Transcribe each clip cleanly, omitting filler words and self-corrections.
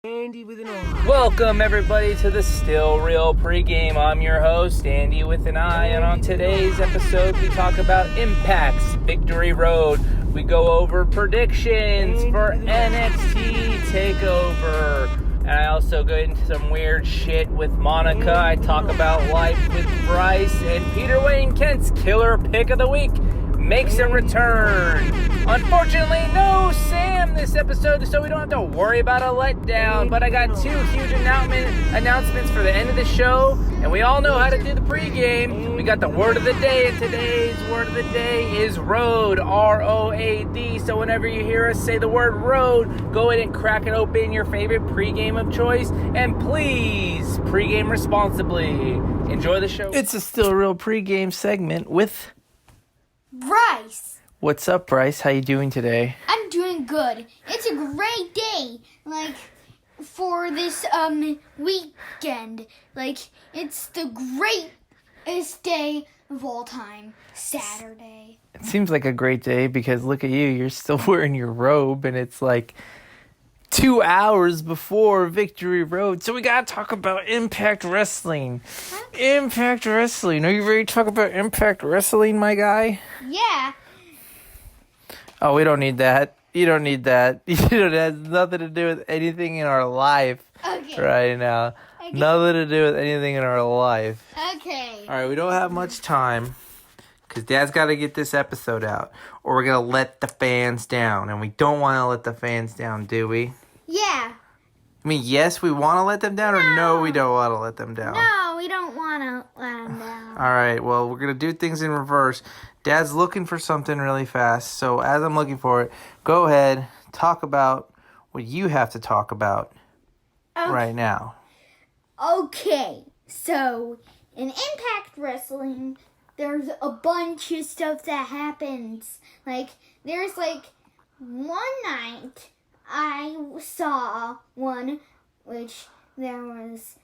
Andi with an O. Welcome everybody to the Still Real pregame. I'm your host, Andi with an I, and on today's episode we talk about Impact's Victory Road. We go over predictions for nXt Takeover. And I also go into some weird shit with Monica. I talk about life with Bryce, and Peter Wayne Kent's killer pick of the week makes a return. Unfortunately, no Sam this episode, so we don't have to worry about a letdown. But I got two huge announcements for the end of the show, and we all know how to do the pregame. We got the word of the day, and today's word of the day is road, R-O-A-D. So whenever you hear us say the word road, go ahead and crack it open, your favorite pregame of choice, and please pregame responsibly. Enjoy the show. It's a Still Real pregame segment with Bryce. What's up, Bryce? How you doing today? I'm doing good. It's a great day, for this weekend. It's the greatest day of all time. Saturday. It seems like a great day because look at you. You're still wearing your robe, and it's like 2 hours before Victory Road. So we gotta talk about Impact Wrestling. Okay. Impact Wrestling. Are you ready to talk about Impact Wrestling, my guy? Yeah. Oh, we don't need that. You don't need that. It has nothing to do with anything in our life right now. Okay. Nothing to do with anything in our life. Okay. All right, we don't have much time because Dad's got to get this episode out, or we're going to let the fans down, and we don't want to let the fans down, do we? Yeah. I mean, yes, we want to let them down, or no, we don't want to let them down? No, we don't want to let them down. All right, well, we're going to do things in reverse. Dad's looking for something really fast, so as I'm looking for it, go ahead, talk about what you have to talk about right now. Okay, so in Impact Wrestling, there's a bunch of stuff that happens. There's one night I saw one, which there was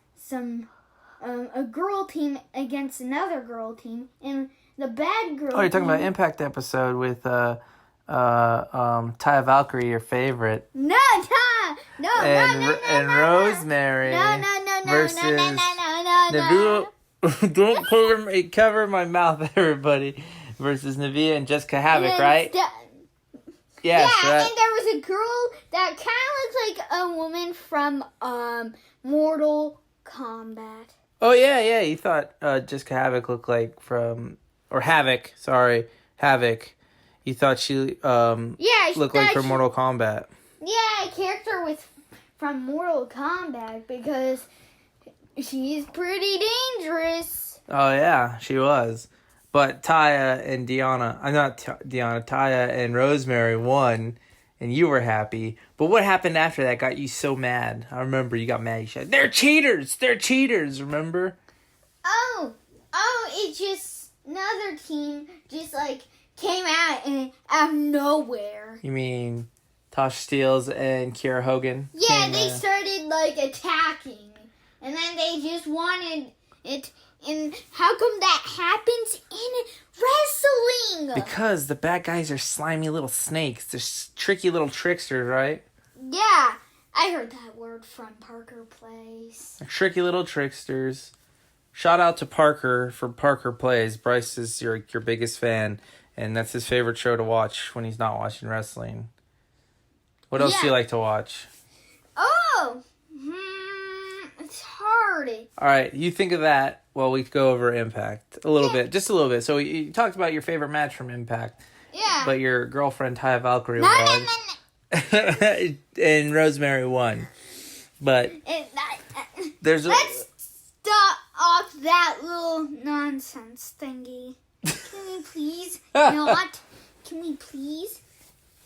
a girl team against another girl team, and the bad girl. Oh, you're talking about Impact episode with Taya Valkyrie, your favorite. No, and Rosemary. Versus no. Don't cover my mouth, everybody. Versus Nevaeh and Jessica Havoc, right? Yes, yeah, right. and there was a girl that kind of looked like a woman from Mortal Kombat. Oh, yeah. You thought Jessica Havoc looked like from... Or Havoc, sorry. Havoc. You thought she looked like from Mortal Kombat. Yeah, a character from Mortal Kombat because she's pretty dangerous. Oh, yeah, she was. But Taya and Taya and Rosemary won, and you were happy. But what happened after that got you so mad? I remember you got mad. You said, they're cheaters, remember? Oh, it just... Another team just came out of nowhere. You mean Tosh Steeles and Kiera Hogan? Yeah, they started attacking, and then they just wanted it. And how come that happens in wrestling? Because the bad guys are slimy little snakes. They're tricky little tricksters, right? Yeah, I heard that word from Parker Place. They're tricky little tricksters. Shout out to Parker for Parker Plays. Bryce is your biggest fan, and that's his favorite show to watch when he's not watching wrestling. What else do you like to watch? Oh, it's hard. All right, you think of that while we go over Impact a little bit, just a little bit. So you talked about your favorite match from Impact. Yeah. But your girlfriend Taya Valkyrie won. No. And Rosemary won. But let's stop off that little nonsense thingy. Can we please not? Can we please?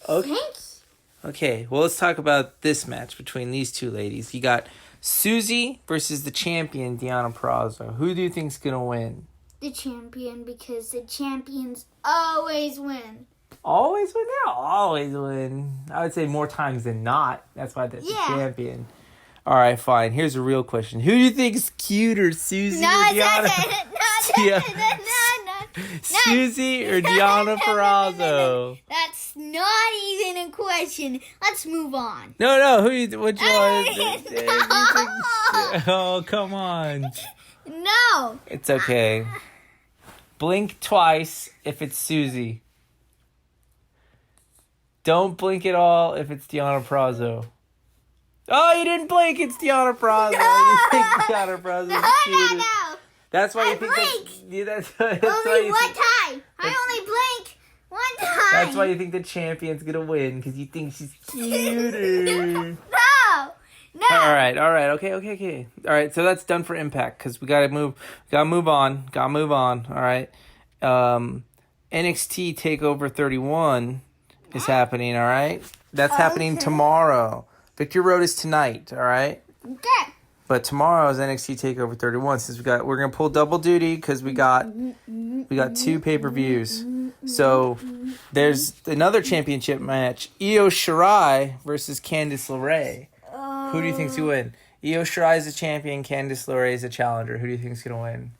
Okay. Thanks. Okay, well, let's talk about this match between these two ladies. You got Susie versus the champion, Deonna Purrazzo. Who do you think's going to win? The champion, because the champions always win. Always win? They always win. I would say more times than not. That's why they're the champion. All right, fine. Here's a real question. Who do you think is cuter, Susie or Deonna? Susie or Deonna Purrazzo? That's That's not even a question. Let's move on. No. Which one? No. Oh, come on. No. It's okay. Blink twice if it's Susie. Don't blink at all if it's Deanna Prazo. Oh, you didn't blink. It's Deanna Prazo. No. You think Deanna Prazo's No. That's why I you think blink. that's Only why one time. I only blink one time. That's why you think the champion's gonna win, because you think she's cuter. No. All right. Okay. All right, so that's done for Impact, because we gotta move on. All right. NXT Takeover 31 is happening. All right, that's happening tomorrow. Victory Road is tonight. All right. Okay. But tomorrow is NXT Takeover 31. Since we're gonna pull double duty because we got 2 pay-per-views. So there's another championship match: Io Shirai versus Candice LeRae. Who do you think's gonna win? Io Shirai is a champion. Candice LeRae is a challenger. Who do you think's gonna win?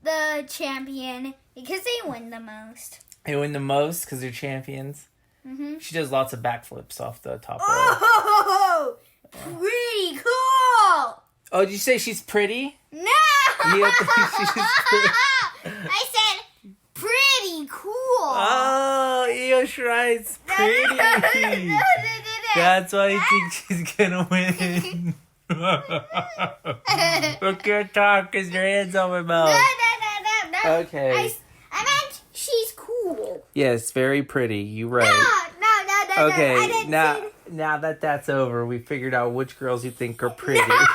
The champion, because they win the most. They win the most because they're champions. Mm-hmm. She does lots of backflips off the top rope. Oh, pretty cool. Oh, did you say she's pretty? No. You think she's pretty? I said pretty cool. Oh, Io Shirai's pretty. No. That's why I think she's gonna win. We can't talk because your hand's on my mouth. No. Okay. I meant she's cool. Yes, very pretty. You right. No. Okay, I didn't say now that that's over, we figured out which girls you think are pretty. Enough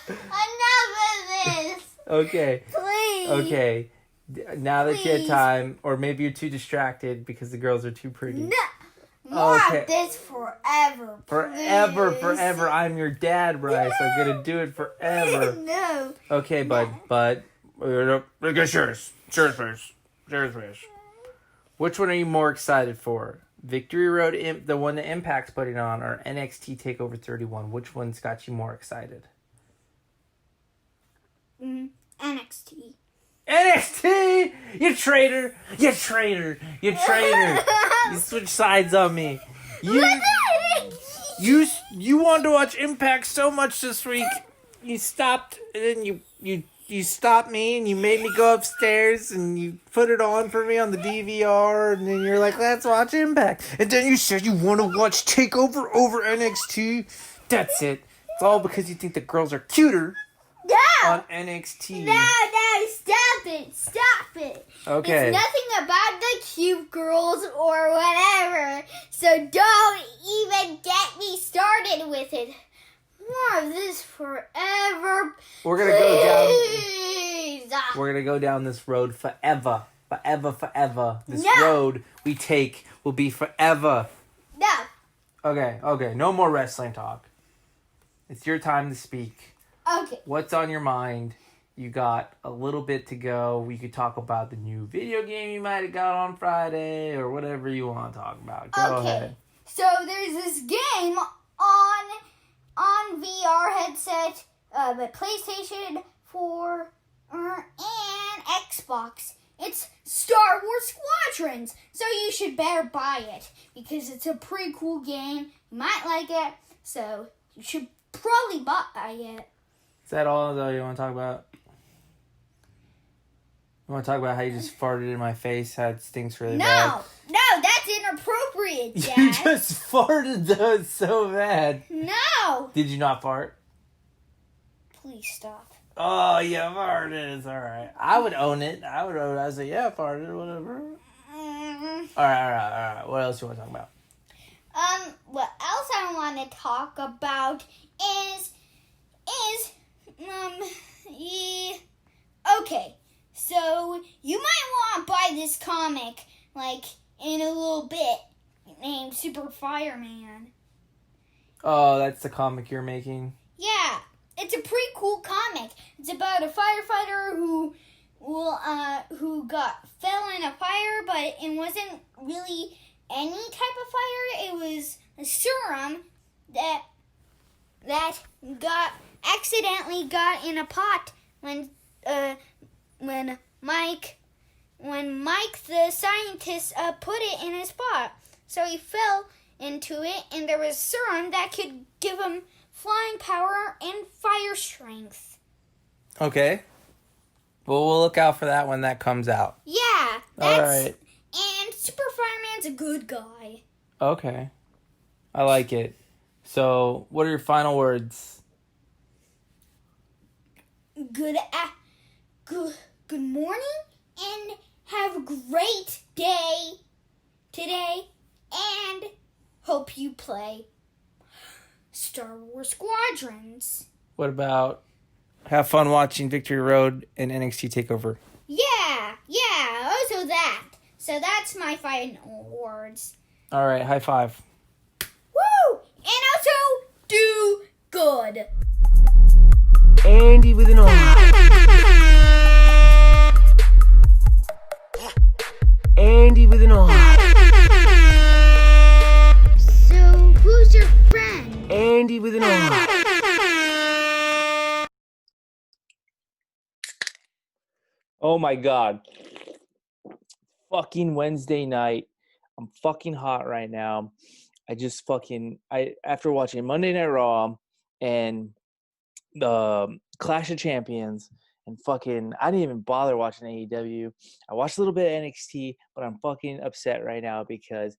of this. Okay. Please. Okay. Now that you had Please. time, or maybe you're too distracted because the girls are too pretty. No. More Okay. of this forever. Forever. Please. I'm your dad, Bryce. I'm gonna do it forever. No. Okay, bud. Cheers first. Which one are you more excited for? Victory Road, the one that Impact's putting on, or NXT Takeover 31? Which one's got you more excited? NXT. NXT! You traitor! You switch sides on me. You wanted to watch Impact so much this week. You stopped, and then you stopped me, and you made me go upstairs, and you put it on for me on the DVR, and then you're like, let's watch Impact. And then you said you want to watch Takeover over NXT. That's it. It's all because you think the girls are cuter on NXT. No, stop it. Okay. It's nothing about the cute girls or whatever, so don't even get me started with it. More of this forever. We're gonna go down. Please. We're gonna go down this road forever. This No. road we take will be forever. No. Okay. No more wrestling talk. It's your time to speak. Okay. What's on your mind? You got a little bit to go. We could talk about the new video game you might have got on Friday, or whatever you want to talk about. Go ahead. So there's this game on VR headset, but PlayStation 4 and Xbox. It's Star Wars Squadrons. So you should better buy it because it's a pretty cool game. You might like it, so you should probably buy it. Is that all though you want to talk about? You want to talk about how you just farted in my face, how it stinks really bad? No, that's inappropriate, Dad. You just farted though so bad. No. Did you not fart? Please stop. Oh, you farted. It's all right. I would own it. I would say, yeah, I farted, whatever. All right. What else you want to talk about? What else I want to talk about is okay. So you might want to buy this comic like in a little bit named Super Fireman. Oh, that's the comic you're making? Yeah, it's a pretty cool comic. It's about a firefighter who fell in a fire, but it wasn't really any type of fire. It was a serum that accidentally got in a pot when when Mike the scientist put it in his spot. So he fell into it, and there was a serum that could give him flying power and fire strength. Okay. Well, we'll look out for that when that comes out. Yeah, All right. And Super Fireman's a good guy. Okay. I like it. So, what are your final words? Good morning, and have a great day today, and hope you play Star Wars Squadrons. What about have fun watching Victory Road and NXT Takeover? Yeah, also that. So that's my final words. All right, high five. Woo! And also, do good. Andi with an R. Andi with an R. So, who's your friend? Andi with an R. Oh my God. Fucking Wednesday night. I'm fucking hot right now. After watching Monday Night Raw and the Clash of Champions and I didn't even bother watching AEW. I watched a little bit of NXT, but I'm fucking upset right now because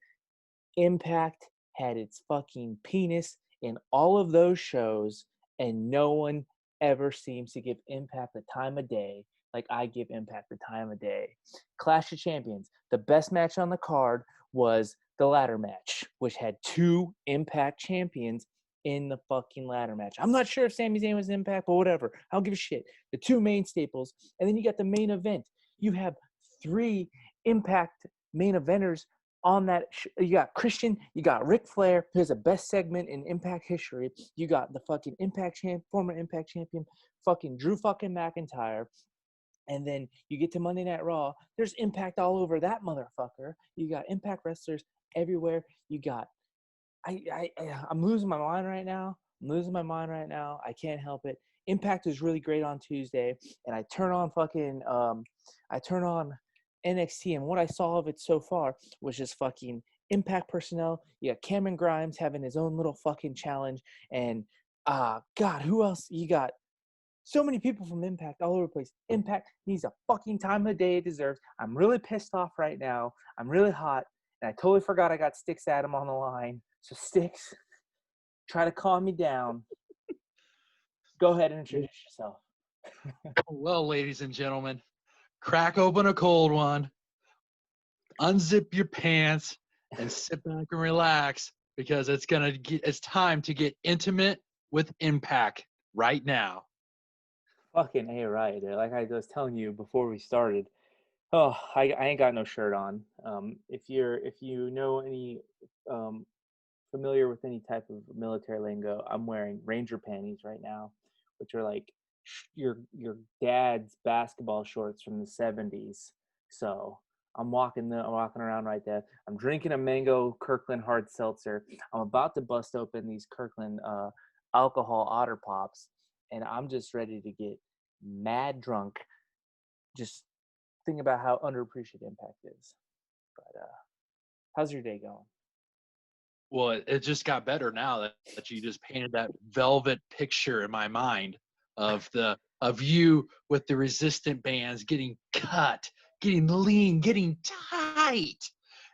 Impact had its fucking penis in all of those shows, and no one ever seems to give Impact the time of day like I give Impact the time of day. Clash of Champions. The best match on the card was the ladder match, which had 2 Impact champions in the fucking ladder match. I'm not sure if Sami Zayn was Impact, but whatever. I don't give a shit. The 2 main staples. And then you got the main event. You have 3 Impact main eventers on that. You got Christian. You got Ric Flair. Here's the best segment in Impact history. You got the fucking former Impact champion, fucking Drew fucking McIntyre. And then you get to Monday Night Raw. There's Impact all over that motherfucker. You got Impact wrestlers everywhere. You got I'm losing my mind right now. I can't help it. Impact was really great on Tuesday, and I turn on NXT, and what I saw of it so far was just fucking Impact personnel. You got Cameron Grimes having his own little fucking challenge, and God, who else? You got so many people from Impact all over the place. Impact needs a fucking time of day it deserves. I'm really pissed off right now. I'm really hot, and I totally forgot I got Sticks Adam on the line. So Sticks, try to calm me down. Go ahead and introduce yourself. Well, ladies and gentlemen, crack open a cold one, unzip your pants, and sit back and relax because it's time to get intimate with Impact right now. Fucking A right. Like I was telling you before we started. Oh, I ain't got no shirt on. If you know any familiar with any type of military lingo, I'm wearing Ranger panties right now, which are like your dad's basketball shorts from the 70s. So I'm walking around right there. I'm drinking a mango Kirkland hard seltzer. I'm about to bust open these Kirkland alcohol Otter Pops, and I'm just ready to get mad drunk. Just think about how underappreciated Impact is. But how's your day going? Well, it just got better now that you just painted that velvet picture in my mind of you with the resistant bands getting cut, getting lean, getting tight,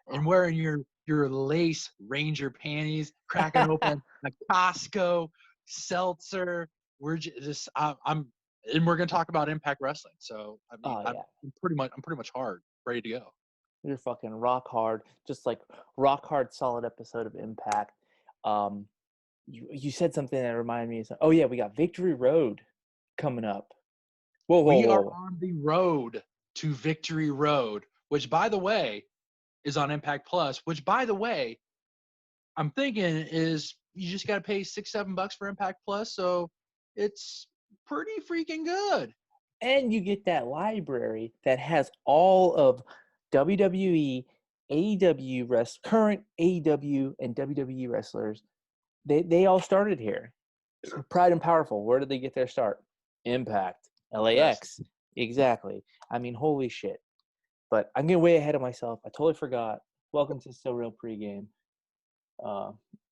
and wearing your lace Ranger panties, cracking open a Costco seltzer. We're just and we're gonna talk about Impact Wrestling. So I'm pretty much hard, ready to go. You're fucking rock hard, just like rock hard, solid episode of Impact. You said something that reminded me of something. Oh yeah, we got Victory Road coming up. We are on the road to Victory Road, which by the way is on Impact Plus. Which by the way, I'm thinking is you just got to pay $6-7 for Impact Plus, so it's pretty freaking good. And you get that library that has all of WWE, AEW current AEW and WWE wrestlers. They all started here. Pride and Powerful. Where did they get their start? Impact. LAX. Exactly. I mean, holy shit. But I'm getting way ahead of myself. I totally forgot. Welcome to Still Real Pregame.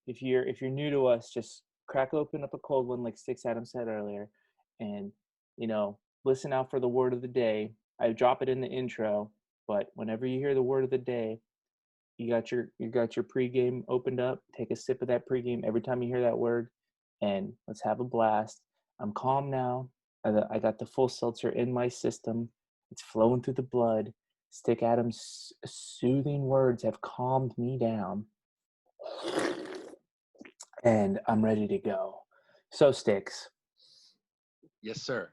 If you're new to us, just crack open up a cold one, like Sticks Adam said earlier, and listen out for the word of the day. I drop it in the intro, but whenever you hear the word of the day, you got your pregame opened up. Take a sip of that pregame every time you hear that word, and let's have a blast. I'm calm now. I got the full seltzer in my system. It's flowing through the blood. Stick Adam's soothing words have calmed me down, and I'm ready to go. So, Sticks. Yes, sir.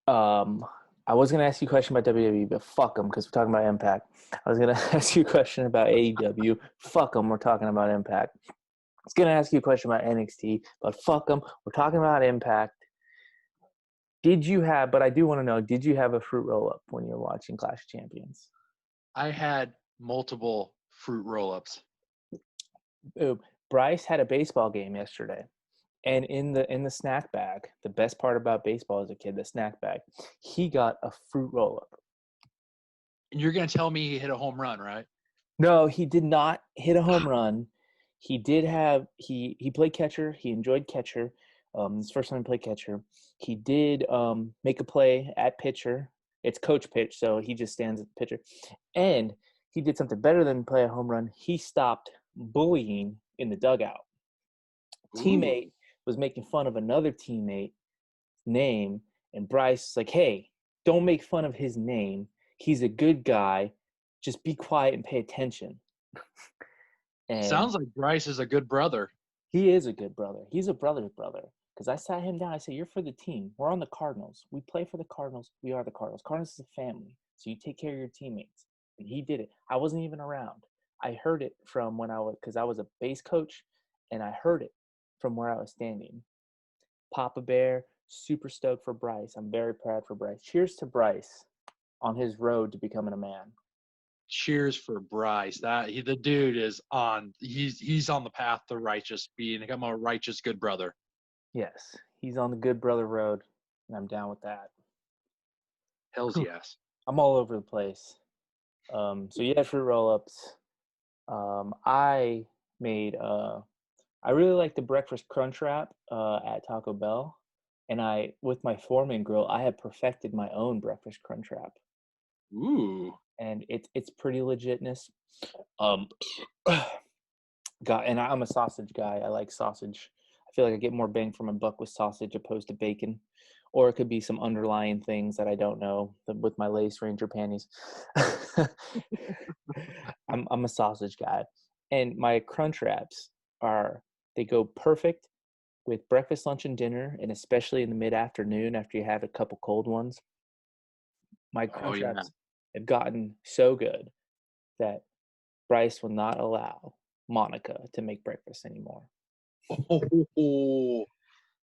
I was gonna ask you a question about WWE, but fuck them, because we're talking about Impact. I was gonna ask you a question about AEW. Fuck them, we're talking about Impact. I was gonna ask you a question about NXT, but fuck them, we're talking about Impact. But I do want to know, did you have a fruit roll-up when you were watching Clash of Champions? I had multiple fruit roll-ups. Bryce had a baseball game yesterday, and in the snack bag, the best part about baseball as a kid, the snack bag, he got a fruit roll-up. And you're going to tell me he hit a home run, right? No, he did not hit a home run. He did have he played catcher. He enjoyed catcher. His first time he played catcher. He did make a play at pitcher. It's coach pitch, so he just stands at the pitcher. And he did something better than play a home run. He stopped bullying in the dugout. Teammate was making fun of another teammate name, and Bryce was like, "Hey, don't make fun of his name. He's a good guy. Just be quiet and pay attention." And sounds like Bryce is a good brother. he is a good brother. He's a brother's brother. Because I sat him down. I said, "You're for the team. We're on the Cardinals. We play for the Cardinals. We are the Cardinals. Cardinals is a family. So you take care of your teammates." And he did it. I wasn't even around. I heard it from because I was a base coach, and I heard it from where I was standing. Papa Bear, super stoked for Bryce. I'm very proud for Bryce. Cheers to Bryce on his road to becoming a man. Cheers for Bryce. The dude is on. He's on the path to become a righteous good brother. Yes, he's on the good brother road, and I'm down with that. Hells yes. I'm all over the place. So you had fruit roll-ups. I made I really like the breakfast crunch wrap at Taco Bell, and with my Foreman grill, I have perfected my own breakfast crunch wrap. Ooh. And it's pretty legitness. And I'm a sausage guy. I like sausage. I feel like I get more bang for my buck with sausage opposed to bacon, or it could be some underlying things that I don't know with my Lace Ranger panties. I'm a sausage guy, and my crunch wraps they go perfect with breakfast, lunch, and dinner, and especially in the mid-afternoon after you have a couple cold ones. My crunch wraps have gotten so good that Bryce will not allow Monica to make breakfast anymore. Oh.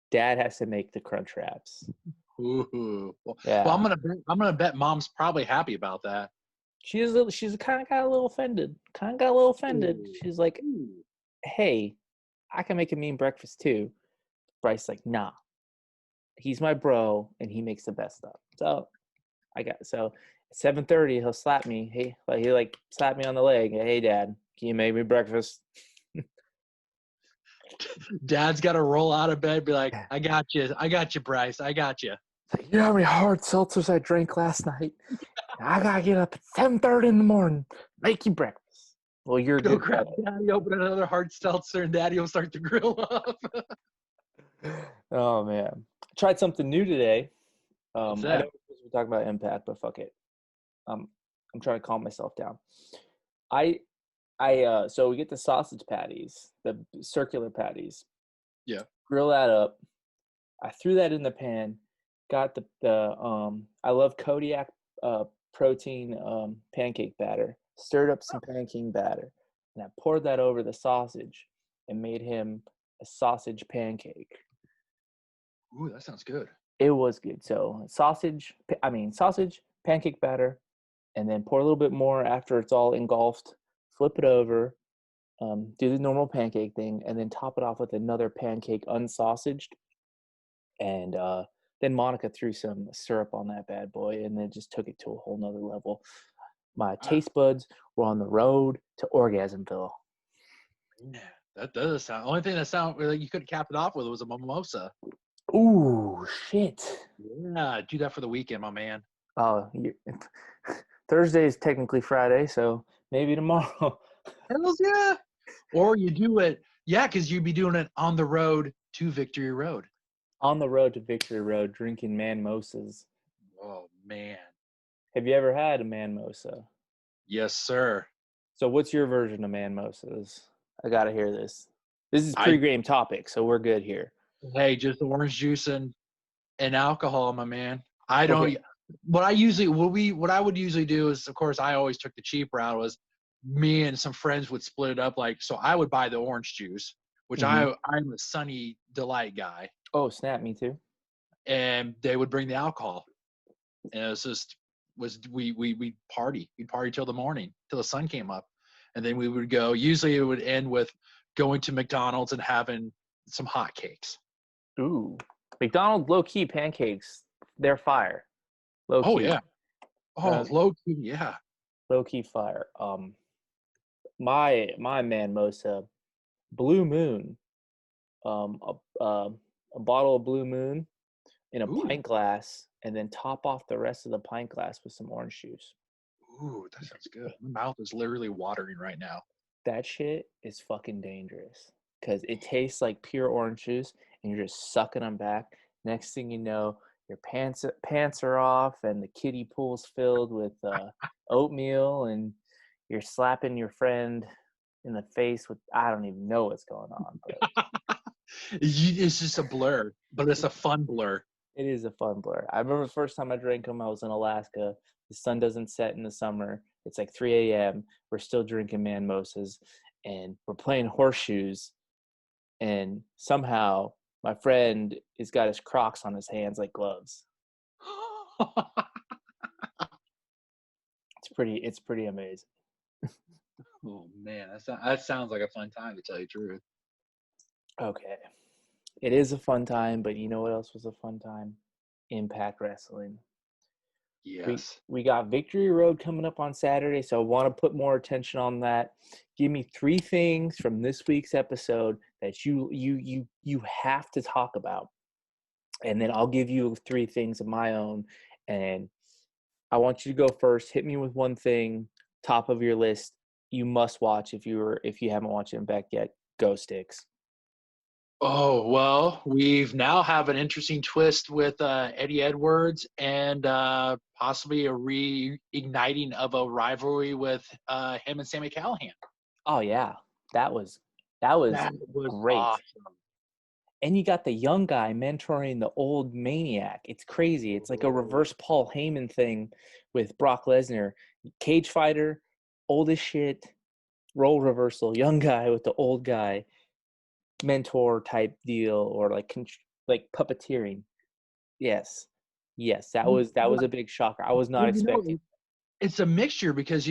Dad has to make the crunch wraps. Ooh. Yeah. Well, I'm gonna bet Mom's probably happy about that. She's kind of got a little offended. She's like, "Hey, I can make a mean breakfast too." Bryce's like, "Nah, he's my bro, and he makes the best stuff." So at 7:30, he'll slap me. He slapped me on the leg. "Hey, Dad, can you make me breakfast?" Dad's got to roll out of bed, be like, I got you, Bryce, I got you. You know how many hard seltzers I drank last night? I gotta get up at 7:30 in the morning, make you breakfast. Well, you're Go good. grab Daddy, open another hard seltzer, and Daddy will start to grill up. Oh man, tried something new today. What's that? I know we're talking about Impact, but fuck it. I'm trying to calm myself down. So we get the sausage patties, the circular patties. Yeah. Grill that up. I threw that in the pan. Got I love Kodiak protein pancake batter. Stirred up some pancake batter, and I poured that over the sausage and made him a sausage pancake. Ooh, that sounds good. It was good. So sausage, pancake batter, and then pour a little bit more after it's all engulfed. Flip it over, do the normal pancake thing, and then top it off with another pancake unsausaged. And Then Monica threw some syrup on that bad boy and then just took it to a whole nother level. My taste buds were on the road to Orgasmville. Yeah, that does sound. Only thing that sound like you could cap it off with was a mimosa. Ooh, shit. Yeah, do that for the weekend, my man. Oh, Thursday is technically Friday, so maybe tomorrow. Hells yeah. Or you do it, yeah, because you'd be doing it on the road to Victory Road. On the road to Victory Road, drinking manmosas. Oh man. Have you ever had a manmosa? Yes, sir. So what's your version of manmosas? I gotta hear this. This is I pre-game topic, so we're good here. Hey, just orange juice and alcohol, my man. I don't. Okay. What I would usually do is, of course, I always took the cheap route. Was me and some friends would split it up. Like, so I would buy the orange juice, which Mhm. I'm a Sunny Delight guy, Oh, snap, me too. and they would bring the alcohol, and it was just we'd party. We'd party till the morning, till the sun came up, and then we would go. Usually, it would end with going to McDonald's and having some hot cakes. Ooh. McDonald's low-key pancakes, they're fire. Oh Low-key. yeah. Oh, low key, yeah. Low-key fire. My manmosa, Blue Moon. A bottle of Blue Moon in a Ooh, pint glass, and then top off the rest of the pint glass with some orange juice. ooh, that sounds good. My mouth is literally watering right now. That shit is fucking dangerous because it tastes like pure orange juice, and you're just sucking them back. Next thing you know, your pants are off, and the kiddie pool's filled with oatmeal, and you're slapping your friend in the face with I don't even know what's going on, but It's just a blur, but it's a fun blur. it is a fun blur. I remember the first time I drank them, I was in Alaska. The sun doesn't set in the summer. It's like 3 a.m. We're still drinking manmosas, and we're playing horseshoes. And somehow my friend has got his Crocs on his hands like gloves. It's pretty amazing. Oh man, that sounds like a fun time, to tell you the truth. Okay. It is a fun time, but you know what else was a fun time? Impact Wrestling. Yes. We got Victory Road coming up on Saturday, so I want to put more attention on that. Give me 3 things from this week's episode that you have to talk about. And then I'll give you 3 things of my own, and I want you to go first. Hit me with one thing, top of your list. You must watch if you haven't watched Impact yet. Go Sticks. Oh well, we've now have an interesting twist with Eddie Edwards and possibly a reigniting of a rivalry with him and Sami Callihan. Oh yeah, that was That was great. awesome. And you got the young guy mentoring the old maniac. It's crazy. It's like a reverse Paul Heyman thing with Brock Lesnar. Cage fighter, old as shit, role reversal, young guy with the old guy, mentor type deal, or like puppeteering. Yes, that was a big shocker. I was not expecting. It's a mixture because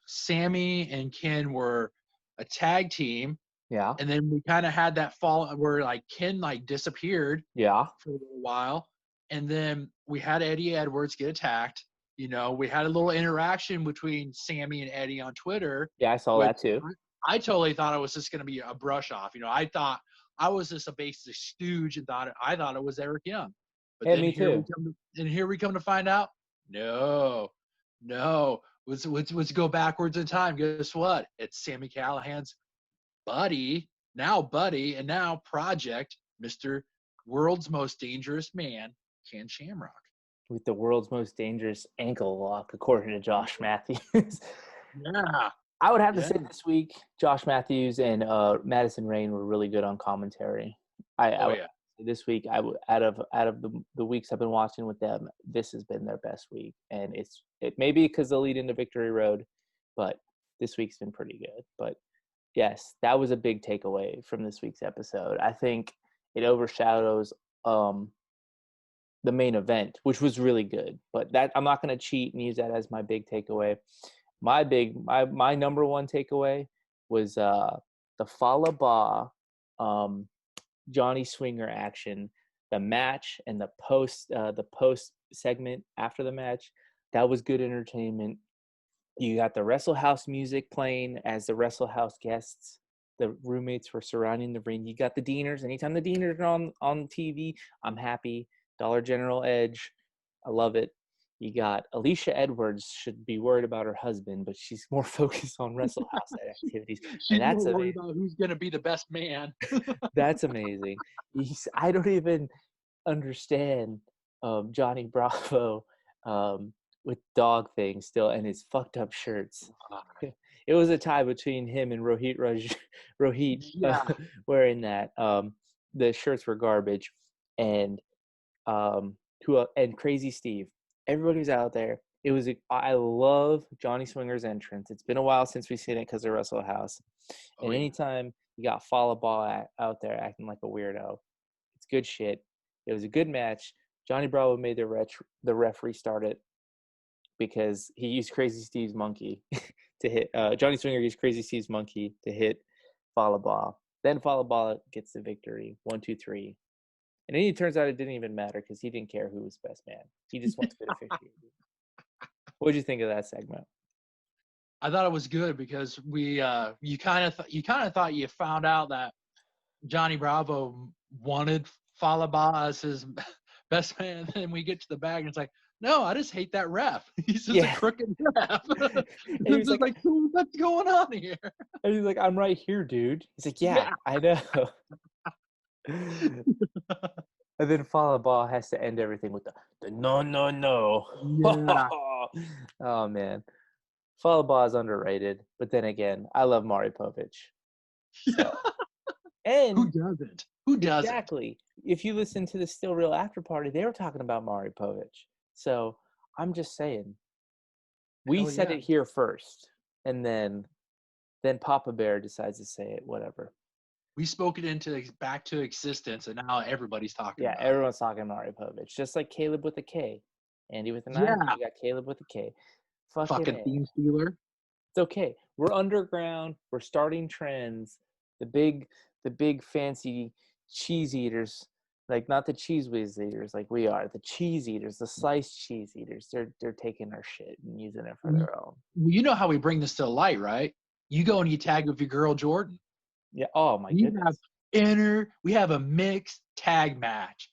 Sammy and Ken were a tag team. Yeah. And then we kind of had that fall where like Ken like disappeared Yeah. for a little while. And then we had Eddie Edwards get attacked. We had a little interaction between Sammy and Eddie on Twitter. Yeah, I saw that too. I totally thought it was just going to be a brush off. I thought I was just a basic stooge and I thought it was Eric Young. But Yeah, then me too. here we come to find out, no. Let's go backwards in time. Guess what? It's Sami Callihan's buddy, and now project, Mr. World's Most Dangerous Man, Ken Shamrock. With the world's most dangerous ankle lock, according to Josh Matthews. Yeah. I would have to say this week, Josh Matthews and Madison Rain were really good on commentary. This week, out of the weeks I've been watching with them, this has been their best week, and it may be because they'll lead into Victory Road, but this week's been pretty good. But yes, that was a big takeaway from this week's episode. I think it overshadows the main event, which was really good. But that I'm not going to cheat and use that as my big takeaway. My number one takeaway was the Fallah Bahh Johnny Swinger action the match and the post segment after the match, that was good entertainment. You got the Wrestle House music playing as the Wrestle House guests, the roommates were surrounding the ring. You got the Deaners. Anytime the Deaners are on TV, I'm happy. Dollar General Edge, I love it. You got Alicia Edwards, should be worried about her husband, but she's more focused on Wrestle House activities. She's more worried about who's going to be the best man. That's amazing. I don't even understand Johnny Bravo with dog things still and his fucked up shirts. It was a tie between him and Rohit wearing that. The shirts were garbage, and Crazy Steve. Everybody was out there. I love Johnny Swinger's entrance. It's been a while since we've seen it because of Wrestle House. And anytime you got Fall Ball out there acting like a weirdo, it's good shit. It was a good match. Johnny Bravo made the ref restart it because he used Crazy Steve's monkey to hit. Johnny Swinger used Crazy Steve's monkey to hit Fall Ball. Then Fall Ball gets the victory. 1, 2, 3. And then it turns out it didn't even matter because he didn't care who was best man. He just wants good officiating. What did you think of that segment? I thought it was good because you kind of thought you found out that Johnny Bravo wanted Falaba as his best man, and then we get to the bag and it's like, no, I just hate that ref. He's just a crooked ref. And he's like, what's going on here? And he's like, I'm right here, dude. He's like, yeah. I know. And then Falaba has to end everything with the no. Yeah. Oh man, Falaba is underrated. But then again, I love Maury Povich. So. And who doesn't? Who doesn't? Exactly. If you listen to the Still Real After Party, they were talking about Maury Povich. So I'm just saying, we said it here first, and then Papa Bear decides to say it. Whatever. We spoke it back to existence, and now everybody's talking. Yeah, everyone's talking Maury Povich, just like Caleb with a K, Andy with an I. You got Caleb with a K. Fucking theme stealer. It's okay. We're underground. We're starting trends. The big fancy cheese eaters, like not the cheese whiz eaters like we are, the cheese eaters, the sliced cheese eaters, they're taking our shit and using it for their own. Well, you know how we bring this to light, right? You go and you tag with your girl Jordan. Yeah. Oh my goodness. We have a mixed tag match.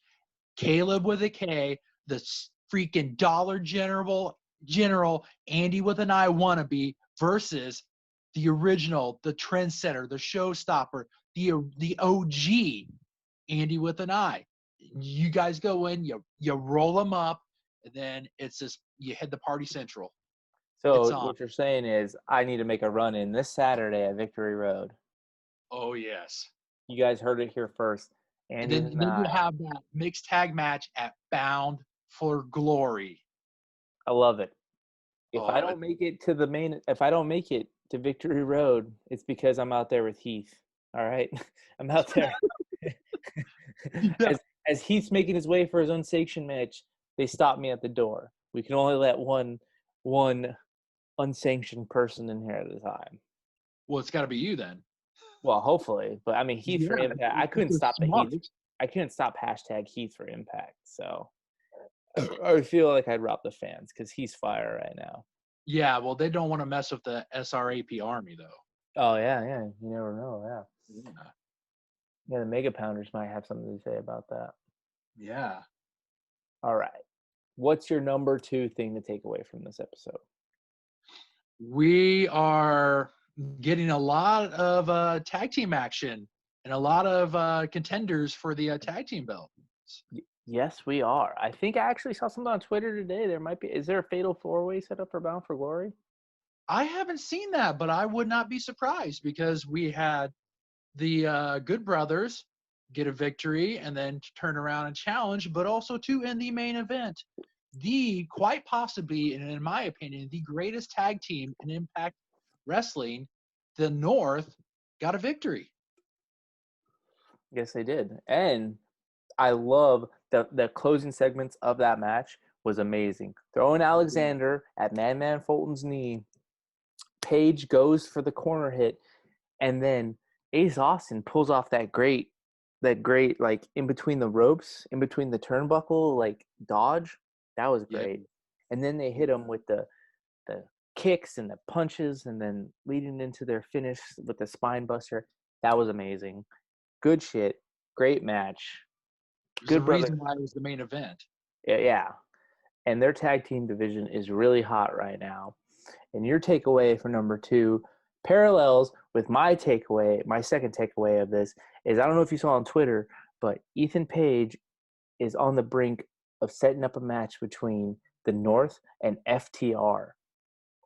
Caleb with a K, the freaking Dollar General Andi with an I wannabe versus the original, the trendsetter, the showstopper, the OG, Andi with an I. You guys go in, you roll them up, and then it's just you head to Party Central. So what you're saying is I need to make a run in this Saturday at Victory Road. Oh yes. You guys heard it here first. And then you have that mixed tag match at Bound for Glory. I love it. If I don't make it to Victory Road, it's because I'm out there with Heath. All right? I'm out there. As Heath's making his way for his unsanctioned match, they stop me at the door. We can only let one unsanctioned person in here at a time. Well, it's got to be you then. Well, hopefully. But I mean, Heath for Impact. I couldn't stop the Heath. I couldn't stop hashtag Heath for Impact. So I feel like I'd rob the fans because he's fire right now. Yeah, well, they don't want to mess with the SRAP army, though. Oh, yeah. You never know, Yeah, the Mega Pounders might have something to say about that. Yeah. All right. What's your number 2 thing to take away from this episode? We are getting a lot of tag team action and a lot of contenders for the tag team belts. Yes, we are. I think I actually saw something on Twitter today. Is there a fatal 4-way set up for Bound for Glory? I haven't seen that, but I would not be surprised because we had the Good Brothers get a victory and then turn around and challenge, but also too in the main event, quite possibly, and in my opinion, the greatest tag team in Impact Wrestling, the North, got a victory. Yes, they did. And I love the closing segments of that match was amazing. Throwing Alexander at Man Fulton's knee. Paige goes for the corner hit, and then Ace Austin pulls off that great that great, like, in between the ropes, in between the turnbuckle, like, dodge. That was Yeah. great. And then they hit him with the kicks and the punches, and then leading into their finish with the spine buster. That was amazing. Good shit. Great match. There's a Good brother. reason why it was the main event. Yeah. And their tag team division is really hot right now. And your takeaway for number 2 parallels with my takeaway. My second takeaway of this is, I don't know if you saw on Twitter, but Ethan Page is on the brink of setting up a match between the North and FTR.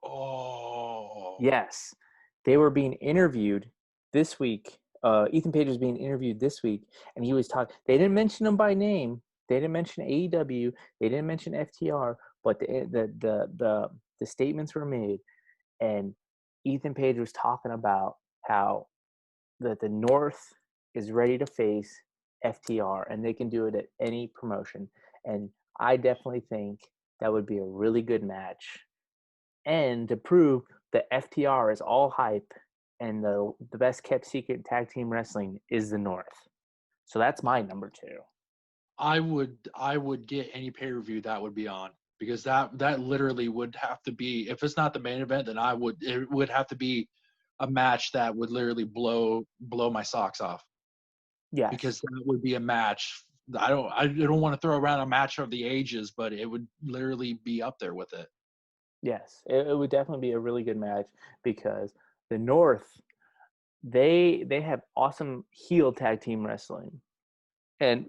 Oh. Yes. They were being interviewed this week. Ethan Page was being interviewed this week, and he was talking. They didn't mention him by name. They didn't mention AEW. They didn't mention FTR, but the statements were made, and Ethan Page was talking about how the North is ready to face FTR, and they can do it at any promotion. And I definitely think that would be a really good match. And to prove that FTR is all hype and the best kept secret tag team wrestling is the North. So that's my number 2. I would get any pay-per-view that would be on, because that literally would have to be, if it's not the main event, then it would have to be a match that would literally blow my socks off, Yes. because that would be a match. I don't want to throw around a match of the ages, but it would literally be up there with it. Yes, it would definitely be a really good match, because the North, they have awesome heel tag team wrestling, and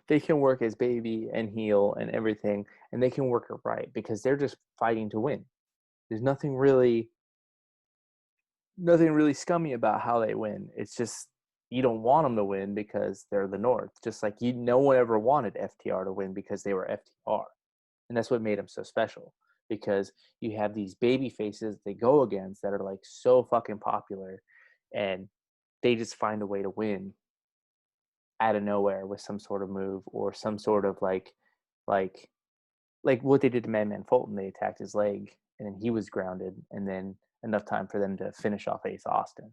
they can work as baby and heel and everything, and they can work it right because they're just fighting to win. There's nothing really scummy about how they win. It's just you don't want them to win because they're the North. Just like no one ever wanted FTR to win because they were FTR, and that's what made them so special. Because you have these baby faces they go against that are like so fucking popular, and they just find a way to win out of nowhere with some sort of move or some sort of like what they did to Madman Fulton. They attacked his leg, and then he was grounded, and then enough time for them to finish off Ace Austin.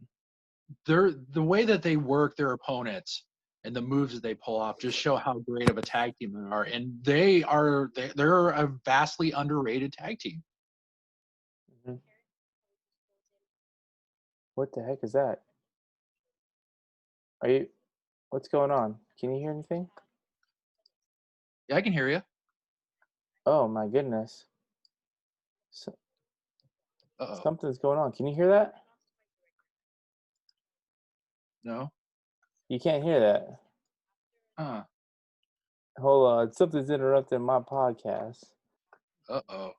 The way that they work their opponents and the moves that they pull off just show how great of a tag team they are, and they're a vastly underrated tag team. Mm-hmm. What the heck is that? What's going on? Can you hear anything? Yeah, I can hear you. Oh my goodness. Uh-oh. Something's going on. Can you hear that? No? You can't hear that. Huh. Hold on. Something's interrupting my podcast. Uh-oh.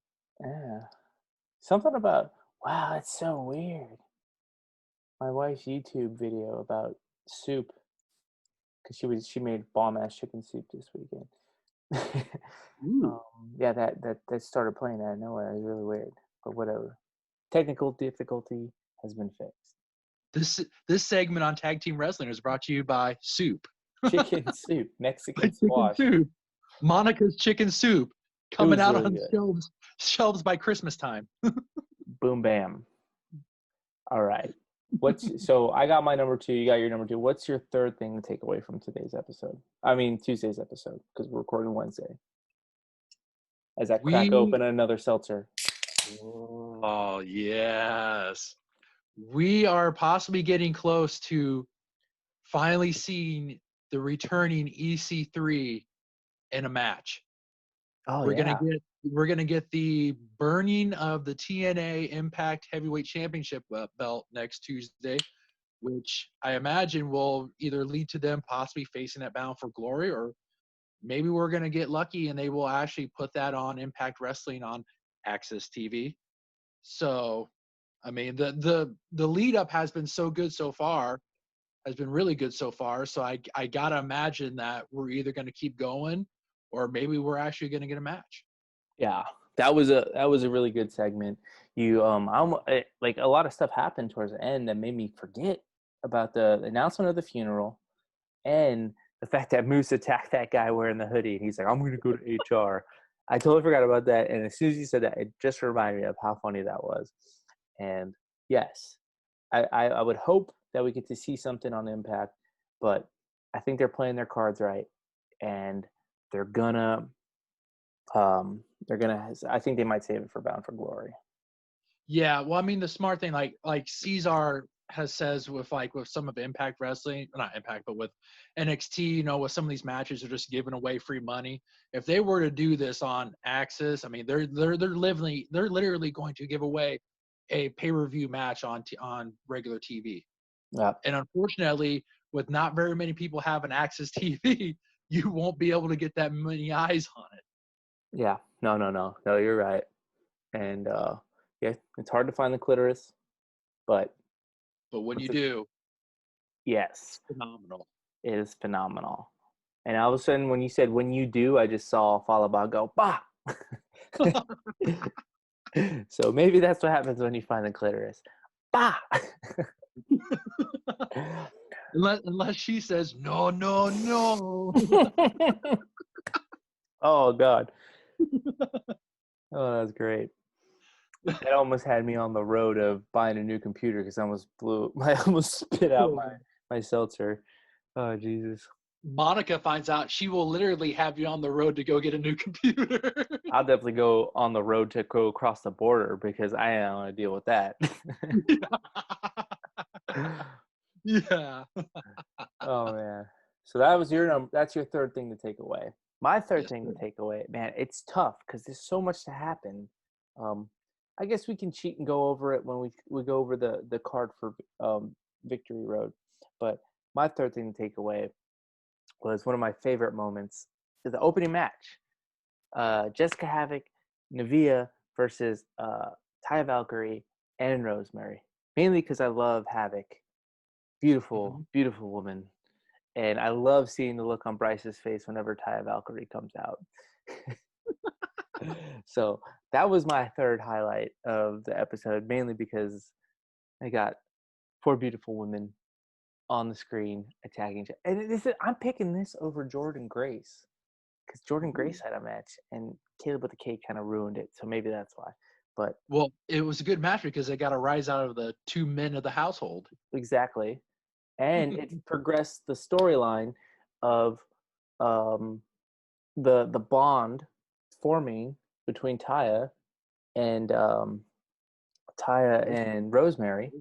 Yeah. Something about, wow, that's so weird. My wife's YouTube video about soup, because she made bomb-ass chicken soup this weekend. Ooh. Yeah, that started playing out of nowhere. It was really weird, but whatever. Technical difficulty has been fixed. This segment on Tag Team Wrestling is brought to you by Soup. Chicken soup, Mexican Chicken squash. soup. Monica's Chicken Soup coming out really on shelves by Christmas time. Boom bam. All right. So I got my number 2, you got your number 2. What's your third thing to take away from today's episode? I mean Tuesday's episode, because we're recording Wednesday. As I crack open another seltzer. Oh yes. We are possibly getting close to finally seeing the returning EC3 in a match. Oh, we're gonna get the burning of the TNA Impact Heavyweight Championship belt next Tuesday, which I imagine will either lead to them possibly facing that Bound for Glory, or maybe we're gonna get lucky and they will actually put that on Impact Wrestling on Access TV. So, I mean, the lead up has been so good so far, has been really good so far. So I gotta imagine that we're either gonna keep going, or maybe we're actually gonna get a match. Yeah, that was a really good segment. Like a lot of stuff happened towards the end that made me forget about the announcement of the funeral, and the fact that Moose attacked that guy wearing the hoodie, and he's like, "I'm going to go to HR." I totally forgot about that, and as soon as you said that, it just reminded me of how funny that was. And yes, I would hope that we get to see something on Impact, but I think they're playing their cards right, and they're gonna. I think they might save it for Bound for Glory. Yeah, well, I mean, the smart thing, like Caesar says with some of Impact Wrestling, not Impact, but with NXT, with some of these matches are just giving away free money. If they were to do this on Axis, I mean, they're literally going to give away a pay-per-view match on regular TV. Yeah. And unfortunately, with not very many people having Axis TV, you won't be able to get that many eyes on it. Yeah. No, you're right. And yeah, it's hard to find the clitoris, but when you do, yes, it's phenomenal. it is phenomenal. And all of a sudden, when you said "when you do," I just saw Falaba go bah. So maybe that's what happens when you find the clitoris. Bah. Unless she says no. Oh God. Oh, that's great. That almost had me on the road of buying a new computer because I almost spit out my seltzer. Oh Jesus. Monica finds out, she will literally have you on the road to go get a new computer. I'll definitely go on the road to go across the border because I don't want to deal with that. Yeah. Oh man. So that's your third thing to take away. My third thing to take away, man, it's tough because there's so much to happen. I guess we can cheat and go over it when we go over the card for Victory Road. But my third thing to take away was one of my favorite moments, is the opening match. Jessica Havoc, Nevaeh versus Taya Valkyrie and Rosemary. Mainly because I love Havoc. Beautiful, beautiful woman. And I love seeing the look on Bryce's face whenever Taya Valkyrie comes out. So that was my third highlight of the episode, mainly because I got 4 beautiful women on the screen attacking. And I'm picking this over Jordynne Grace because Jordynne Grace had a match and Caleb with the K kind of ruined it. So maybe that's why. But well, it was a good match because they got a rise out of the 2 men of the household. Exactly. And it progressed the storyline of the bond forming between Taya and Rosemary.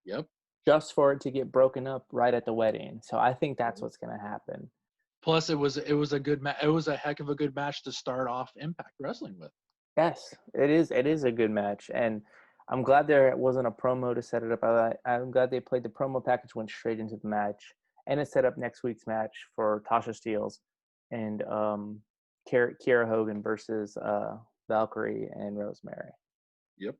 Yep. Just for it to get broken up right at the wedding. So I think that's what's going to happen. Plus, it was a good match. It was a heck of a good match to start off Impact Wrestling with. Yes, it is. It is a good match, and I'm glad there wasn't a promo to set it up. I'm glad they played the promo package, went straight into the match, and it set up next week's match for Tasha Steelz and Kiera Hogan versus Valkyrie and Rosemary. Yep.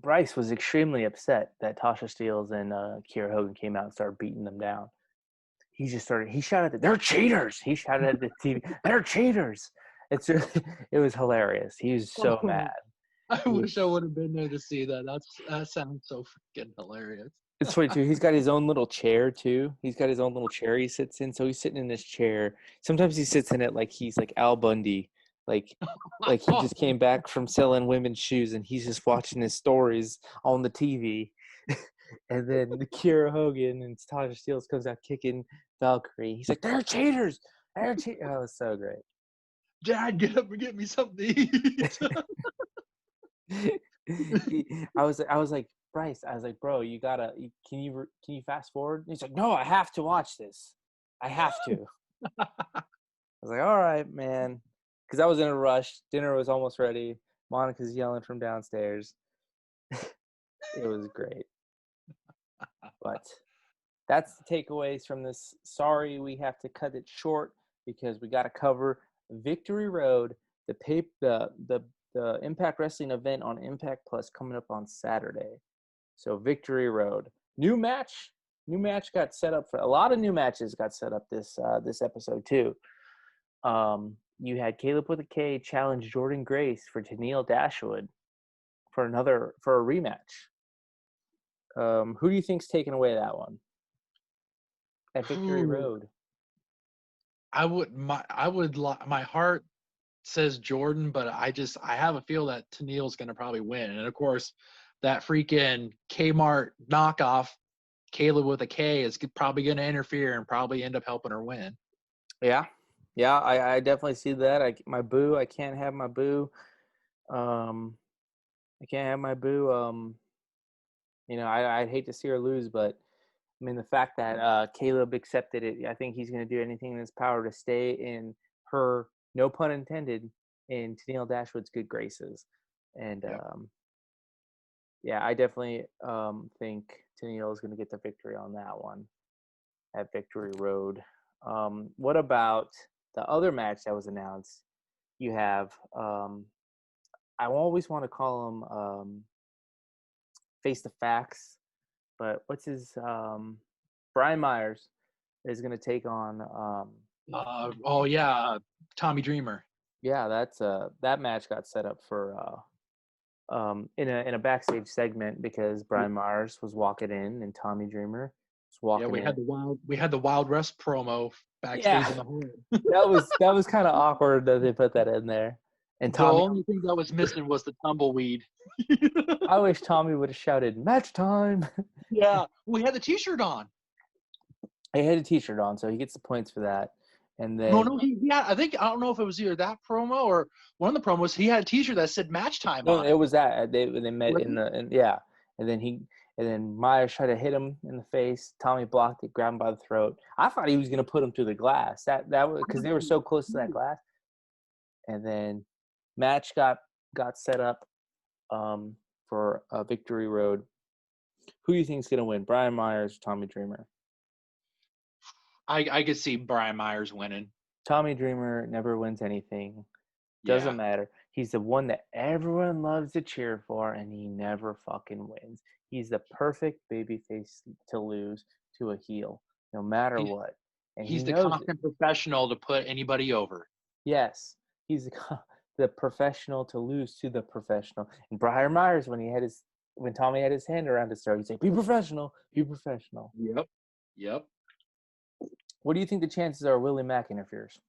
Bryce was extremely upset that Tasha Steelz and Kiera Hogan came out and started beating them down. He shouted, "They're cheaters!" He shouted at the TV, "They're cheaters!" It was hilarious. He was so mad. I wish I would have been there to see that. That sounds so freaking hilarious. It's funny too. He's got his own little chair too. He's got his own little chair he sits in. So he's sitting in this chair. Sometimes he sits in it like he's like Al Bundy, like he just came back from selling women's shoes and he's just watching his stories on the TV. And then the Kiera Hogan and Tasha Steelz comes out kicking Valkyrie. He's like, "They're cheaters! They're cheaters!" Oh, it was so great. Dad, get up and get me something to eat. I was like, Bryce, I was like, "Bro, can you fast forward?" And he's like, "No, I have to watch this. I have to." I was like, "All right, man," because I was in a rush. Dinner was almost ready. Monica's yelling from downstairs. It was great. But that's the takeaways from this. Sorry, we have to cut it short because we got to cover Victory Road, the Impact Wrestling event on Impact Plus coming up on Saturday. So Victory Road, new match got set up for a lot of new matches got set up this episode too. You had Caleb with a K challenge Jordynne Grace for Tennille Dashwood for a rematch. Who do you think's taking away that one at Victory Road? My heart says Jordynne, but I have a feel that Tennille's going to probably win. And of course, that freaking Kmart knockoff Caleb with a K is probably going to interfere and probably end up helping her win. Yeah, I definitely see that. I can't have my boo. I can't have my boo. I'd hate to see her lose, but I mean, the fact that Caleb accepted it, I think he's going to do anything in his power to stay in her, no pun intended, in Tennille Dashwood's good graces. And Yep. I definitely think Tennille is going to get the victory on that one at Victory Road. What about the other match that was announced? You have, I always want to call him Face the Facts, but what's his Brian Myers is going to take on Tommy Dreamer. Yeah, that's that match got set up for in a backstage segment because Brian Myers was walking in and Tommy Dreamer was walking we in. had the Wild West promo backstage in the hall. that was kind of awkward that they put that in there. And Tommy, the only thing that was missing was the tumbleweed. I wish Tommy would have shouted match time. Yeah, we had the T-shirt on. He had a T-shirt on, so he gets the points for that. And then I don't know if it was either that promo or one of the promos. He had a T-shirt that said match time on it. It was that they met and then Myers tried to hit him in the face. Tommy blocked it, grabbed him by the throat. I thought he was going to put him through the glass. That was because they were so close to that glass. And then match got set up for Victory Road. Who do you think is going to win, Brian Myers or Tommy Dreamer? I could see Brian Myers winning. Tommy Dreamer never wins anything. Doesn't matter. He's the one that everyone loves to cheer for, and he never fucking wins. He's the perfect babyface to lose to a heel, no matter what. And he's the constant professional to put anybody over. Yes, he's the professional to lose to the professional. And Brian Myers, when Tommy had his hand around his throat, he'd say, "Be professional, be professional." Yep. What do you think the chances are Willie Mack interferes?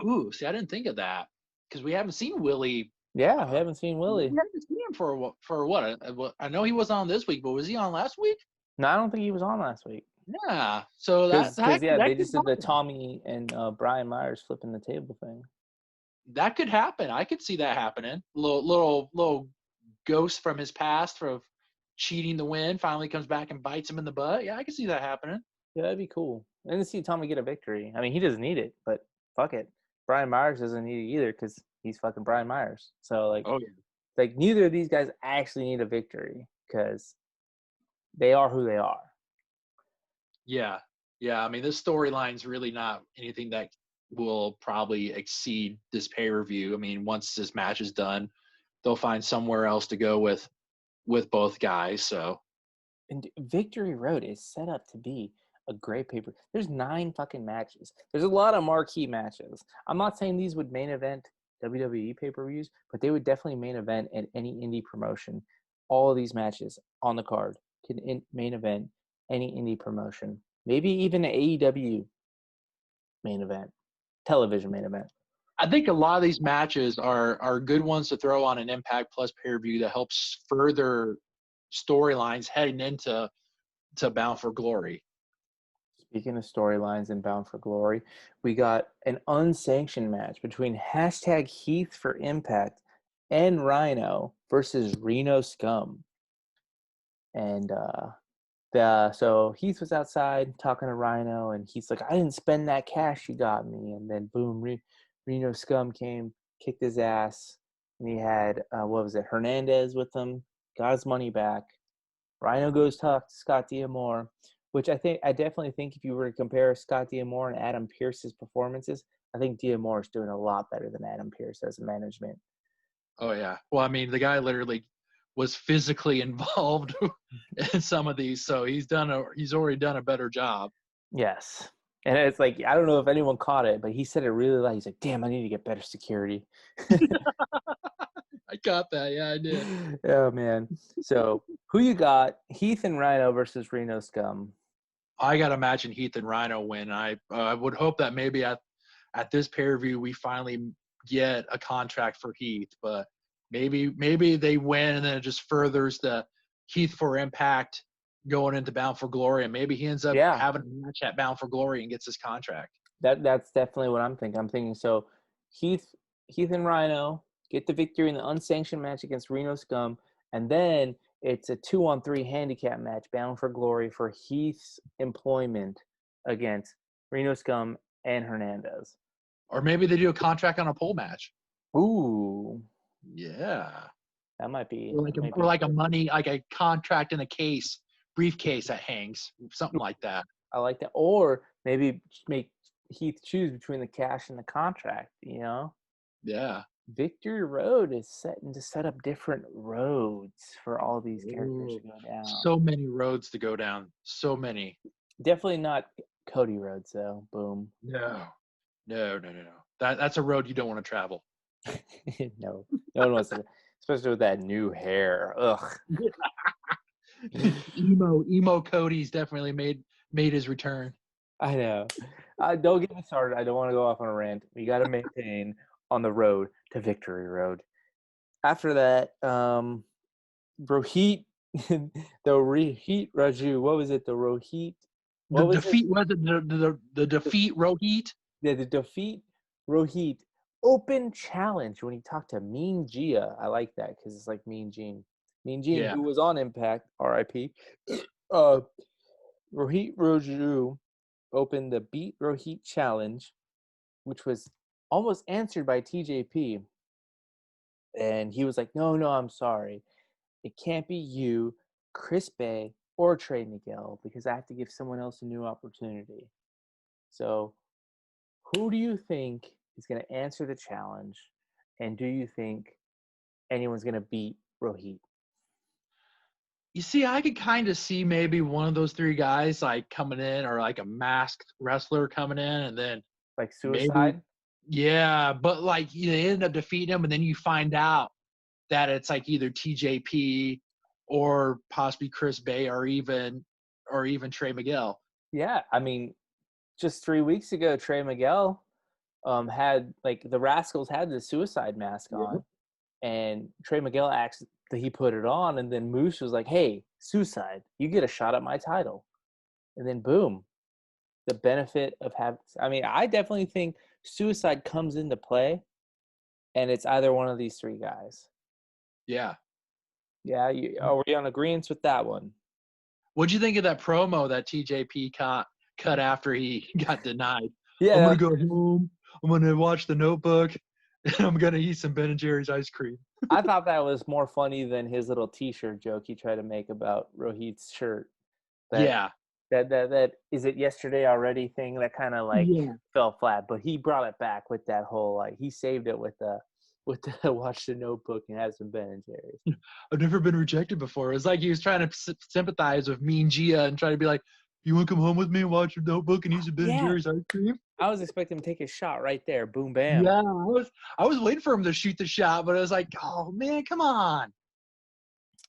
Ooh, see, I didn't think of that because we haven't seen Willie. Yeah, I haven't seen Willie. We haven't seen him for what? I know he was on this week, but was he on last week? No, I don't think he was on last week. Yeah, so they just did the Tommy and Brian Myers flipping the table thing. That could happen. I could see that happening. Little ghost from his past of cheating the win finally comes back and bites him in the butt. Yeah, I could see that happening. Yeah, that'd be cool. And to see Tommy get a victory. I mean, he doesn't need it, but fuck it. Brian Myers doesn't need it either because he's fucking Brian Myers. So, neither of these guys actually need a victory because they are who they are. Yeah. I mean, this storyline's really not anything that will probably exceed this pay-per-view. I mean, once this match is done, they'll find somewhere else to go with both guys. So, and Victory Road is set up to be a great paper. There's 9 fucking matches. There's a lot of marquee matches. I'm not saying these would main event WWE pay-per-views, but they would definitely main event at any indie promotion. All of these matches on the card can main event any indie promotion. Maybe even an AEW main event, television main event. I think a lot of these matches are good ones to throw on an Impact Plus pay-per-view that helps further storylines heading into Bound for Glory. Speaking of storylines in Bound for Glory, we got an unsanctioned match between #Heath for Impact and Rhino versus Reno Scum. And so Heath was outside talking to Rhino, and Heath's like, "I didn't spend that cash you got me." And then boom, Reno Scum came, kicked his ass, and he had Hernandez with him, got his money back. Rhino goes talk to Scott D'Amore, which I definitely think if you were to compare Scott D'Amore and Adam Pearce's performances, I think D'Amore is doing a lot better than Adam Pearce as a management. Oh yeah. Well, I mean, the guy literally was physically involved in some of these, so he's already done a better job. Yes. And it's like, I don't know if anyone caught it, but he said it really loud. He's like, "Damn, I need to get better security." I got that. Yeah, I did. Oh, man. So who you got? Heath and Rhino versus Reno Scum. I got to imagine Heath and Rhino win. I would hope that maybe at this pay-per-view we finally get a contract for Heath, but maybe they win and then it just furthers the Heath for Impact going into Bound for Glory, and maybe he ends up Yeah. having a match at Bound for Glory and gets his contract. That's definitely what I'm thinking. I'm thinking so Heath and Rhino get the victory in the unsanctioned match against Reno Scum, and then it's a 2-on-3 handicap match, Bound for Glory, for Heath's employment against Reno Scum and Hernandez. Or maybe they do a contract on a pole match. Ooh, Yeah. that might be. Or like a money, like a contract in a case, briefcase that hangs, something like that. I like that. Or maybe make Heath choose between the cash and the contract, Yeah. Victory Road is set up different roads for all these characters Ooh. to go down. So many roads to go down. So many. Definitely not Cody Rhodes, though. Boom. No. That's a road you don't want to travel. No one wants to, especially with that new hair. Ugh. emo Cody's definitely made his return. I know. Don't get me started. I don't want to go off on a rant. We got to maintain on the road to Victory Road. After that, Rohit, the Rohit Raju. What was it? The Rohit. The defeat Rohit. Yeah, the defeat Rohit open challenge when he talked to Mean Gia. I like that because it's like Mean Gene. Mean Gene, who was on Impact, R.I.P. Rohit Raju opened the Beat Rohit challenge, which was almost answered by TJP. And he was like, no, I'm sorry. It can't be you, Chris Bay, or Trey Miguel because I have to give someone else a new opportunity. So who do you think is going to answer the challenge? And do you think anyone's going to beat Rohit? You see, I could kind of see maybe one of those three guys like coming in, or like a masked wrestler coming in, and then like Suicide. Yeah, but like they end up defeating him, and then you find out that it's like either TJP or possibly Chris Bay, or even Trey Miguel. Yeah, I mean, just 3 weeks ago, Trey Miguel had like the Rascals had the Suicide mask on, and Trey Miguel asked that he put it on, and then Moose was like, "Hey, Suicide, you get a shot at my title," and then boom, the benefit of having. I mean, I definitely think Suicide comes into play, and it's either one of these three guys. Yeah. Yeah, are we on agreement with that one? What'd you think of that promo that TJP cut after he got denied? Yeah, I'm gonna go home. I'm gonna watch The Notebook, and I'm gonna eat some Ben and Jerry's ice cream. I thought that was more funny than his little T-shirt joke he tried to make about Rohit's shirt. That is it yesterday already thing that kind of like fell flat, but he brought it back with that whole like he saved it with the watch The Notebook and have some Ben and Jerry's. I've never been rejected before. It's like he was trying to sympathize with Mean Gia and try to be like, "You want to come home with me and watch your Notebook and eat some Ben and Jerry's ice cream?" I was expecting him to take a shot right there. Boom, bam. Yeah, I was waiting for him to shoot the shot, but I was like, "Oh man, come on."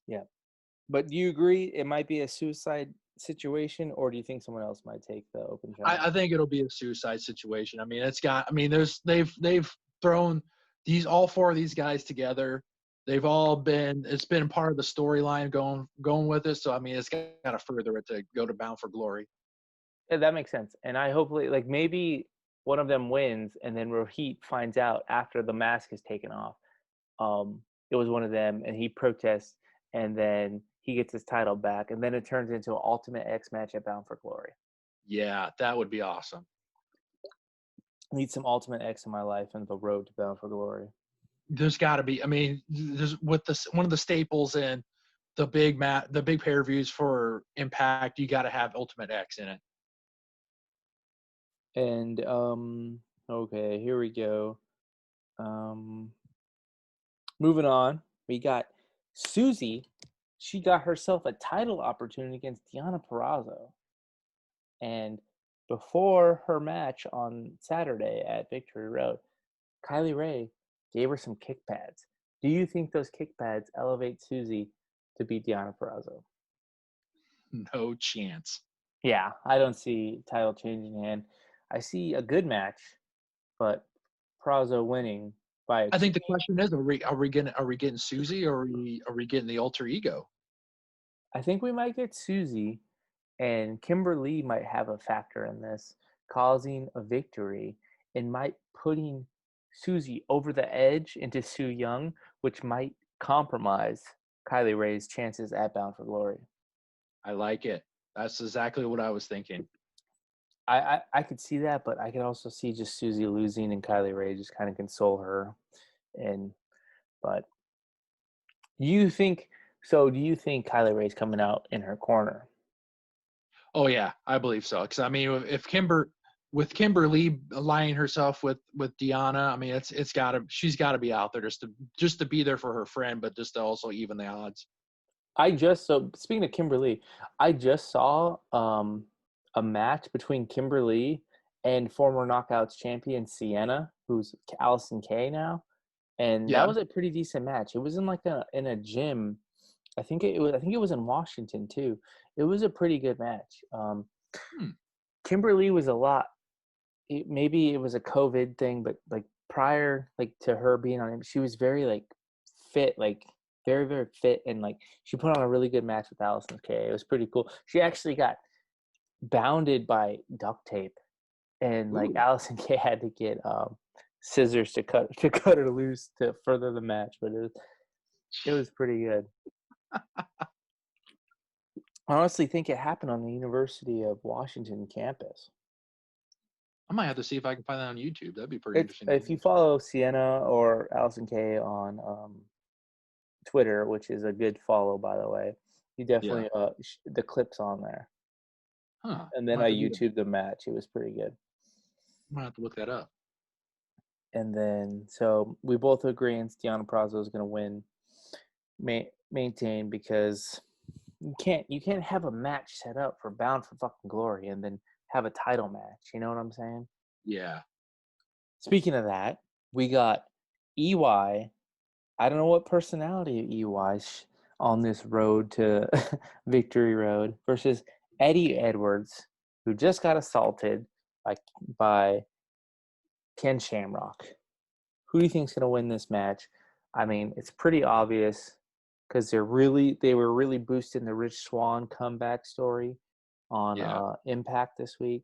Yeah, but do you agree it might be a Suicide situation, or do you think someone else might take the open challenge? I think it'll be a Suicide situation. I mean, they've thrown all four of these guys together. They've all been. It's been part of the storyline going with it. So I mean, it's got to further it to go to Bound for Glory. Yeah, that makes sense. And I hopefully like maybe one of them wins, and then Rohit finds out after the mask is taken off. It was one of them, and he protests, and then he gets his title back, and then it turns into an Ultimate X match at Bound for Glory. Yeah, that would be awesome. I need some Ultimate X in my life and the road to Bound for Glory. There's got to be. I mean, there's with one of the staples in the big pay-per-views for Impact. You got to have Ultimate X in it. And okay, here we go. Moving on, we got Susie. She got herself a title opportunity against Deonna Purrazzo. And before her match on Saturday at Victory Road, Kylie Ray gave her some kick pads. Do you think those kick pads elevate Susie to beat Deonna Purrazzo? No chance. Yeah, I don't see title changing hand. I see a good match, but Purrazzo winning by. I think the question is: Are we getting Susie, or are we getting the alter ego? I think we might get Susie, and Kimberly might have a factor in this, causing a victory and might putting Susie over the edge into Sue Young, which might compromise Kylie Ray's chances at Bound for Glory. I like it. That's exactly what I was thinking. I could see that, but I could also see just Susie losing and Kylie Ray just kind of console her. But do you think Kylie Ray's coming out in her corner? Oh yeah, I believe so. Because I mean, if Kimberly aligning herself with Deanna, I mean, she's got to be out there just to be there for her friend, but just to also even the odds. Speaking of Kimberly, I just saw a match between Kimberly and former Knockouts champion Sienna, who's Allison Kay now, and that Yeah. was a pretty decent match. It was in a gym. I think it was in Washington too. It was a pretty good match. Kimberly was maybe it was a COVID thing, but like prior to her being on it, she was very fit, very, very fit, and she put on a really good match with Allison Kay. It was pretty cool. She actually got bounded by duct tape, and Ooh. Allison Kay had to get scissors to cut her loose to further the match, but it was pretty good. I honestly think it happened on the University of Washington campus. I might have to see if I can find that on YouTube. That'd be pretty interesting. If you follow Sienna or Allison Kay on Twitter, which is a good follow, by the way, you definitely the clips on there. Huh. And then I YouTubed the match. It was pretty good. I'm gonna have to look that up. And then, so we both agree Deanna Prazo is going to win, maintain, because you can't have a match set up for Bound for fucking Glory and then have a title match. You know what I'm saying? Yeah. Speaking of that, we got EY. I don't know what personality EY's on this road to Victory Road versus Eddie Edwards, who just got assaulted by Ken Shamrock. Who do you think's going to win this match? I mean, it's pretty obvious because they were really boosting the Rich Swann comeback story on Impact this week.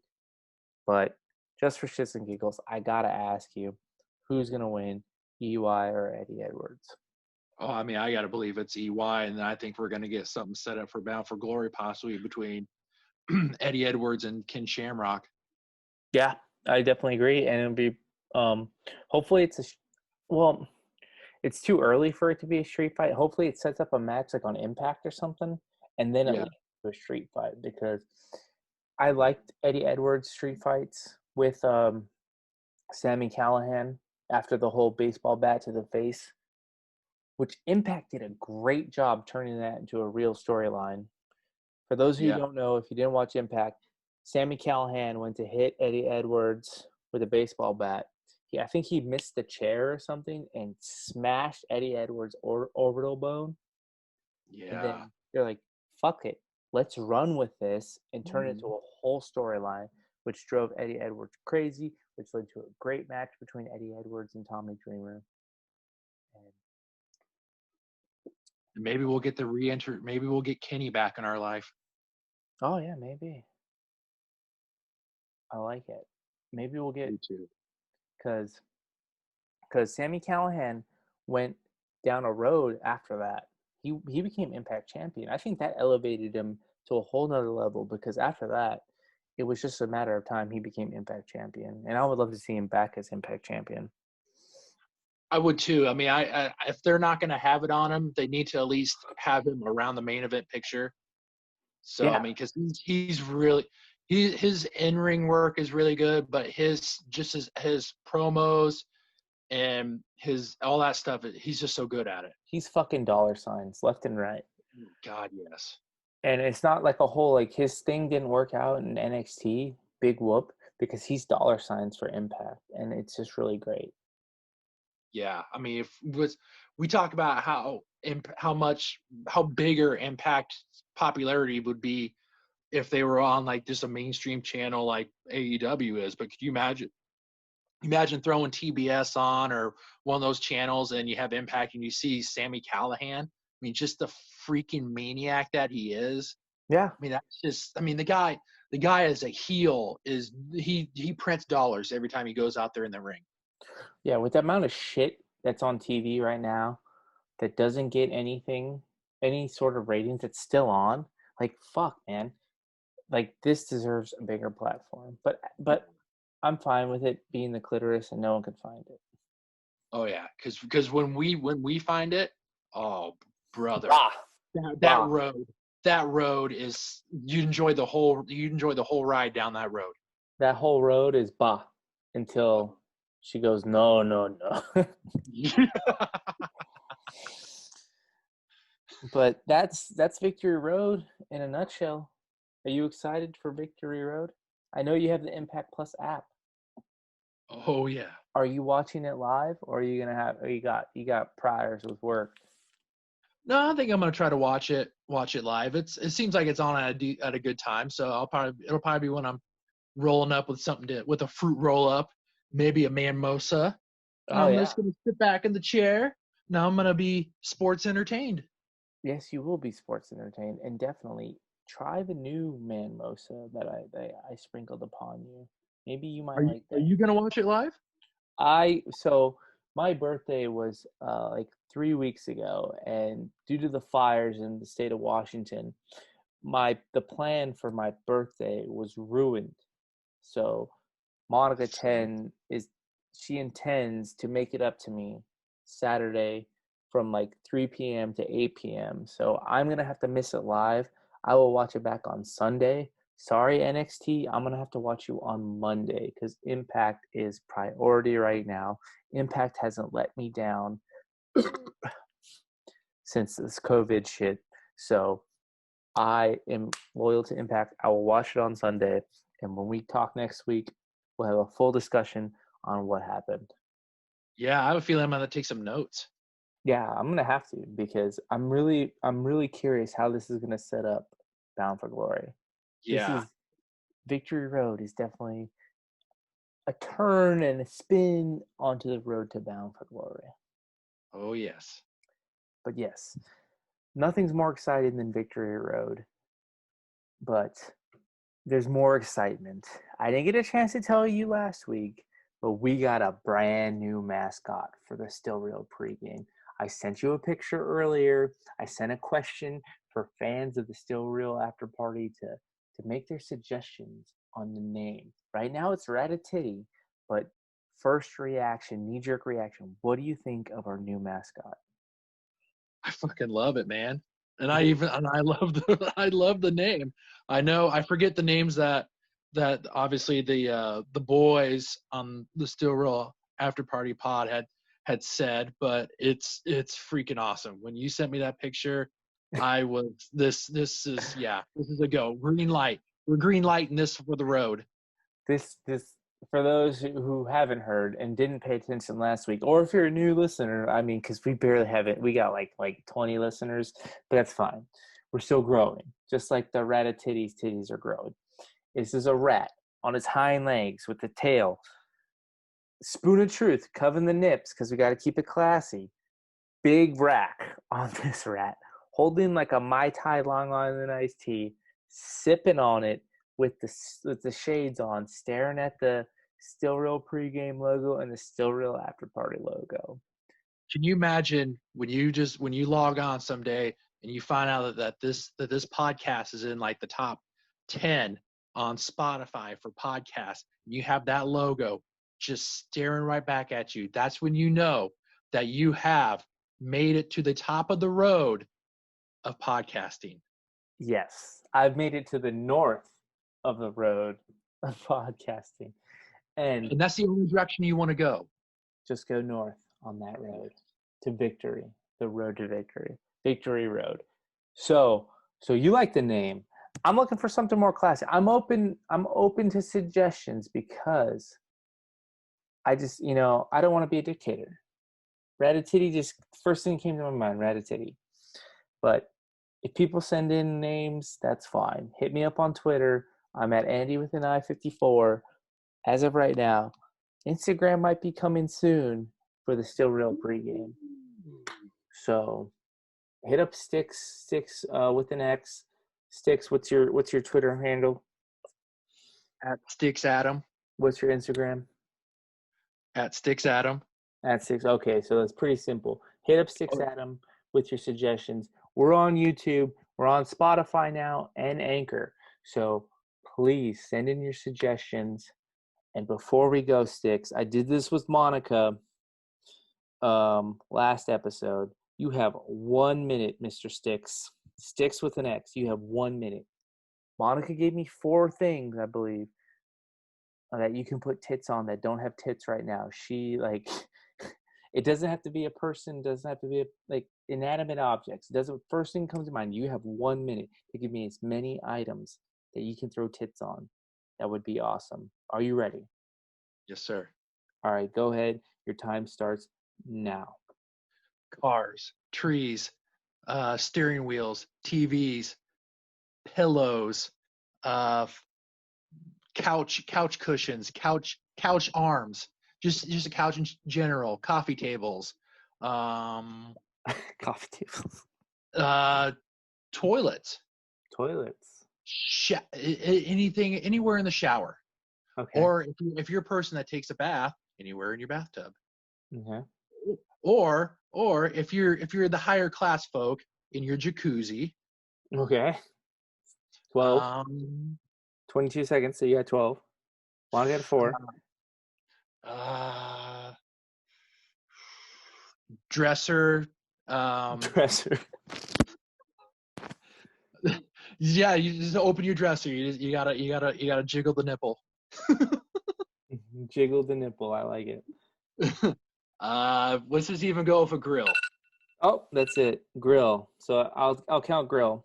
But just for shits and giggles, I gotta ask you, who's going to win, EY or Eddie Edwards? Oh, I mean, I gotta believe it's EY, and I think we're gonna get something set up for Bound for Glory, possibly between Eddie Edwards and Ken Shamrock. Yeah, I definitely agree, and it'll be hopefully it's too early for it to be a street fight. Hopefully it sets up a match on Impact or something, and then it leads to a street fight, because I liked Eddie Edwards' street fights with Sami Callihan after the whole baseball bat to the face, which Impact did a great job turning that into a real storyline. For those of you who don't know, if you didn't watch Impact, Sami Callihan went to hit Eddie Edwards with a baseball bat. I think he missed the chair or something and smashed Eddie Edwards' orbital bone. Yeah. And then they're like, fuck it. Let's run with this and turn it into a whole storyline, which drove Eddie Edwards crazy, which led to a great match between Eddie Edwards and Tommy Dreamer. And maybe we'll get maybe we'll get Kenny back in our life. Oh, yeah, maybe. I like it. Maybe we'll get... Me too. Because Sami Callihan went down a road after that. He became Impact champion. I think that elevated him to a whole nother level, because after that, it was just a matter of time he became Impact champion. And I would love to see him back as Impact champion. I would too. I mean, I if they're not going to have it on him, they need to at least have him around the main event picture. So, yeah. I mean, because he's really... his in-ring work is really good, but his promos and his all that stuff, he's just so good at it. He's fucking dollar signs left and right. God, yes. And it's not like a whole his thing didn't work out in NXT, big whoop, because he's dollar signs for Impact, and it's just really great. Yeah, I mean, we talk about how bigger Impact popularity would be if they were on just a mainstream channel like AEW is. But could you imagine throwing TBS on or one of those channels and you have Impact and you see Sami Callihan? mean, just the freaking maniac that he is. Yeah. I mean, that's just. I mean, the guy as a heel is he prints dollars every time he goes out there in the ring. Yeah, with the amount of shit that's on TV right now that doesn't get any sort of ratings that's still on, like, fuck, man. Like, this deserves a bigger platform. But I'm fine with it being the clitoris and no one can find it. Oh yeah, because when we find it, oh brother, Bah. that road is you enjoy the whole ride down that road. That whole road is bah until she goes, no, no, no. But that's Victory Road in a nutshell. Are you excited for Victory Road? I know you have the Impact Plus app. Oh yeah. Are you watching it live, or are you gonna have? Or you got priors with work? No, I think I'm gonna try to watch it live. It seems like it's on at a good time, so it'll probably be when I'm rolling up with with a fruit roll up, maybe a mimosa, and Oh I'm yeah. just gonna sit back in the chair. Now I'm gonna be sports entertained. Yes, you will be sports entertained, and definitely try the new Manmosa that I sprinkled upon you. Maybe you might like Are that. you gonna watch it live? So my birthday was like 3 weeks ago, and due to the fires in the state of Washington, the plan for my birthday was ruined. So Monica she intends to make it up to me Saturday from like 3 p.m. to 8 p.m. So I'm gonna have to miss it live. I will watch it back on Sunday. Sorry, NXT, I'm gonna have to watch you on Monday because Impact is priority right now. Impact hasn't let me down since this COVID shit. So I am loyal to Impact. I will watch it on Sunday, and when we talk next week, we'll have a full discussion on what happened. Yeah, I have a feeling I'm gonna take some notes. Yeah, I'm gonna have to because I'm really curious how this is gonna set up Bound for Glory. Yeah. Victory Road is definitely a turn and a spin onto the road to Bound for Glory. Oh yes. But yes, nothing's more exciting than Victory Road. But there's more excitement. I didn't get a chance to tell you last week, but we got a brand new mascot for the Still Real pregame. I sent you a picture earlier. I sent a question for fans of the Still Real after party to make their suggestions on the name. Right now it's Ratatouille, but first reaction, knee-jerk reaction, what do you think of our new mascot? I fucking love it, man. And I love I love the name. I know I forget the names that obviously the boys on the Still Real after party pod had said, but it's freaking awesome. When you sent me that picture, I was this is a go. Green light. We're green lighting this for the road. This for those who haven't heard and didn't pay attention last week, or if you're a new listener, I mean, because we barely have it, we got like 20 listeners, but that's fine. We're still growing, just like the Ratatouille's titties are growing. This is a rat on his hind legs with the tail. Spoon of truth, covering the nips because we got to keep it classy. Big rack on this rat, holding like a Mai Tai Long Island iced tea, sipping on it with the shades on, staring at the Still Real pregame logo and the Still Real after party logo. Can you imagine when you log on someday and you find out that this podcast is in like the top 10 on Spotify for podcasts, and you have that logo just staring right back at you? That's when you know that you have made it to the top of the road of podcasting. Yes, I've made it to the north of the road of podcasting. And that's the only direction you want to go. Just go north on that road to victory, the road to victory, Victory Road. So you like the name. I'm looking for something more classic. I'm open to suggestions because I just, I don't want to be a dictator. Ratatouille just first thing came to my mind, Ratatouille. But if people send in names, that's fine. Hit me up on Twitter. I'm at Andi with an I-54. As of right now, Instagram might be coming soon for the Still Real pregame. So Hit up Sticks with an X. Sticks, what's your Twitter handle? At Sticks Adam. What's your Instagram? At Sticks Adam. At Sticks. Okay, so that's pretty simple. Hit up Sticks Adam with your suggestions. We're on YouTube. We're on Spotify now and Anchor. So please send in your suggestions. And before we go, Sticks, I did this with Monica last episode. You have 1 minute, Mr. Sticks. Sticks with an X. You have 1 minute. Monica gave me 4 things, I believe, that you can put tits on that don't have tits right now. She, like, it doesn't have to be a person, doesn't have to be, inanimate objects. It doesn't, first thing comes to mind. You have 1 minute to give me as many items that you can throw tits on. That would be awesome. Are you ready? Yes, sir. All right, go ahead. Your time starts now. Cars, trees, steering wheels, TVs, pillows, couch cushions, couch arms, just a couch in general, coffee tables, Coffee tables. toilets, anything, anywhere in the shower. Okay. Or if you're a person that takes a bath, anywhere in your bathtub. Okay. Or if you're the higher class folk, in your jacuzzi. Okay. 12. 22 seconds, so you got 12. One got 4. Dresser. Dresser. Yeah, you just open your dresser. You gotta jiggle the nipple. Jiggle the nipple. I like it. Let's just even go with a grill. Oh, that's it. Grill. So I'll count grill.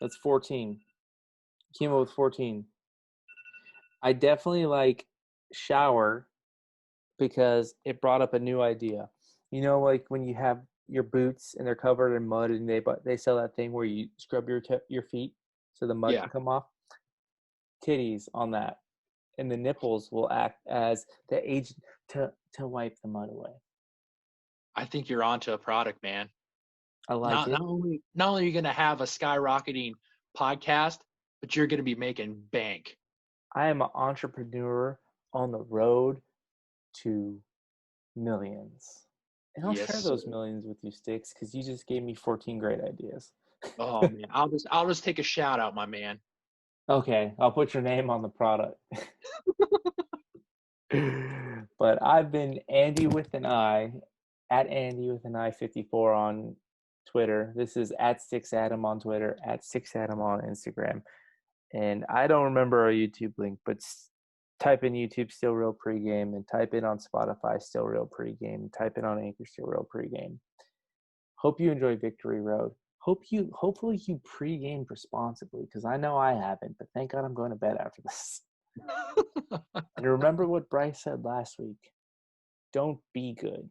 That's 14. Came up with 14. I definitely like shower because it brought up a new idea. You know, like when you have your boots and they're covered in mud and they sell that thing where you scrub your feet so the mud can come off. Titties on that. And the nipples will act as the agent to wipe the mud away. I think you're onto a product, man. I like it. Not only are you going to have a skyrocketing podcast, but you're going to be making bank. I am an entrepreneur on the road to millions. And I'll share those millions with you, Sticks, because you just gave me 14 great ideas. Oh man, I'll just take a shout out, my man. Okay, I'll put your name on the product. But I've been Andi with an I, at Andi with an I 54 on Twitter. This is at SticksAdam on Twitter, at SticksAdam on Instagram. And I don't remember our YouTube link, but type in YouTube Still Real Pregame and type in on Spotify Still Real Pregame. Type in on Anchor Still Real Pregame. Hope you enjoy Victory Road. Hopefully you pre-gamed responsibly, because I know I haven't, but thank God I'm going to bed after this. And remember what Bryce said last week. Don't be good.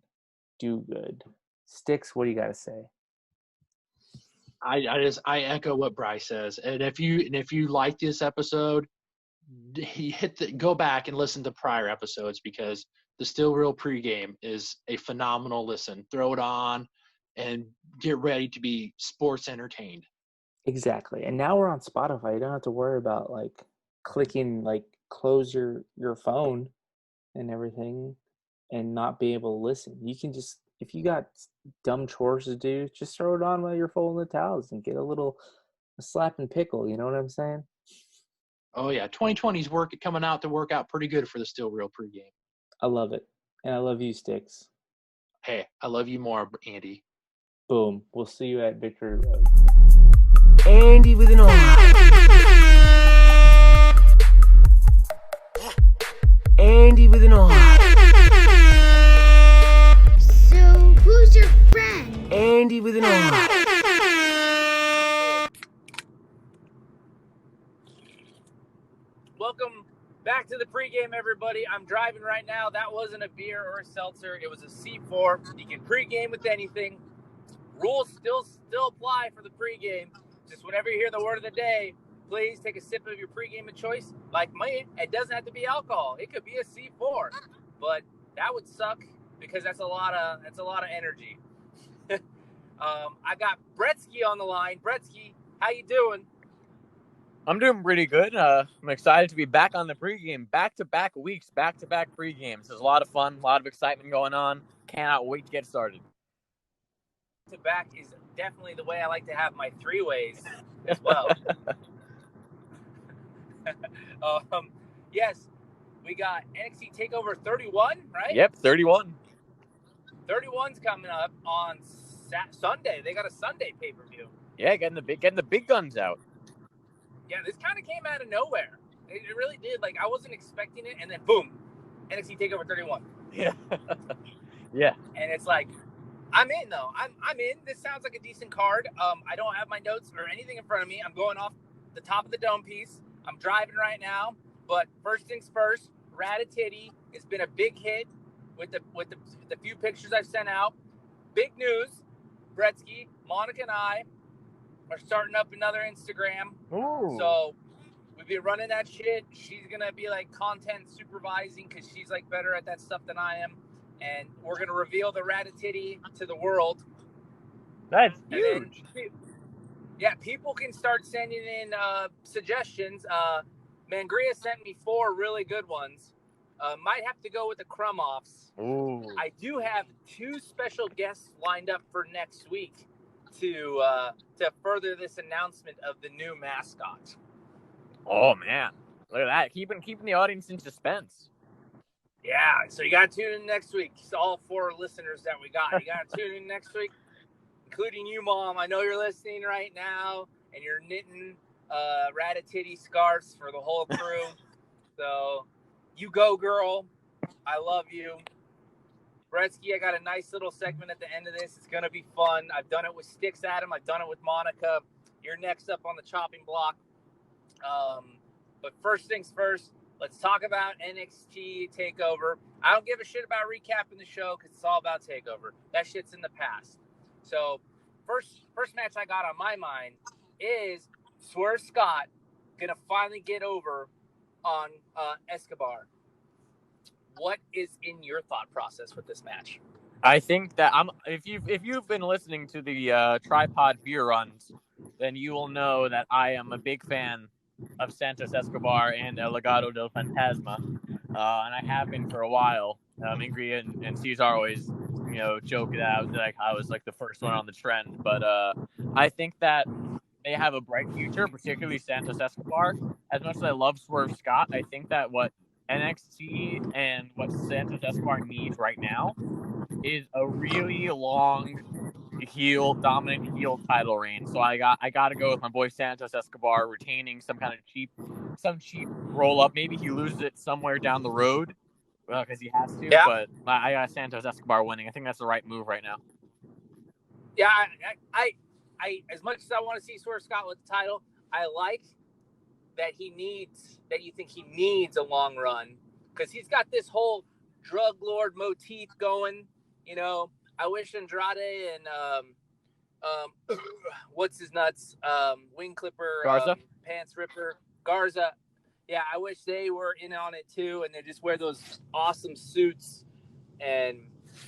Do good. Sticks, what do you got to say? I echo what Bryce says. And if you like this episode, go back and listen to prior episodes, because the Still Real Pregame is a phenomenal listen. Throw it on and get ready to be sports entertained. Exactly. And now we're on Spotify. You don't have to worry about clicking close your phone and everything and not be able to listen. You can just, if you got dumb chores to do, just throw it on while you're folding the towels and get a slap and pickle. You know what I'm saying? Oh yeah, 2020's coming out to work out pretty good for the Still Real Pregame. I love it, and I love you, Sticks. Hey, I love you more, Andi. Boom. We'll see you at Victory Road. Andi with an R. Andi with an R. So, who's your friend? Andi with an R. Welcome back to the pregame, everybody. I'm driving right now. That wasn't a beer or a seltzer. It was a C4. You can pregame with anything. Rules still apply for the pregame. Just whenever you hear the word of the day, please take a sip of your pregame of choice. Like me, it doesn't have to be alcohol. It could be a C4, but that would suck because that's a lot of energy. I got Bretsky on the line. Bretsky, how you doing? I'm doing pretty good. I'm excited to be back on the pregame. Back-to-back weeks, back-to-back pregames. There's a lot of fun, a lot of excitement going on. Cannot wait to get started. Back is definitely the way I like to have my three-ways as well. Yes, we got nXt Takeover 31, right? Yep, 31. 31's coming up on Sunday. They got a Sunday pay-per-view. Yeah, getting the big guns out. Yeah, this kind of came out of nowhere. It really did. Like, I wasn't expecting it, and then boom, nXt Takeover 31. Yeah. Yeah. And it's like, I'm in though. I'm in. This sounds like a decent card. I don't have my notes or anything in front of me. I'm going off the top of the dome piece. I'm driving right now. But first things first, Ratatitty has been a big hit with the few pictures I've sent out. Big news, Bretsky, Monica and I are starting up another Instagram. Ooh. So we've been running that shit. She's going to be like content supervising because she's like better at that stuff than I am. And we're going to reveal the Ratatitty to the world. That's huge. huge. Yeah, people can start sending in suggestions. Mangria sent me 4 really good ones. Might have to go with the crumb-offs. Ooh. I do have 2 special guests lined up for next week to further this announcement of the new mascot. Oh man, look at that! Keeping the audience in suspense. Yeah, so you got to tune in next week. So all 4 listeners that we got, you got to tune in next week, including you, Mom. I know you're listening right now, and you're knitting Ratatitty scarves for the whole crew. So you go, girl. I love you. Bretsky, I got a nice little segment at the end of this. It's going to be fun. I've done it with Sticks Adam. I've done it with Monica. You're next up on the chopping block. But first things first, let's talk about nXt Takeover. I don't give a shit about recapping the show because it's all about Takeover. That shit's in the past. So first match I got on my mind is Swerve Scott going to finally get over on Escobar. What is in your thought process with this match? I think that if you've been listening to the Tripod Beer Runs, then you will know that I am a big fan of Santos Escobar and El Legado del Fantasma, and I have been for a while. Ingrid and Cesar always, joke that I was like the first one on the trend, but I think that they have a bright future, particularly Santos Escobar. As much as I love Swerve Scott, I think that what NXT and what Santos Escobar needs right now is a really long dominant heel title reign. So I got to go with my boy Santos Escobar retaining some cheap roll up. Maybe he loses it somewhere down the road because he has to. Yeah. But I got Santos Escobar winning. I think that's the right move right now. Yeah, I as much as I want to see Swerve Scott with the title, I like that you think he needs a long run because he's got this whole drug lord motif going. I wish Andrade and what's his nuts, wing clipper, Garza, pants ripper, Garza. Yeah, I wish they were in on it too, and they just wear those awesome suits and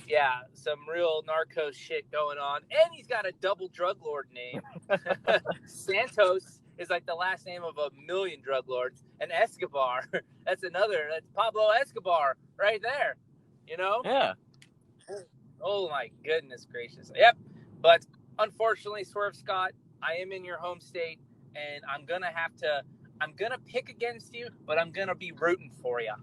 yeah, some real narco shit going on. And he's got a double drug lord name. Santos is like the last name of a million drug lords, and Escobar, that's Pablo Escobar right there. Yeah. Oh my goodness gracious. Yep. But unfortunately, Swerve Scott, I am in your home state, and I'm gonna pick against you, but I'm gonna be rooting for you.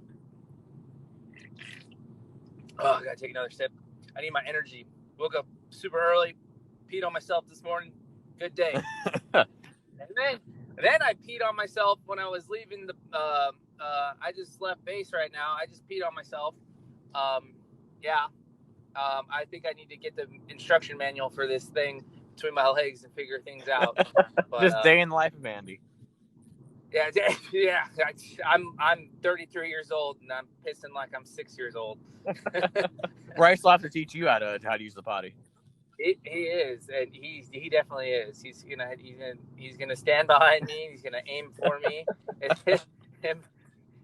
Oh, I gotta take another sip. I need my energy. Woke up super early, peed on myself this morning. Good day. and then I peed on myself when I was leaving the. I just left base right now. I just peed on myself. Yeah. I think I need to get the instruction manual for this thing between my legs and figure things out. But, just day in the life of Andi. Yeah. I'm 33 years old and I'm pissing like I'm 6 years old. Bryce will have to teach you how to use the potty. He is, and he definitely is. He's gonna stand behind me. He's gonna aim for me.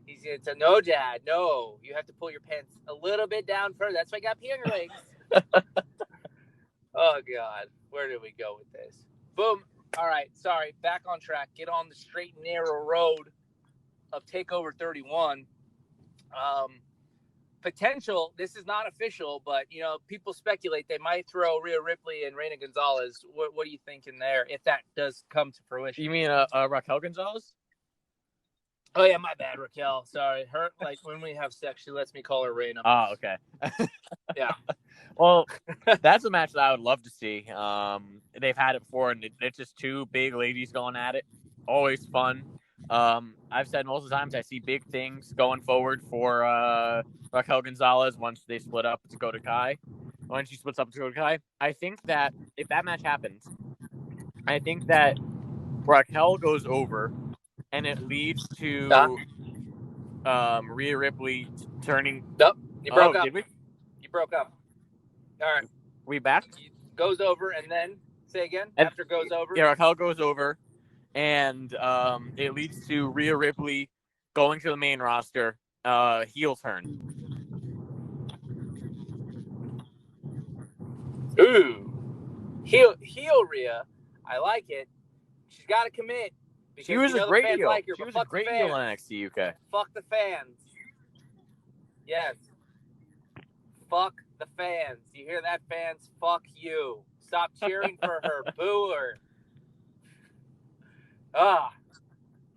He's gonna say, "No, Dad, no. You have to pull your pants a little bit down further. That's why I got pee on your legs." Oh God, where did we go with this? Boom. All right, sorry. Back on track. Get on the straight and narrow road of Takeover 31. Potential. This is not official, but people speculate they might throw Rhea Ripley and Reina Gonzalez. What are you thinking there? If that does come to fruition, You mean Raquel Gonzalez? Oh yeah, my bad, Raquel. Sorry, her. Like when we have sex, she lets me call her Reina. Oh, okay. Yeah. Well, that's a match that I would love to see. They've had it before, and it's just two big ladies going at it. Always fun. I've said multiple times I see big things going forward for Raquel Gonzalez once they split up to Dakota Kai. When she splits up to Dakota Kai, I think that if that match happens, I think that Raquel goes over, and it leads to Rhea Ripley turning. Nope, you broke up. Did we? You broke up. All right, We back? goes over, and then say again. And- After goes over. Yeah, Raquel goes over, and it leads to Rhea Ripley going to the main roster, heel turn. Ooh, heel Rhea. I like it. She's got to commit. Because She was a the great fans heel. like her, She but was a fuck the great heel fans. in NXT UK. Fuck the fans. Yes. Fuck the fans. You hear that, fans? Fuck you. Stop cheering for her. Boo her.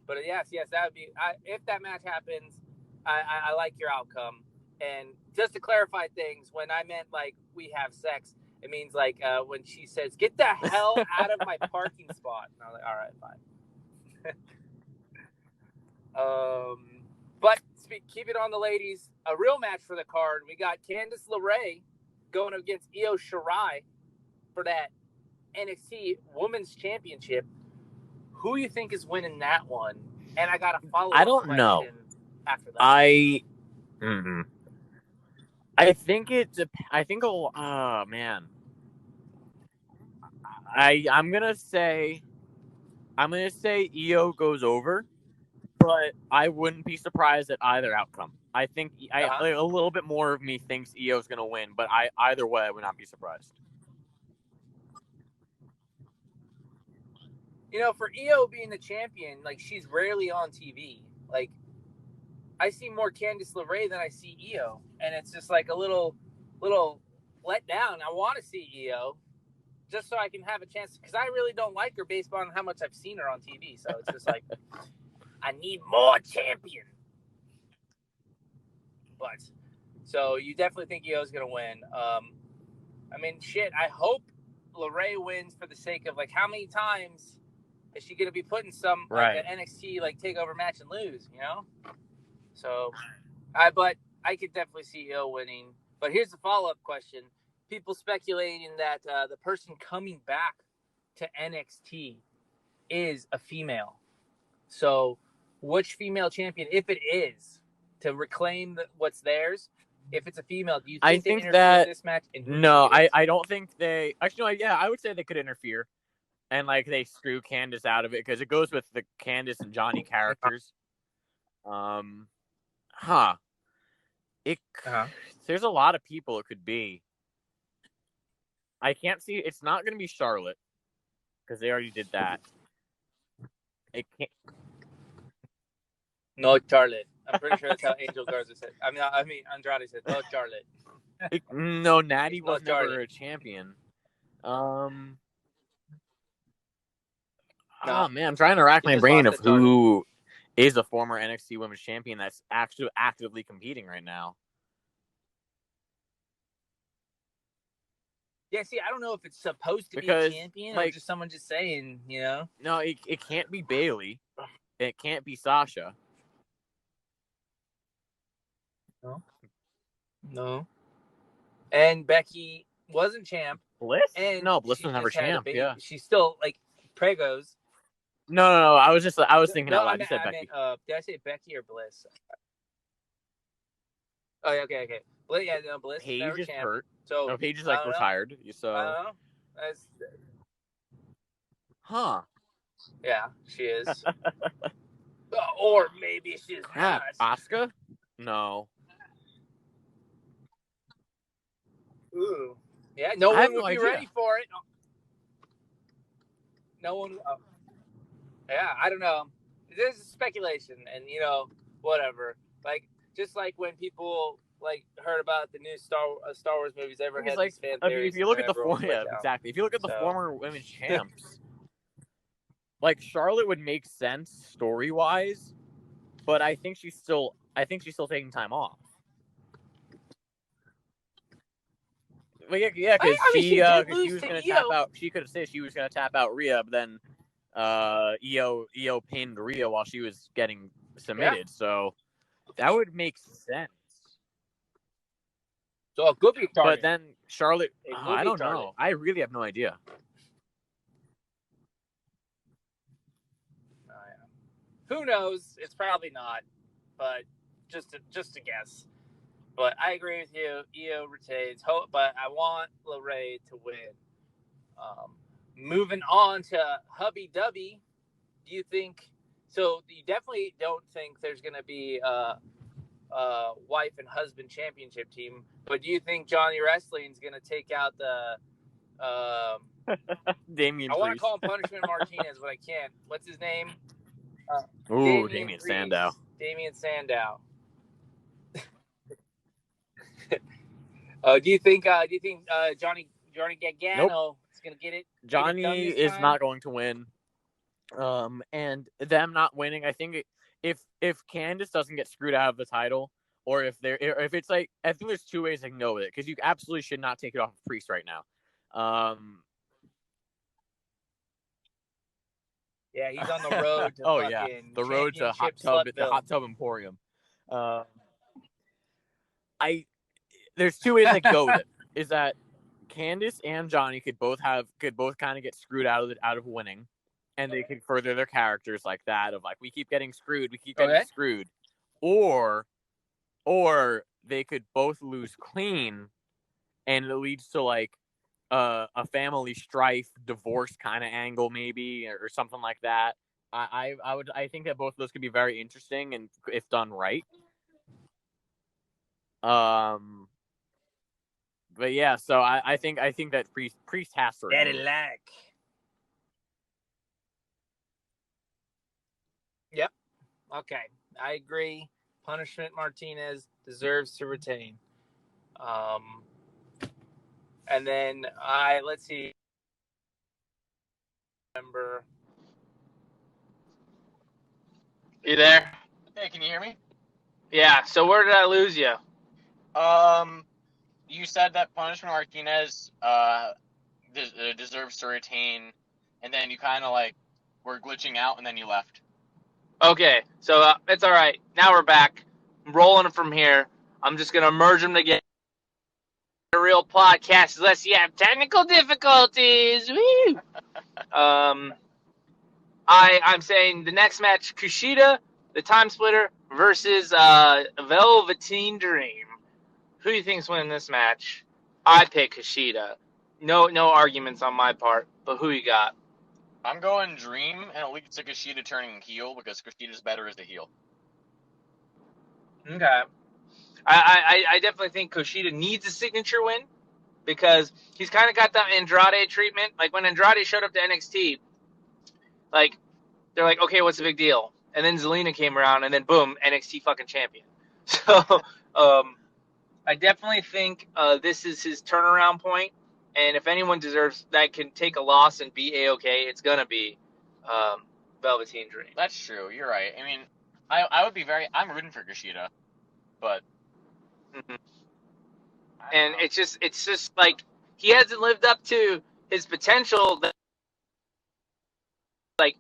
But yes, that would be. If that match happens, I like your outcome. And just to clarify things, when I meant like we have sex, it means like when she says, "Get the hell out of my parking spot." And I'm like, all right, fine. But keep it on the ladies. A real match for the card. We got Candice LeRae going against Io Shirai for that NXT Women's Championship. Who do you think is winning that one? And I got a follow-up I don't know. after that. I think it's. Man. I'm gonna say Io goes over, but I wouldn't be surprised at either outcome. I think a little bit more of me thinks Io's gonna win, but either way I would not be surprised. For Io being the champion, like she's rarely on TV. Like I see more Candice LeRae than I see Io, and it's just like a little let down. I want to see Io just so I can have a chance, because I really don't like her based on how much I've seen her on TV. So it's just like I need more champion. But so you definitely think Io's gonna win. I mean, shit. I hope LeRae wins for the sake of like how many times is she gonna be put in some like an NXT like takeover match and lose? So, but I could definitely see Io winning. But here's the follow-up question: people speculating that the person coming back to NXT is a female. So, which female champion, if it is, to reclaim what's theirs? If it's a female, do you think they interfere with this match? No, I don't think they. Actually, no, yeah, I would say they could interfere, and like they screw Candice out of it because it goes with the Candice and Johnny characters. There's a lot of people it could be. I can't see. It's not going to be Charlotte because they already did that. It can't. No, Charlotte. I'm pretty sure that's how Angel Garza said. I mean Andrade said, "No, Charlotte." No, Natty was never Charlotte. a champion. No. Oh man, I'm trying to rack my brain of who is a former NXT Women's Champion that's actually actively competing right now. Yeah, see, I don't know if it's supposed to be a champion or just someone just saying, No, it can't be Bayley. It can't be Sasha. No. And Becky wasn't champ. Bliss? And no, Bliss was never champ. Yeah. She's still like Pregos. No. I was thinking out loud. You said Becky. Did I say Becky or Bliss? Oh, yeah, okay. Bliss Paige never is champ. hurt. So no, Paige is like retired. So. I don't know. Huh. Yeah, she is. Or maybe she's not. Asuka? No. Ooh. Yeah, no I one have would no be idea. ready for it. No one. Yeah, I don't know. This is speculation, and whatever. Like, just like when people heard about the new Star Wars movies, everyone It's had like, these fan theories. if you look at the exactly. If you look at the former women's champs, like Charlotte would make sense story wise, but I think she's still taking time off. Well, yeah, because she was going to tap out. She could have said she was going to tap out Rhea, but then Io pinned Rhea while she was getting submitted. Yeah. So that would make sense. So it could be Charlotte. But then Charlotte, I don't know. I really have no idea. Who knows? It's probably not, but just a guess. But I agree with you. Io retains, but I want LeRae to win. Moving on to Hubby Dubby, do you think? So you definitely don't think there's going to be a wife and husband championship team, but do you think Johnny Wrestling's going to take out the Damian? I want to call him Punishment Martinez, but I can't. What's his name? Damian Sandow. Damian Sandow. Do you think Johnny Gargano is going to get it? Johnny is not going to win. And them not winning, I think if Candice doesn't get screwed out of the title, or if it's like, I think there's two ways I can go with it, because you absolutely should not take it off of Priest right now. Yeah, he's on the road to the road to the hot tub emporium. There's two ways I can go with it. Is that Candice and Johnny could both kind of get screwed out of winning, and they could further their characters like that of like, we keep getting screwed, or they could both lose clean, and it leads to like a family strife, divorce kind of angle maybe, or something like that. I think that both of those could be very interesting, and if done right. But yeah, so I think that Priest has to. Daddy lack. Yep. Okay, I agree. Punishment Martinez deserves to retain. And then let's see. Remember. You there? Hey, can you hear me? Yeah. So where did I lose you? You said that Punishment Martinez deserves to retain, and then you kind of like were glitching out, and then you left. Okay, so it's all right. Now we're back. I'm rolling from here. I'm just gonna merge them together. A real podcast, unless you have technical difficulties. Woo! I'm saying the next match: Kushida, the Time Splitter, versus Velveteen Dream. Who do you think's winning this match? I pick Kushida. No arguments on my part. But who you got? I'm going Dream, and it leads to Kushida turning heel because Kushida's better as a heel. Okay. I definitely think Kushida needs a signature win because he's kind of got that Andrade treatment. Like when Andrade showed up to NXT, like they're like, okay, what's the big deal? And then Zelina came around, and then boom, NXT fucking champion. So I definitely think this is his turnaround point, and if anyone deserves that can take a loss and be A-okay, it's gonna be Velveteen Dream. That's true. You're right. I mean, I'm rooting for Kushida, but. Mm-hmm. And it's just like he hasn't lived up to his potential. Like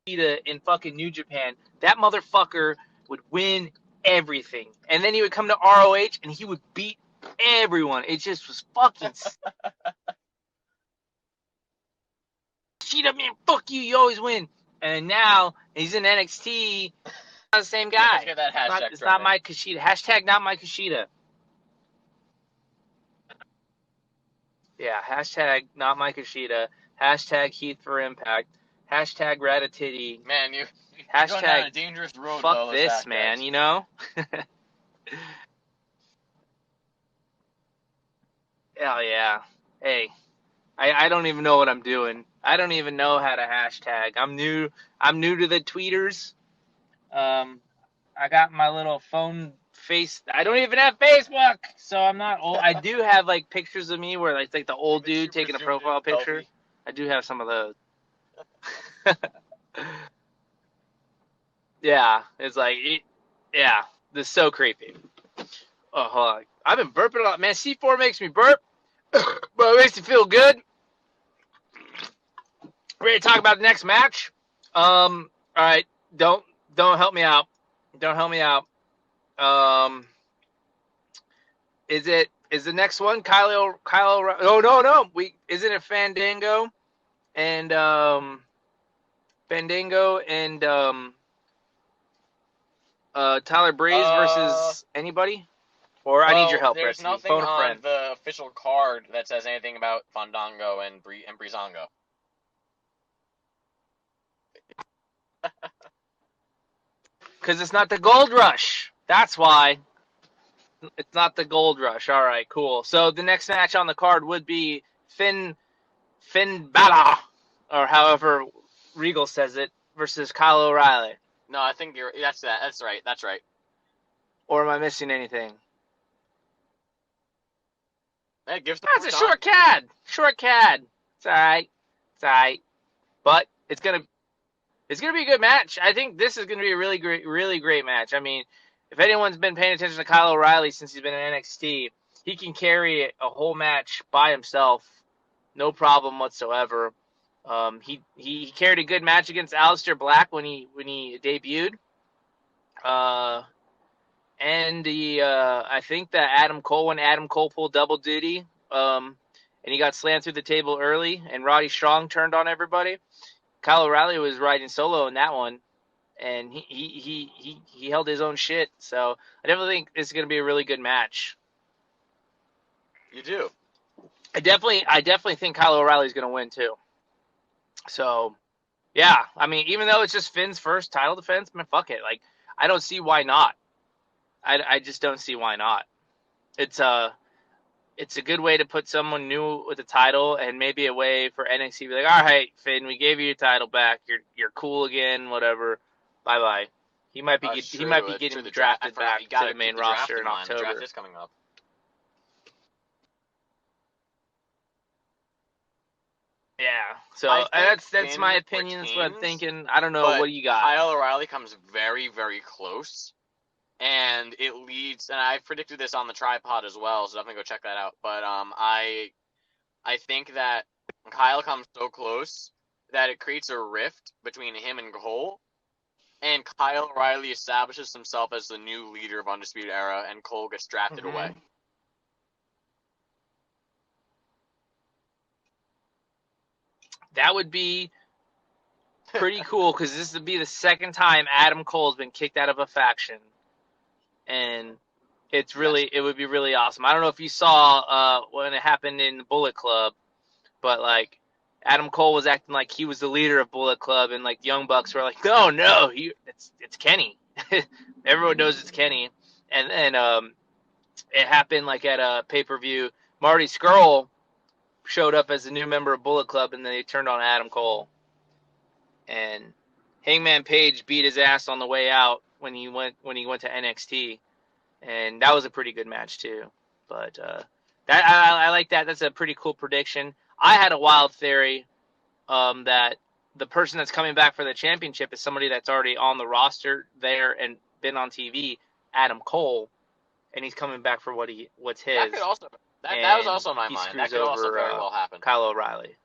in fucking New Japan, that motherfucker would win everything, and then he would come to ROH and he would beat everyone. It just was fucking. Kushida, man, fuck you. You always win. And now he's in NXT. Not the same guy. Let's get that hashtag it's not my Kushida. Hashtag not my Kushida. Yeah, hashtag not my Kushida. Hashtag Heath for Impact. Hashtag Ratatitty. Man, you're hashtag going down a dangerous road. Fuck this, man. You know. Hell yeah. Hey, I don't even know what I'm doing. I don't even know how to hashtag. I'm new to the tweeters. I got my little phone face. I don't even have Facebook, so I'm not old. I do have like pictures of me where it's like the old dude taking a profile picture. I do have some of those. Yeah, it's like, yeah, this is so creepy. Oh, hold on. I've been burping a lot. Man, C4 makes me burp, but it makes me feel good. Ready to talk about the next match? All right, don't help me out. Don't help me out. Is the next one Kyle? Oh no. Isn't it Fandango and Tyler Breeze versus anybody? Or I need your help, There's Bryce. nothing Phone a on friend. the official card that says anything about Fandango and Breezango. Because it's not the Gold Rush. That's why. It's not the Gold Rush. All right, cool. So the next match on the card would be Finn Balor, or however Regal says it, versus Kyle O'Reilly. No, I think that's right. That's right. Or am I missing anything? Hey, give That's a short CAD. It's all right. But it's gonna be a good match. I think this is gonna be a really great match. I mean, if anyone's been paying attention to Kyle O'Reilly since he's been in NXT, he can carry a whole match by himself, no problem whatsoever. He carried a good match against Aleister Black when he debuted. And I think that Adam Cole pulled double duty, and he got slammed through the table early, and Roddy Strong turned on everybody. Kyle O'Reilly was riding solo in that one, and he held his own shit. So I definitely think this is going to be a really good match. You do. I definitely think Kyle O'Reilly is going to win too. So, yeah, I mean, even though it's just Finn's first title defense, man, fuck it. Like, I don't see why not. I just don't see why not. It's a good way to put someone new with the title, and maybe a way for NXT to be like, all right, Finn, we gave you your title back. You're cool again. Whatever. Bye bye. He might be getting drafted back to the main roster in October. The draft is coming up. Yeah. So that's my opinion. That's what I'm thinking. I don't know. What do you got? Kyle O'Reilly comes very, very close. And it leads, and I predicted this on the tripod as well, so definitely go check that out. But I think that Kyle comes so close that it creates a rift between him and Cole, and Kyle O'Reilly establishes himself as the new leader of Undisputed Era, and Cole gets drafted away. That would be pretty cool, because this would be the second time Adam Cole's been kicked out of a faction. And it would be really awesome. I don't know if you saw when it happened in the Bullet Club, but like Adam Cole was acting like he was the leader of Bullet Club, and like Young Bucks were like, no, it's Kenny. Everyone knows it's Kenny. And then it happened like at a pay-per-view. Marty Scurll showed up as a new member of Bullet Club, and then they turned on Adam Cole. And Hangman Page beat his ass on the way out when he went to NXT, and that was a pretty good match too. But that I like that. That's a pretty cool prediction. I had a wild theory that the person that's coming back for the championship is somebody that's already on the roster there and been on TV, Adam Cole, and he's coming back for what's his. That could also that was also in my mind. That could also very well happen. Kyle O'Reilly,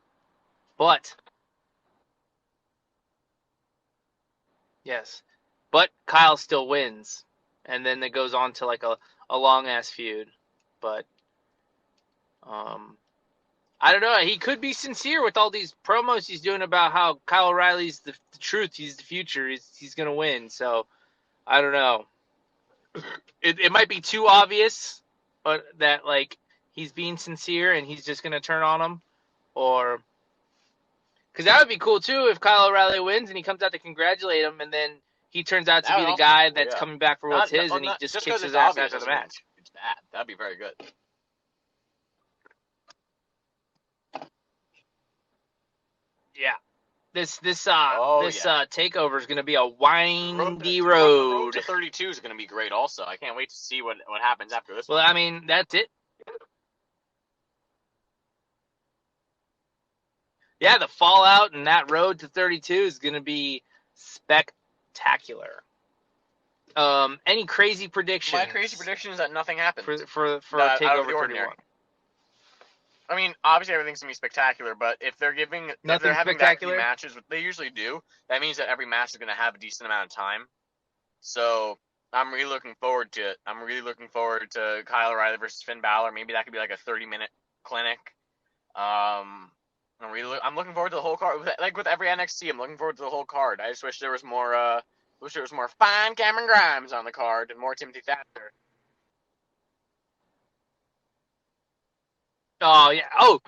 but yes. But Kyle still wins, and then it goes on to like a long ass feud. But I don't know. He could be sincere with all these promos he's doing about how Kyle O'Reilly's the truth. He's the future. He's gonna win. So I don't know. It might be too obvious, but that like he's being sincere and he's just gonna turn on him, or because that would be cool too if Kyle O'Reilly wins and he comes out to congratulate him, and then he turns out to be the guy that's coming back for what's his, and he just kicks his ass after the match. It's bad. That'd be very good. Yeah. This yeah. takeover is going to be a The windy road road. to 32 is going to be great also. I can't wait to see what happens after this Well, one. I mean, that's it. Yeah, the fallout and that road to 32 is going to be spectacular. Any crazy predictions? My crazy prediction is that nothing happens. for Out of Takeover the ordinary. 31. I mean, obviously everything's gonna be spectacular, but if they're having that spectacular? few matches, they usually do. That means that every match is gonna have a decent amount of time. So I'm really looking forward to it. I'm really looking forward to Kyle O'Reilly versus Finn Balor. Maybe that could be like a 30-minute clinic. I'm looking forward to the whole card. Like with every NXT, I'm looking forward to the whole card. I just wish there was more. Wish there was more fine Cameron Grimes on the card and more Timothy Thatcher. Oh yeah. Oh,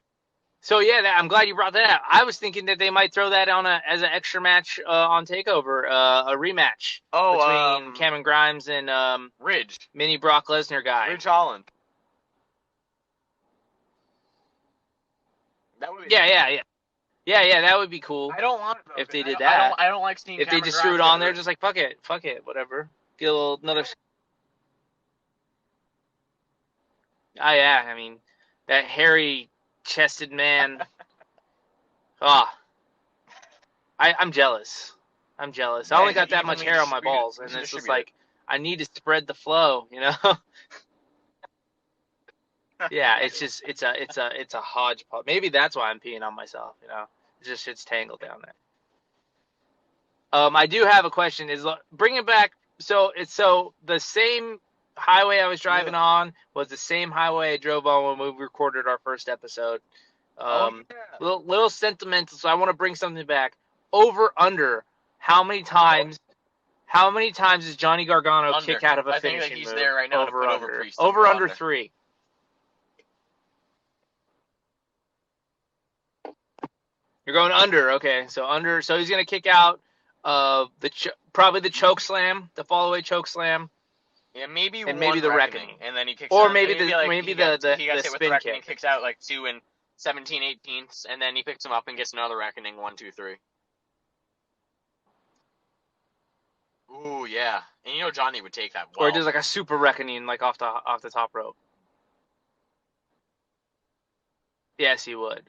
so yeah. I'm glad you brought that up. I was thinking that they might throw that on as an extra match on Takeover, a rematch between Cameron Grimes and Ridge, mini Brock Lesnar guy. Ridge Holland. That would be Yeah. That would be cool. I don't want it though, if they did that. I don't like seeing if Cameron they just Grimes threw it on there, Ridge. just like fuck it, whatever. Get a little another. Oh yeah, I mean that hairy-chested man. I'm jealous. I only got that much hair on my balls, and it's just like I need to spread the flow, you know. Yeah, it's a hodgepodge. Maybe that's why I'm peeing on myself, you know. It's tangled down there. I do have a question. Bring it back. So the same highway I was driving on was the same highway I drove on when we recorded our first episode. Little sentimental. So I want to bring something back. Over under. How many times does Johnny Gargano kick out of a finishing move? I think that he's there right now to put over Priest. Over under 3. You're going under, okay. So under. So he's gonna kick out probably the choke slam, the fallaway choke slam. Yeah, maybe the reckoning, and then he kicks. Or out, maybe the spin kick. He kicks out like 2 and 17/18, and then he picks him up and gets another reckoning 1, 2, 3. Ooh yeah, and you know Johnny would take that. Well. Or does like a super reckoning like off the top rope. Yes, he would.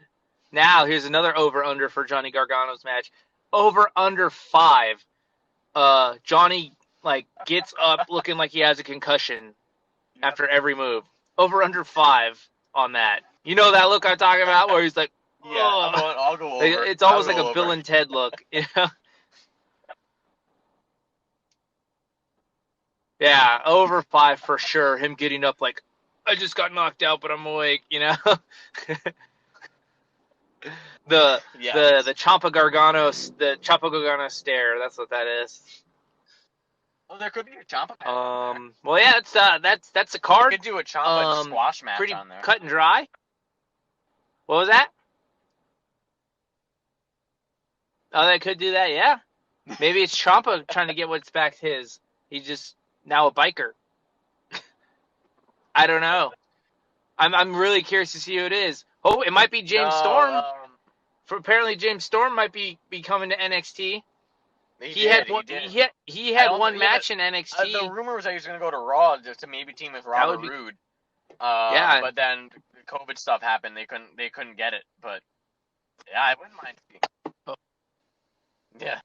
Now here's another over under for Johnny Gargano's match. Over under 5. Johnny gets up looking like he has a concussion after every move. Over under 5 on that. You know that look I'm talking about where he's like, yeah, I'll go over. It's almost like a Bill and Ted look, you know? Yeah, over 5 for sure. Him getting up like, I just got knocked out, but I'm awake, you know? The Ciampa Gargano stare. That's what that is. Oh, there could be a Ciampa match. Well, yeah, that's a card. You could do a Ciampa squash match pretty on there. Cut and dry. What was that? Oh, they could do that. Yeah. Maybe it's Ciampa trying to get what's back his. He's just now a biker. I don't know. I'm really curious to see who it is. Oh, it might be James Storm. Apparently, James Storm might be coming to NXT. He had one match in NXT. The rumor was that he was going to go to Raw just to maybe team with Robert Roode. Yeah, but then COVID stuff happened. They couldn't get it. But yeah, I wouldn't mind. Yeah.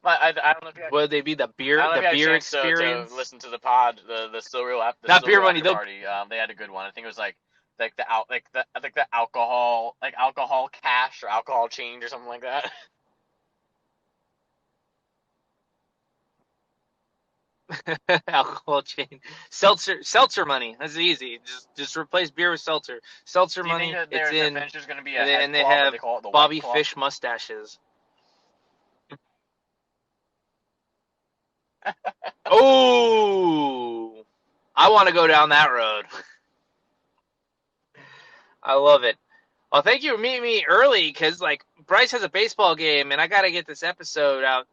I don't know if you had, would they be the beer experience? To listen to the pod, the Still Real app. Not Beer Money. Party. They had a good one. I think it was like the alcohol cash or alcohol change or something like that. Alcohol chain, seltzer money. That's easy. Just replace beer with seltzer. Seltzer money. It's in. Gonna be and they have Bobby Fish mustaches. Oh, I want to go down that road. I love it. Well, thank you for meeting me early because Bryce has a baseball game and I got to get this episode out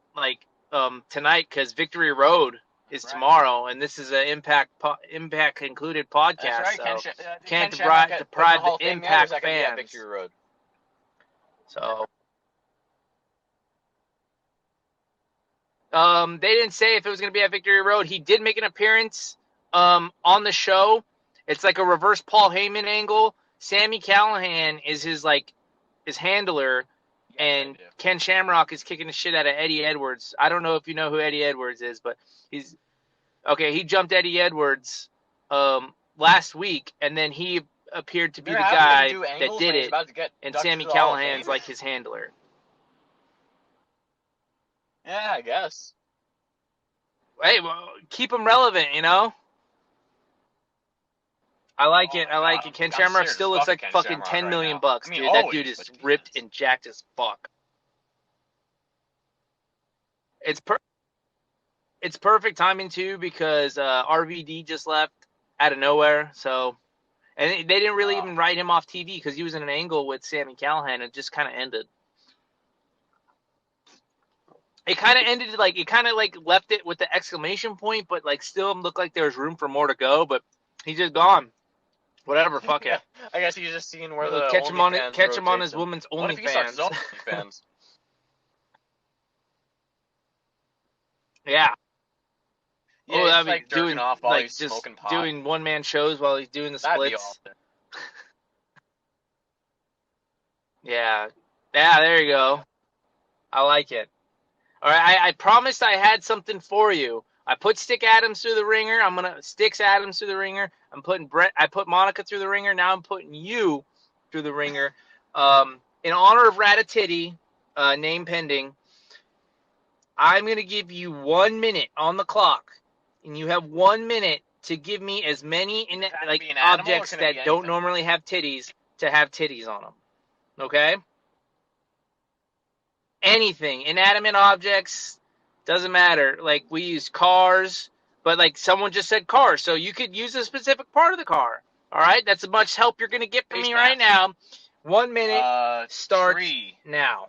tonight because Victory Road is tomorrow and this is an Impact concluded podcast. That's right. So can't deprive the Impact fans. Victory Road. So They didn't say if it was going to be at Victory Road. He did make an appearance on the show. It's like a reverse Paul Heyman angle. Sami Callihan is his handler, and Ken Shamrock is kicking the shit out of Eddie Edwards. I don't know if you know who Eddie Edwards is, but he jumped Eddie Edwards last week, and then he appeared to be the guy that did it, and Sami Callihan's like his handler. Yeah, I guess. Hey, well, keep him relevant, you know? I like it. Ken Shamrock still looks like fucking $10 million bucks, dude. That dude is ripped and jacked as fuck. It's perfect timing too, because RVD just left out of nowhere. So, and they didn't really even write him off TV because he was in an angle with Sami Callihan. It just kind of ended. It kind of ended left it with the exclamation point, but like still looked like there was room for more to go. But he's just gone. Whatever, fuck it. I guess he's just seeing where the catch him on his woman's OnlyFans. Yeah. Yeah, that'd like be doing off while like he's just smoking pot. doing one-man shows while he's doing the splits. Yeah. Yeah, there you go. I like it. All right, I promised I had something for you. I put Sticks Adams through the ringer. I put Monica through the ringer. Now I'm putting you through the ringer. In honor of Ratatitty, name pending, I'm going to give you 1 minute on the clock, and you have 1 minute to give me as many objects that don't normally have titties to have titties on them. Okay? Anything. Inanimate objects, doesn't matter. Like, we use cars, but like someone just said cars, so you could use a specific part of the car. All right? That's as much help you're going to get from me right now. 1 minute starts now.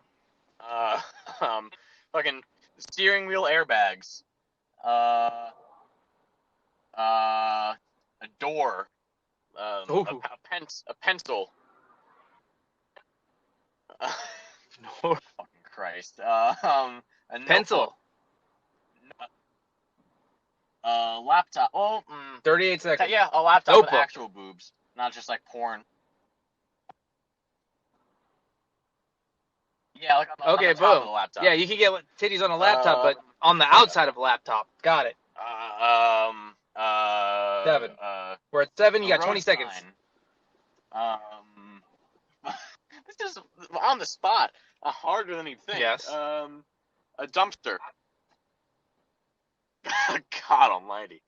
Fucking steering wheel airbags. A door. A pencil. No. Fucking Christ. A pencil. Laptop. 38 seconds. Yeah, a laptop with actual boobs, not just like porn. Yeah, like on the top of the laptop. Yeah, you can get titties on a laptop, but on the outside of a laptop. Got it. 7. We're at 7. You got 20 seconds. This is on the spot. Harder than you'd think. Yes. A dumpster. God almighty.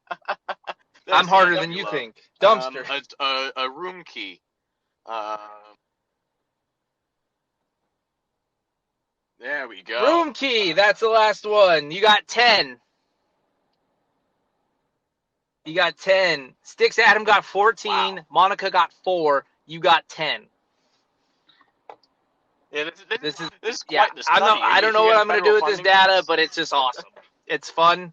I'm harder than you think. Dumpster. A room key. There we go. Room key. That's the last one. You got 10. Sticks Adam got 14. Wow. Monica got 4. You got 10. Yeah, this is quite the study. I don't know what I'm going to do with this data, but it's just awesome. It's fun.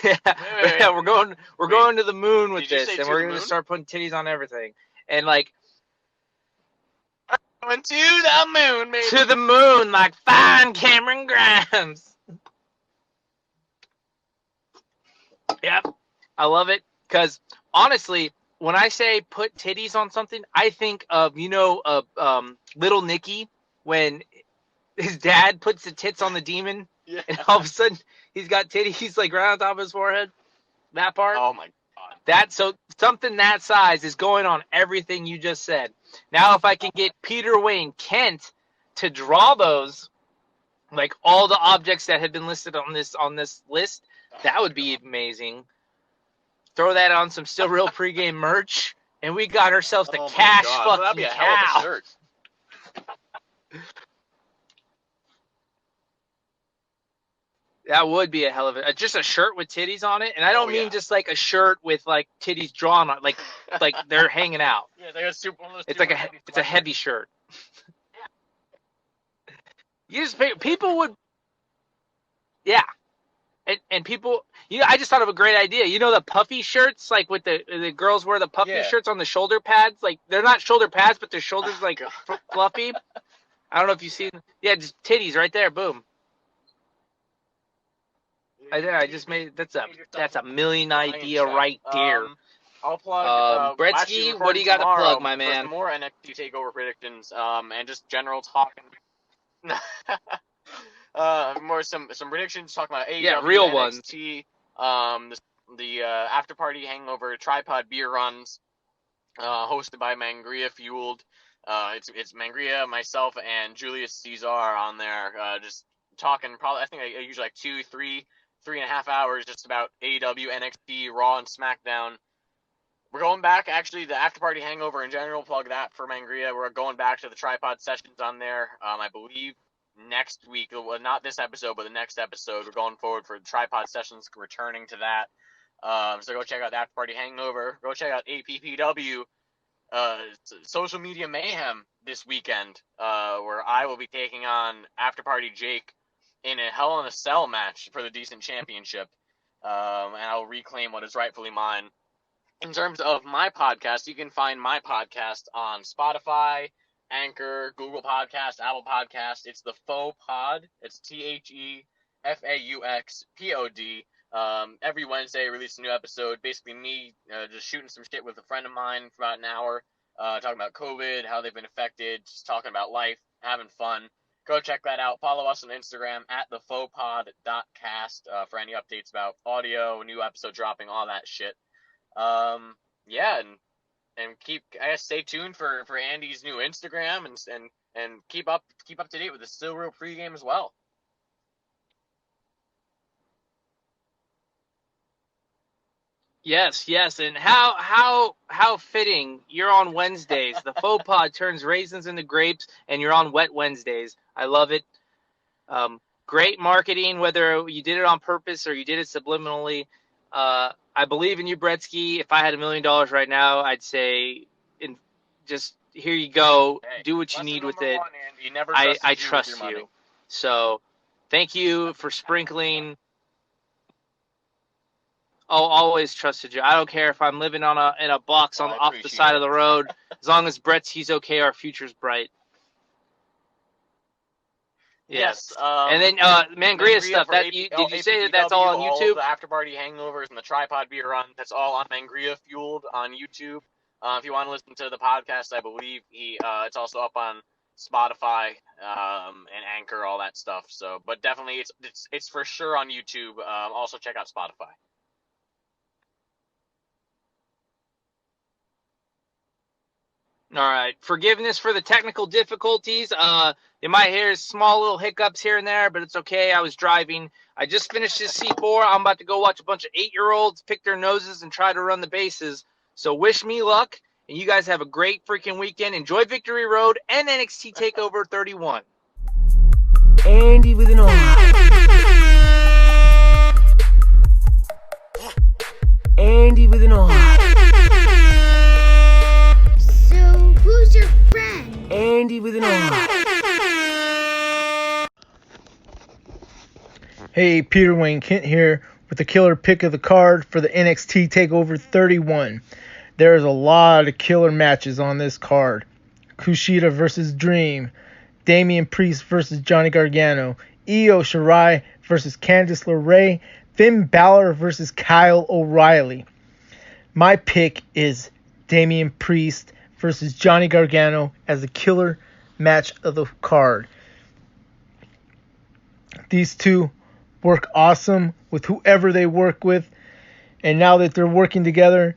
Yeah, we're going to the moon with this, and we're going to start putting titties on everything. And like, going to the moon, baby. To the moon, like fine Cameron Grimes. Yep, I love it, because honestly, when I say put titties on something, I think of, Little Nicky, when his dad puts the tits on the demon, and all of a sudden he's got titties like right on top of his forehead. That part. Oh my god. So something that size is going on everything you just said. Now, if I can get Peter Wayne Kent to draw those, like all the objects that had been listed on this list, that would be amazing. Throw that on some Still Real pregame merch, and we got ourselves the cash fucking that'd be a cow. hell of a shirt. That would be a hell of a just a shirt with titties on it, and I don't mean just like a shirt with like titties drawn on, like they're hanging out. Yeah, they got super. It's like it's a heavy shirt. You just people would, yeah, and people. I just thought of a great idea. You know the puffy shirts, like with the girls wear the puffy shirts on the shoulder pads. Like they're not shoulder pads, but their shoulders like fluffy. I don't know if you've seen. Yeah, just titties right there. Boom. I just made that's a million idea right there. I'll plug. Bretsky, what do you got to plug, my for man? some more nXt Takeover predictions. And just general talking. Some predictions talking about AEW, Yeah, real NXT, the after party hangover tripod beer runs, hosted by Mangria Fueled. It's Mangria, myself, and Julius Caesar on there, just talking. Probably I think I usually like 3.5 hours just about AEW, NXT, Raw, and SmackDown. We're going back, actually, the After Party Hangover in general, plug that for Mangria. We're going back to the tripod sessions on there. I believe next week, well, not this episode, but the next episode, we're going forward for the tripod sessions, returning to that. So go check out the After Party Hangover. Go check out APPW, Social Media Mayhem this weekend, where I will be taking on After Party Jake in a Hell in a Cell match for the Decent Championship. And I'll reclaim what is rightfully mine. In terms of my podcast, you can find my podcast on Spotify, Anchor, Google Podcast, Apple Podcast. It's the Faux Pod. It's TheFauxPod. Every Wednesday, I release a new episode. Basically, me just shooting some shit with a friend of mine for about an hour, talking about COVID, how they've been affected, just talking about life, having fun. Go check that out. Follow us on Instagram at thefauxpod.cast for any updates about audio, new episode dropping, all that shit. Yeah, and stay tuned for Andy's new Instagram and keep up to date with the Still Real pregame as well. Yes, and how fitting. You're on Wednesdays. The Faux Pod turns raisins into grapes, and you're on Wet Wednesdays. I love it. Great marketing, whether you did it on purpose or you did it subliminally. I believe in you, Bretsky. If I had $1 million right now, I'd say, just here you go. Hey, do what you need with it. One, Andy, never I trust you. So, thank you for sprinkling. Oh, always trusted you. I don't care if I'm living in a box off the side of the road. As long as Bretsky's okay, our future's bright. Yes. And then Mangria stuff. Did you say that that's all on YouTube? All the After Party Hangovers and the Tripod Beer Run. That's all on Mangria Fueled on YouTube. If you want to listen to the podcast, I believe it's also up on Spotify and Anchor, all that stuff. So, but definitely it's for sure on YouTube. Also check out Spotify. All right. Forgiveness for the technical difficulties. You might hear small little hiccups here and there, but it's okay. I was driving. I just finished this C4. I'm about to go watch a bunch of 8-year-olds pick their noses and try to run the bases. So wish me luck, and you guys have a great freaking weekend. Enjoy Victory Road and NXT Takeover 31. Andy with an R. Andy with an R. Who's your friend? Andy with an R. Hey, Peter Wayne Kent here with the killer pick of the card for the NXT Takeover 31. There's a lot of killer matches on this card. Kushida versus Dream, Damian Priest versus Johnny Gargano, Io Shirai versus Candice LeRae, Finn Balor versus Kyle O'Reilly. My pick is Damian Priest versus Johnny Gargano as the killer match of the card. These two work awesome with whoever they work with, and now that they're working together,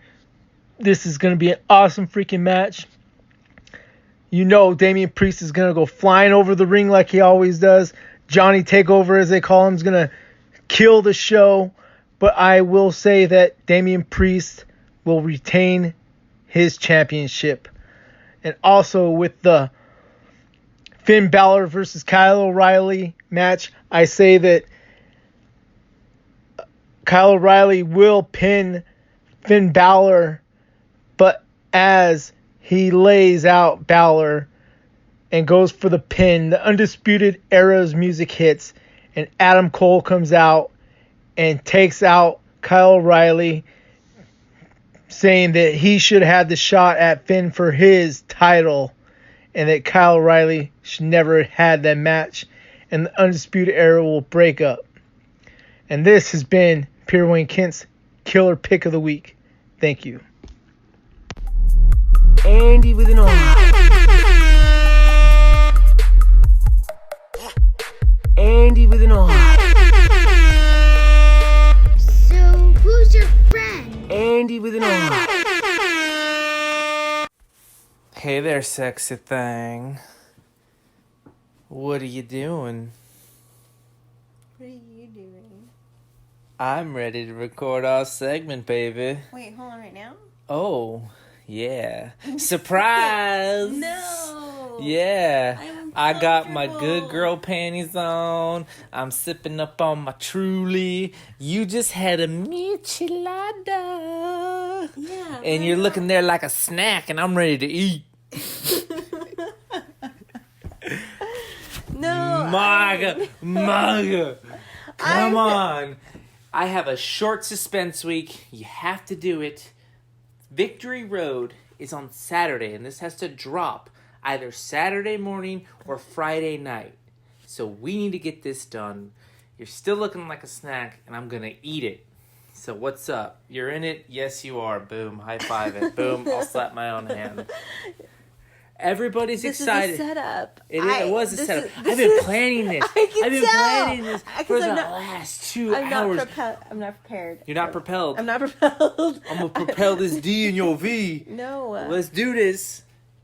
this is going to be an awesome freaking match. You know Damian Priest is going to go flying over the ring like he always does. Johnny Takeover, as they call him, is going to kill the show, but I will say that Damian Priest will retain his championship. And also with the Finn Balor versus Kyle O'Reilly match, I say that Kyle O'Reilly will pin Finn Balor, but as he lays out Balor and goes for the pin, the Undisputed Era's music hits, and Adam Cole comes out and takes out Kyle O'Reilly, saying that he should have the shot at Finn for his title. and that Kyle O'Reilly should never have had that match, and the Undisputed Era will break up. And this has been Pierre Wayne Kent's Killer Pick of the Week. Thank you. Andy with an R. Andy with an R. So, who's your friend? Andy with an R. Hey there, sexy thing. What are you doing? What are you doing? I'm ready to record our segment, baby. Wait, hold on right now? Oh, yeah. Surprise! No! Yeah. I'm I got my good uncomfortable. girl panties on. I'm sipping up on my Truly. You just had a michelada. Yeah. And you're looking there like a snack, and I'm ready to eat. No. Maga. Come on. I have a short suspense week. You have to do it. Victory Road is on Saturday, and this has to drop either Saturday morning or Friday night. So we need to get this done. You're still looking like a snack, and I'm going to eat it. So what's up? You're in it? Yes, you are. Boom. High five it. Boom. I'll slap my own hand. Everybody's This excited. is a setup. It was a this setup. is- I've been planning this. I can I've been tell. planning this for the I'm not- last 2 I'm hours. I'm not prepared. You're not propelled. I'm not propelled. I'm gonna propel this D in your V. No. Let's do this.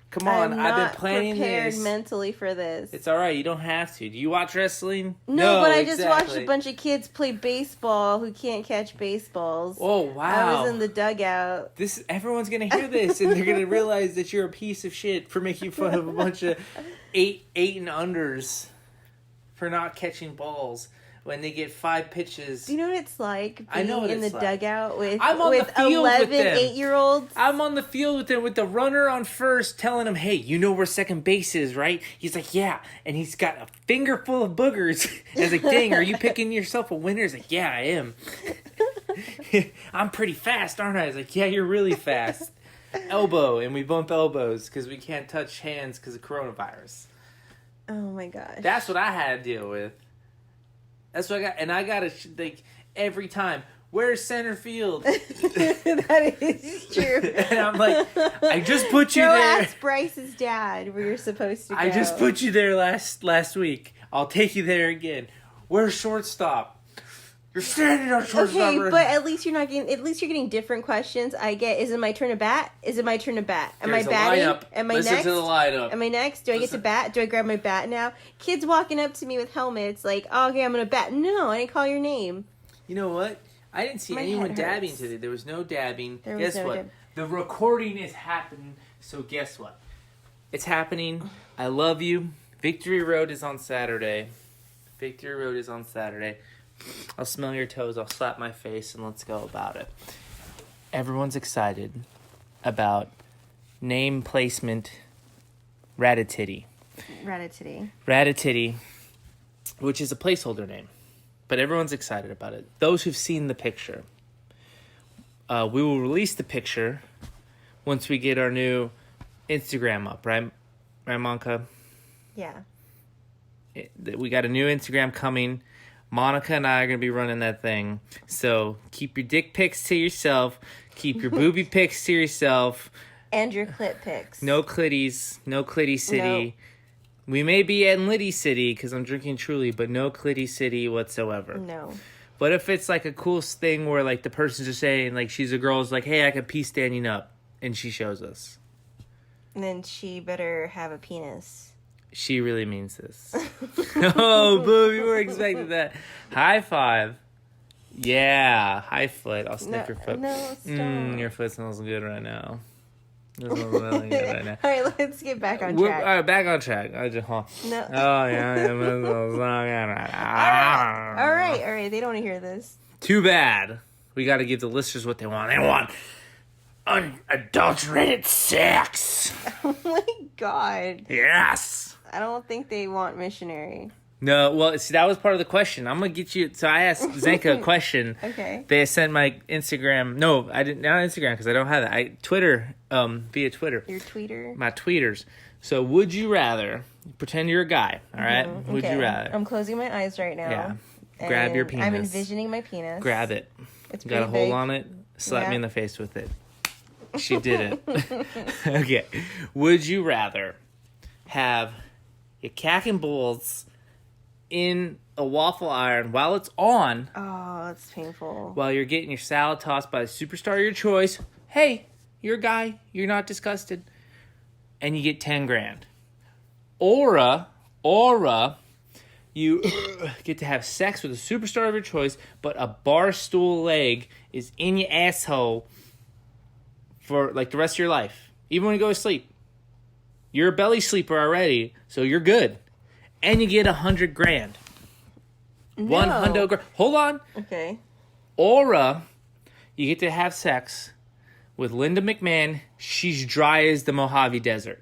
Come on, I'm I've been not planning prepared this. mentally for this. It's all right. You don't have to. Do you watch wrestling? No, but I just watched exactly. a bunch of kids play baseball who can't catch baseballs. Oh wow! I was in the dugout. Everyone's gonna hear this, and they're gonna realize that you're a piece of shit for making fun of a bunch of eight and unders for not catching balls when they get 5 pitches. Do you know what it's like being I know what in it's the like. dugout with I'm on the field with 11 them. 8-year-olds? I'm on the field with him with the runner on first, telling him, "Hey, you know where second base is, right?" He's like, "Yeah," and he's got a finger full of boogers. I was like, "Dang, are you picking yourself a winner?" He's like, "Yeah, I am." I'm pretty fast, aren't I? I was like, "Yeah, you're really fast." Elbow, and we bump elbows because we can't touch hands because of coronavirus. Oh my gosh. That's what I had to deal with. That's what I got, and I got to like every time. Where's center field? That is true. And I'm like, I just put you Go there. ask Bryce's dad where you're supposed to go. I just put you there last week. I'll take you there again. Where's shortstop? You're standing on shortstop. Okay, right but now. at least you're getting different questions. I get, is it my turn to bat? Is it my turn to bat? Am There's I a batting? lineup. Am I Listen next? to the lineup. Am I next? Do I get to Listen. bat? Do I grab my bat now? Kids walking up to me with helmets like, oh, okay, I'm going to bat. No, I didn't call your name. You know what? I didn't see My anyone head dabbing hurts. today. There was no dabbing. There was Guess no what? dab. The recording is happening. So guess what? It's happening. I love you. Victory Road is on Saturday. Victory Road is on Saturday. I'll smell your toes. I'll slap my face, and let's go about it. Everyone's excited about name placement Ratatitty. Ratatitty, which is a placeholder name. But everyone's excited about it. Those who've seen the picture. We will release the picture once we get our new Instagram up, right, Monica? Yeah. We got a new Instagram coming. Monica and I are going to be running that thing. So keep your dick pics to yourself. Keep your booby pics to yourself. And your clip pics. No clitties. No clitty city. No. We may be in Liddy City because I'm drinking Truly, but no clitty city whatsoever. No. But if it's like a cool thing where like the person's just saying like she's a girl is like, hey, I can pee standing up, and she shows us. And then she better have a penis. She really means this. Oh, boo, you weren't expecting that. High five. Yeah, high foot. I'll sniff your foot. No, stop. Your foot smells good right now. It smells really good right now. All right, let's get back on All track. right, back on track. I just, No. Oh, yeah. It smells so good. All right. They don't want to hear this. Too bad. We got to give the listeners what they want. They want unadulterated sex. Oh my god. Yes. I don't think they want missionary. No, well, see, that was part of the question. I'm going to get you. So I asked Zenka a question. Okay. They sent my Instagram. No, I didn't. Not Instagram because I don't have that. Twitter, via Twitter. Your tweeter? My tweeters. So would you rather, pretend you're a guy, all right? Would you rather? I'm closing my eyes right now. Yeah. Grab your penis. I'm envisioning my penis. Grab it. It's Got a pretty hold big. on it. Slap me Yeah. in the face with it. She did it. Okay. Would you rather have your cack and balls in a waffle iron while it's on, Oh, that's painful. while you're getting your salad tossed by the superstar of your choice? Hey, you're a guy. You're not disgusted. And you get 10 grand. Or you get to have sex with a superstar of your choice, but a bar stool leg is in your asshole for like the rest of your life. Even when you go to sleep. You're a belly sleeper already, so you're good. And you get 100 grand. No. 100 grand. Hold on. Okay. Or you get to have sex with Linda McMahon. She's dry as the Mojave Desert.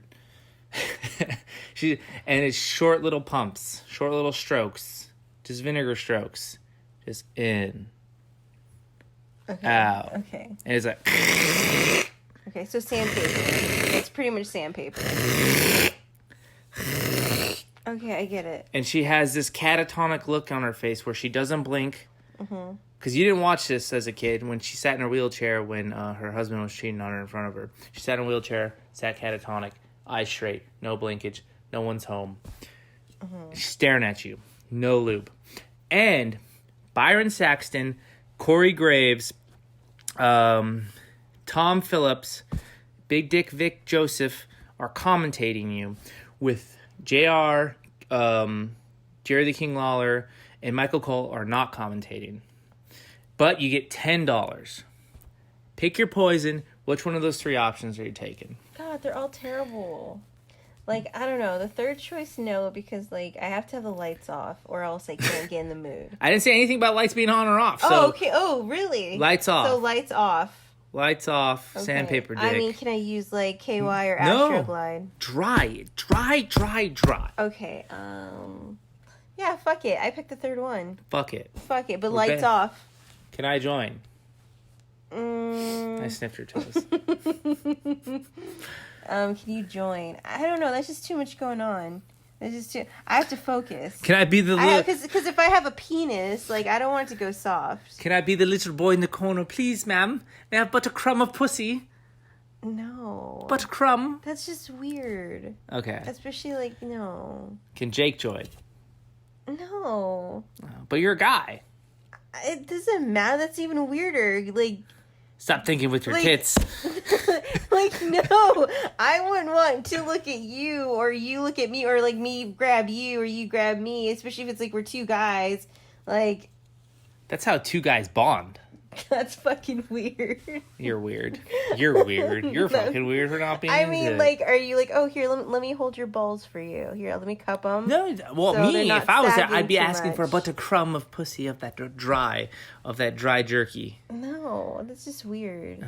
And it's short little pumps, short little strokes, just vinegar strokes, just in, Okay. out. Okay. And it's like, Okay. So sandpaper. It's pretty much sandpaper. Okay, I get it. and she has this catatonic look on her face where she doesn't blink. Because you didn't watch this as a kid when she sat in her wheelchair when her husband was cheating on her in front of her. She sat in a wheelchair, sat catatonic, eyes straight, no blinkage, no one's home. She's staring at you, no lube. And Byron Saxton, Corey Graves, Tom Phillips, Big Dick Vic Joseph are commentating you with JR, Jerry the King Lawler, and Michael Cole are not commentating. But you get $10. Pick your poison. Which one of those three options are you taking? God, they're all terrible. Like, I don't know. The third choice, no, because, like, I have to have the lights off or else I can't get in the mood. I didn't say anything about lights being on or off. So Oh, okay. Oh, really? Lights off. So lights off. Lights off, Okay. sandpaper dick. I mean, can I use, like, KY or No. Astroglide? Dry. Okay, yeah, fuck it. I picked the third one. Fuck it. Fuck it, but We're lights back. off. Can I join? Mm, I sniffed your toes. can you join? I don't know. That's just too much going on. That's just too. I have to focus. Can I be the Because if I have a penis, like, I don't want it to go soft. Can I be the little boy in the corner, please, ma'am? May I have but a crumb of pussy? No. But a crumb? That's just weird. Okay. Especially, like, no. Can Jake join? No. But you're a guy. It doesn't matter. That's even weirder. Like, Stop thinking with your Like- tits. like, no. I wouldn't want to look at you or you look at me or, like, me grab you or you grab me, especially if it's, like, we're two guys. Like, That's how two guys bond. that's fucking weird. You're weird. You're weird. You're fucking weird for not being I into mean, it. like, are you like, oh, here, let me hold your balls for you. Here, let me cup them. No, well, So they're me, not if I was there, sagging I'd be too asking for much. but a crumb of pussy of that dry jerky. No, that's just weird.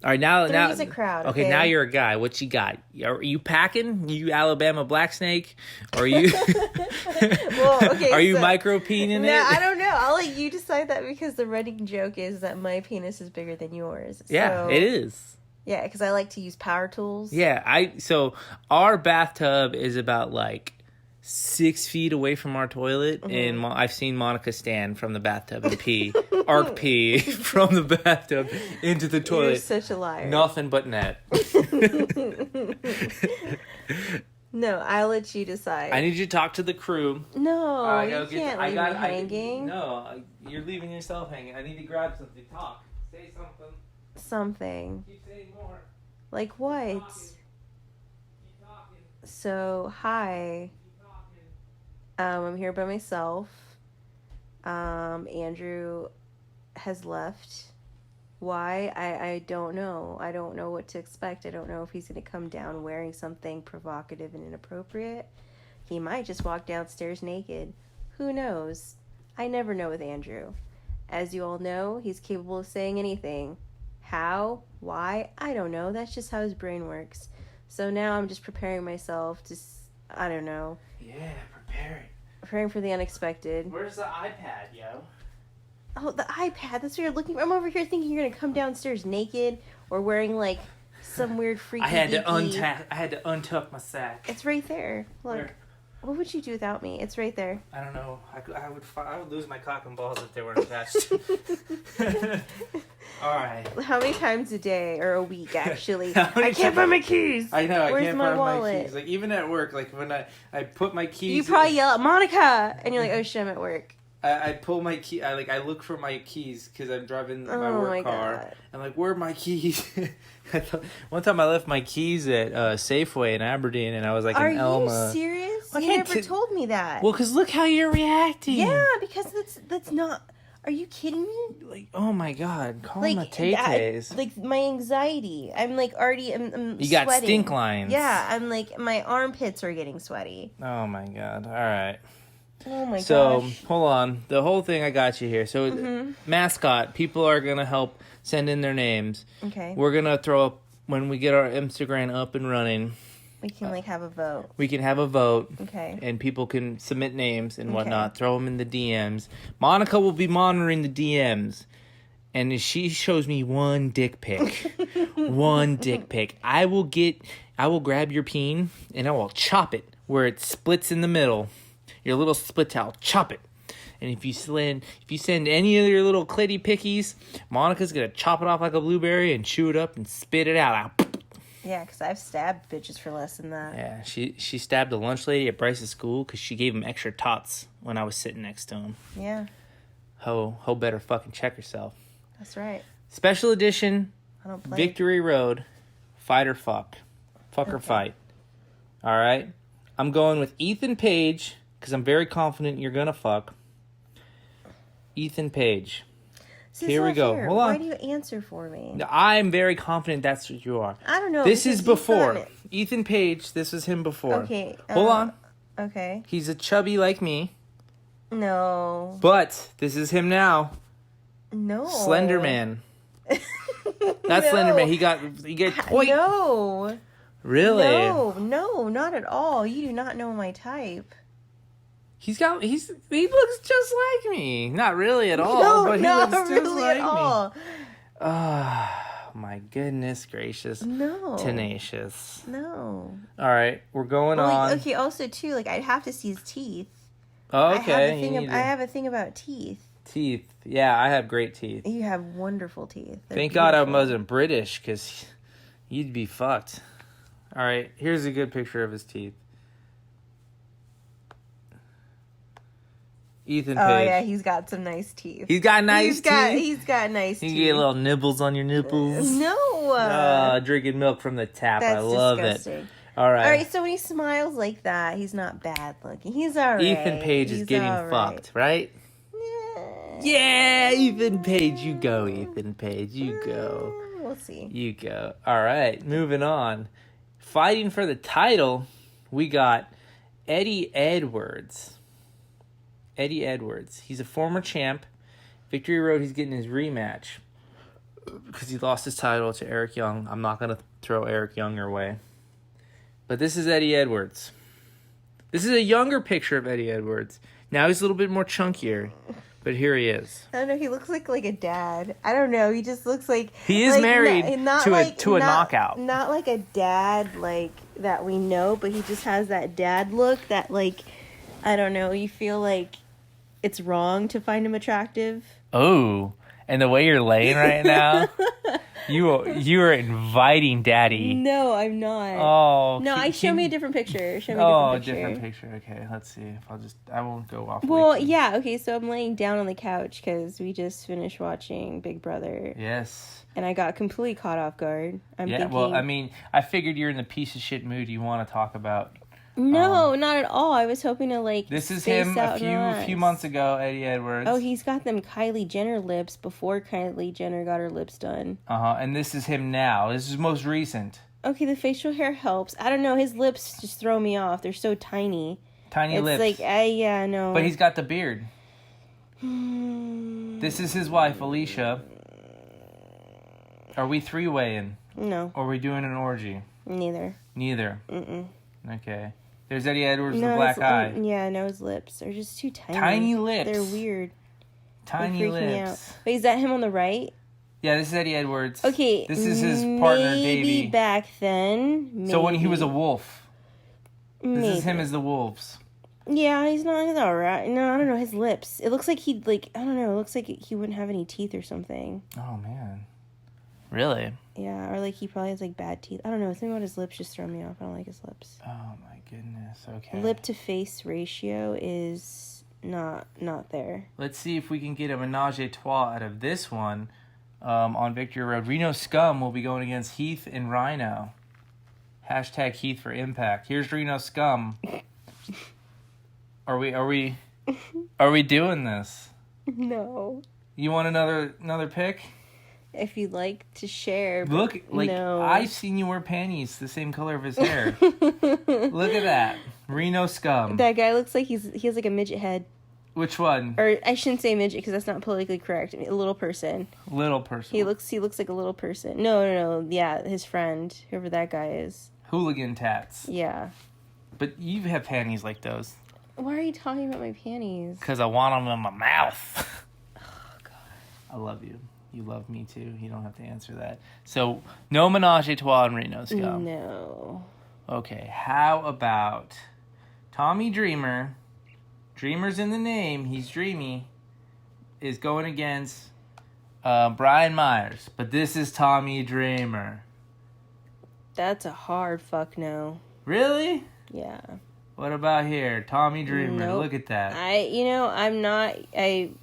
All right, now Three's a crowd, okay? now you're a guy. What you got? Are you packing? You Alabama black snake? Or are you? Well, okay, Are you so- micro peeing No, it? I don't know. I'll let you decide that because the running joke is that my penis is bigger than yours. Yeah, So- it is. Yeah, because I like to use power tools. Yeah, so our bathtub is about like 6 feet away from our toilet, and I've seen Monica stand from the bathtub and pee, arc pee from the bathtub into the You're toilet. such a liar. Nothing but net. No, I'll let you decide. I need you to talk to the crew. No, I you gotta can't leave me hanging. No, you're leaving yourself hanging. I need to grab something. Talk. Say something. Something. Keep saying more. Like what? Keep talking. So, hi. Keep talking. I'm here by myself. Andrew has left. Why? I don't know. I don't know what to expect. I don't know if he's going to come down wearing something provocative and inappropriate. He might just walk downstairs naked. Who knows? I never know with Andrew. As you all know, he's capable of saying anything. How? Why? I don't know. That's just how his brain works. So now I'm just preparing myself to, I don't know, Yeah, prepare it. preparing for the unexpected. Where's the iPad, yo? Oh, the iPad. That's what you're looking for. I'm over here thinking you're going to come downstairs naked or wearing, like, some weird freaky. I had to deaky. I had to untuck my sack. It's right there. Look. Where? What would you do without me? It's right there. I don't know. I would lose my cock and balls if they weren't attached. All right. How many times a day or a week, actually? How many I can't find my keys. I know. Where's I can't my find wallet? my keys. Like even at work, like when I put my keys. You probably yell at Monica, and you're like, "Oh shit, I'm at work." I pull my key. I look for my keys because I'm driving my work car. God. I'm like, where are my keys? One time I left my keys at Safeway in Aberdeen, and I was like, Are in Elma. you serious? I You can't never told me that. Well, because look how you're reacting. Yeah, because that's not. Are you kidding me? Like, oh my God, calm Like my tay-tays. like my anxiety. I'm like already. I'm You got sweating. stink lines. Yeah, I'm like my armpits are getting sweaty. Oh my God. All right. Oh my So, gosh. hold on. The whole thing, I got you here. So, mascot, people are going to help send in their names. Okay. We're going to throw up, when we get our Instagram up and running, We can like have a vote. we can have a vote. Okay. And people can submit names and whatnot. Throw them in the DMs. Monica will be monitoring the DMs. And if she shows me one dick pic, I will grab your peen and I will chop it where it splits in the middle. Your little split towel, chop it. And if you send any of your little clitty pickies, Monica's gonna chop it off like a blueberry and chew it up and spit it out. Yeah, because I've stabbed bitches for less than that. Yeah, she stabbed a lunch lady at Bryce's school because she gave him extra tots when I was sitting next to him. Yeah, Ho better fucking check herself. that's right. Special edition, I don't play. Victory Road, fight or fuck. Fuck or fight. All right? I'm going with Ethan Page because I'm very confident you're going to fuck. Ethan Page. See, Here we go. fair. Hold on. Why do you answer for me? I'm very confident that's what you are. I don't know. This is because you've before. done it. Ethan Page, this was him before. Okay. Hold on. Okay. He's a chubby like me, No. but this is him now. No. Slender Man. That's No. Slender Man. He got toy. No. Really? No, not at all. You do not know my type. He looks just like me. Not really at all, No, but he not looks just really like at all. me. Oh, my goodness gracious. No. Tenacious. No. All right, we're going Well, on. like, okay, also, too, like, I'd have to see his teeth. Oh, I okay. have a thing about teeth. Teeth. Yeah, I have great teeth. You have wonderful teeth. They're Thank God I beautiful. wasn't British, because you'd be fucked. All right, here's a good picture of his teeth. Ethan Page. Oh, yeah, he's got some nice teeth. He's got nice teeth. He's got nice You teeth. can get little nibbles on your nipples. No. Drinking milk from the tap. That's I love disgusting. it. All right. All right, so when he smiles like that, he's not bad looking. He's all right. Ethan Page is He's getting all fucked, right? Yeah, Ethan Page. You go, Ethan Page. You go. We'll see. You go. All right, moving on. Fighting for the title, we got Eddie Edwards. Eddie Edwards. He's a former champ. Victory Road, he's getting his rematch because he lost his title to Eric Young. I'm not going to throw Eric Young your way. But this is Eddie Edwards. This is a younger picture of Eddie Edwards. Now he's a little bit more chunkier, but here he is. I don't know. He looks like a dad. I don't know. He just looks like He is like, married to a knockout. Not like a dad like that we know, but he just has that dad look that like I don't know. You feel like it's wrong to find him attractive. Oh, and the way you're laying right now, you are inviting Daddy. No, I'm not. Oh No, show me a different picture. Show me a different picture. Okay, let's see. I won't go off. Well, yeah, okay, so I'm laying down on the couch because we just finished watching Big Brother. Yes. And I got completely caught off guard. I'm thinking, well, I mean, I figured you're in the piece of shit mood you want to talk about. No, not at all. I was hoping to, like, This is space him out a few months ago, Eddie Edwards. Oh, he's got them Kylie Jenner lips before Kylie Jenner got her lips done. And this is him now. This is most recent. Okay, the facial hair helps. I don't know, his lips just throw me off. They're so tiny. Tiny lips. It's like, yeah, no. But he's got the beard. This is his wife, Alicia. Are we three-weighing? No. Or are we doing an orgy? Neither. Mm-mm. Okay. There's Eddie Edwards with the black eye. Yeah, no, his lips are just too tiny. Tiny lips. They're weird. Tiny They freak me out. lips. Wait, is that him on the right? Yeah, this is Eddie Edwards. Okay. This is his partner, maybe Davey. back then. Maybe. So when he was a wolf. Maybe. This is him as the wolves. Yeah, he's alright. No, I don't know. His lips. It looks like he'd like, I don't know. It looks like he wouldn't have any teeth or something. Oh, man. Really? Yeah, or like he probably has like bad teeth. I don't know. Something about his lips just throw me off. I don't like his lips. Oh, my goodness. Okay. Lip to face ratio is not there. Let's see if we can get a menage a trois out of this one on Victory Road. Reno Scum will be going against Heath and Rhino. Hashtag Heath for Impact. Here's Reno Scum. Are we doing this? No. You want another pick? If you'd like to share. Look, like, no. I've seen you wear panties the same color of his hair. Look at that. Reno Scum. That guy looks like he has like a midget head. Which one? Or I shouldn't say midget because that's not politically correct. I mean, a little person. Little person. He looks like a little person. No. Yeah, his friend, whoever that guy is. Hooligan tats. Yeah. But you have panties like those. Why are you talking about my panties? Because I want them in my mouth. Oh, God. I love you. You love me, too. You don't have to answer that. So, no menage a trois in Reno Scum. No. Okay, how about Tommy Dreamer, Dreamer's in the name, he's dreamy, is going against Brian Myers. But this is Tommy Dreamer. That's a hard fuck no. Really? Yeah. What about here? Tommy Dreamer, Nope. Look at that.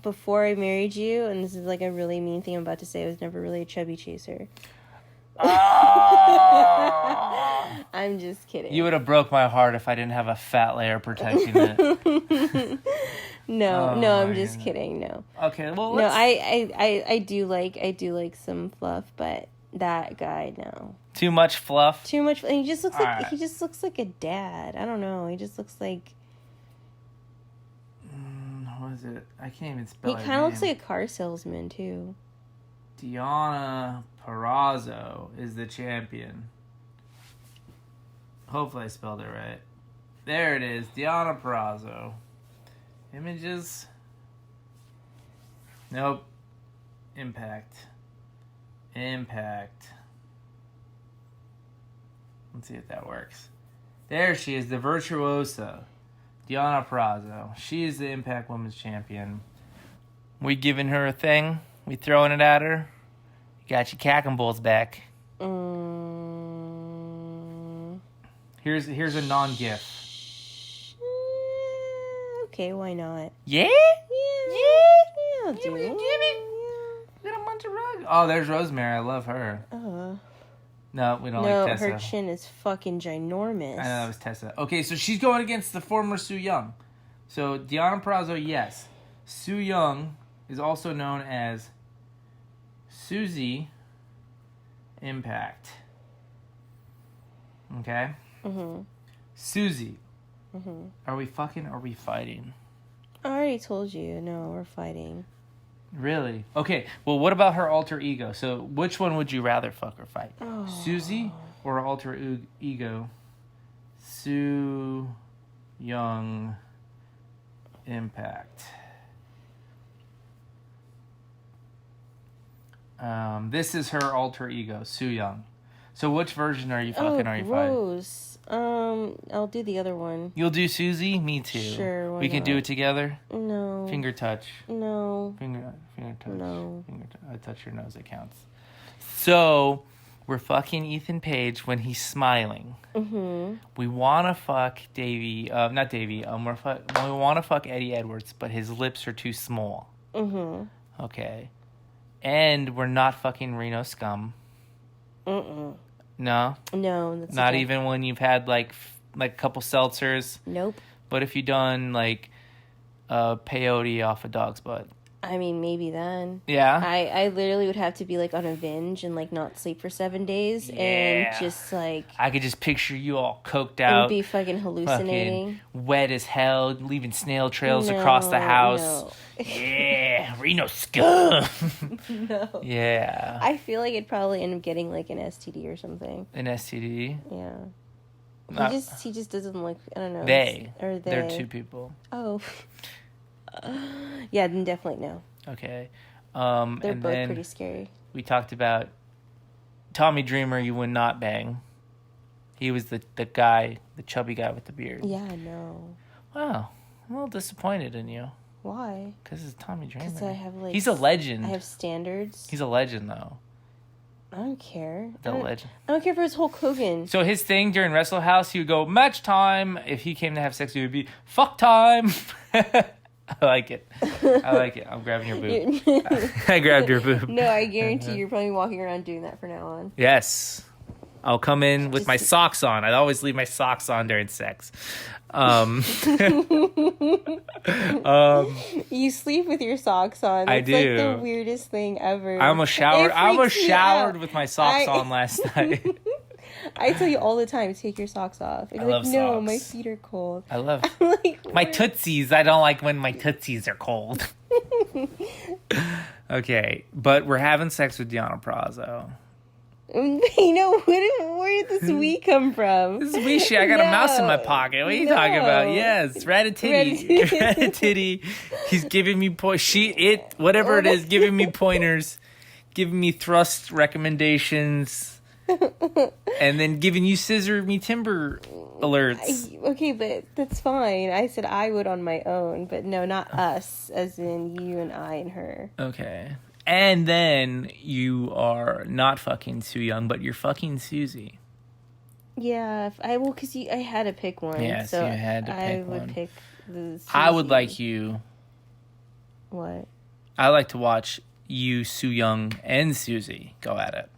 Before I married you, and this is like a really mean thing I'm about to say, I was never really a chubby chaser. Oh! I'm just kidding. You would have broke my heart if I didn't have a fat layer protecting it. No, Oh, I'm just kidding. No. Okay, well, No, let's... I do like some fluff, but that guy, no. Too much fluff? Too much. And he just looks Alright. he just looks like a dad. I don't know. He just looks like What is it? I can't even spell he her kind of looks name. like a car salesman too. Diana Perazzo is the champion. Hopefully I spelled it right. There it is. Diana Perazzo. Images. Nope. Impact. Let's see if that works. There she is, the virtuosa. Diana Perazzo. She is the Impact Women's Champion. We giving her a thing? We throwing it at her? You got your cack and balls back. Here's a non-gif. Okay, why not? Yeah? Yeah, I'll do it. Got a bunch of rug. Oh, there's Rosemary. I love her. No, we don't like Tessa. Her chin is fucking ginormous. I know that was Tessa. Okay, so she's going against the former Su Yung. So Diana Perazzo, yes. Su Yung is also known as Susie Impact. Okay? Mm-hmm. Susie. Mm-hmm. Are we fucking or are we fighting? I already told you. No, we're fighting. Really? Okay, well, what about her alter ego? So which one would you rather fuck or fight? Oh. Susie or alter ego? Su Yung Impact. This is her alter ego, Su Yung. So which version are you fucking? Are you fighting? Gross. I'll do the other one. You'll do Susie? Me too. Sure, why we can do not? it together? No. Finger touch. No. Finger touch. No. I touch your nose, it counts. So, we're fucking Ethan Page when he's smiling. Mm-hmm. We want to fuck Davey, not Davey, we want to fuck Eddie Edwards, but his lips are too small. Mm-hmm. Okay. And we're not fucking Reno Scum. Mm-mm. No? No. That's Not okay. even when you've had, like a couple seltzers? Nope. But if you've done, like, peyote off a dog's butt? I mean, maybe then. Yeah? I literally would have to be, like, on a binge and, like, not sleep for 7 days. Yeah. And just, like... I could just picture you all coked and out. be fucking hallucinating. Fucking wet as hell, leaving snail trails across the house. No. Yeah, Reno Scum. No. Yeah. I feel like it'd probably end up getting, like, an STD or something. An STD? Yeah. He just doesn't like, I don't know. They. Or They're two people. Oh. Yeah, then definitely no. Okay. They're and both then pretty scary. we talked about Tommy Dreamer. You would not bang. He was the guy, the chubby guy with the beard. Yeah, no. Wow, I'm a little disappointed in you. Why? Because it's Tommy Dreamer. Because I have like. He's a legend. I have standards. He's a legend, though. I don't care. The legend. I don't care for his Hulk Hogan. So his thing during Wrestle House, he would go, match time. If he came to have sex, it would be fuck time. I like it. I'm grabbing your boob. I grabbed your boob. No, I guarantee you're probably walking around doing that from now on. Yes. I'll come in with my socks on. I'd always leave my socks on during sex. You sleep with your socks on. I That's do. like the weirdest thing ever. I almost showered out. with my socks on last night. I tell you all the time, take your socks off. And I you're love like, no, socks. my feet are cold. I love I'm like, my what? tootsies. I don't like when my tootsies are cold. Okay, but we're having sex with Deanna Prazo. You know, where did this we come from? This is we shit. I got a mouse in my pocket. What are you talking about? Yes, Ratatouille. Ratatouille. He's giving me whatever it is, giving me pointers, giving me thrust recommendations, and then giving you scissor me timber alerts. Okay, but that's fine. I said I would on my own, but no, not us, as in you and I and her. Okay. And then you are not fucking Sue Young, but you're fucking Susie. Yeah, because I had to pick one. Yes, so you had to pick I one. would pick the Susie. I would like you. What? I like to watch you, Sue Young, and Susie go at it.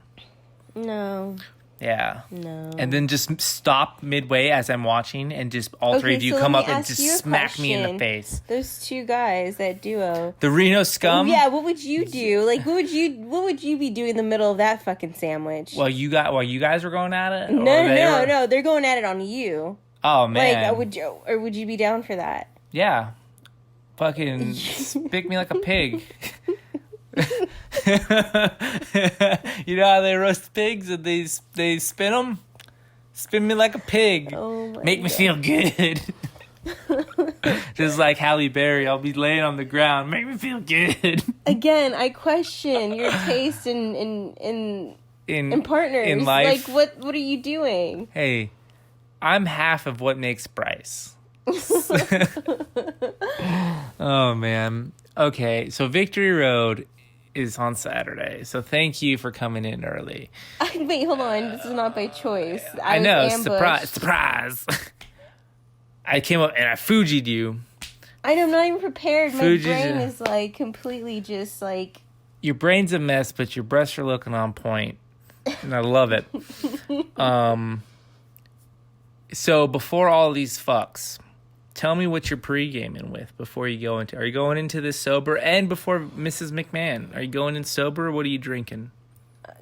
No. Yeah. No. And then just stop midway as I'm watching, and just all three of you so come let up me and ask just you a smack me in the question. face. Those two guys, that duo. The Reno scum. Yeah, what would you do? Like, what would you be doing in the middle of that fucking sandwich? While you guys were going at it. No, they're going at it on you. Oh man. Like, would you be down for that? Yeah. Fucking pick me like a pig. You know how they roast pigs and they spin them? Spin me like a pig. Oh my Make me God. feel good. Just like Halle Berry, I'll be laying on the ground. Make me feel good. Again, I question your taste in partners. In life. Like, what are you doing? Hey, I'm half of what makes Bryce. Oh, man. Okay, so Victory Road is on Saturday. So thank you for coming in early. Wait, hold on. This is not by choice. I was know, ambushed. surprise. I came up and I Fuji'd you. I know, I'm not even prepared. My Fuji's brain a- is like completely just like. Your brain's a mess, but your breasts are looking on point. And I love it. So before all these fucks, tell me what you're pre-gaming with before you go into... Are you going into this sober? And before Mrs. McMahon, are you going in sober or what are you drinking?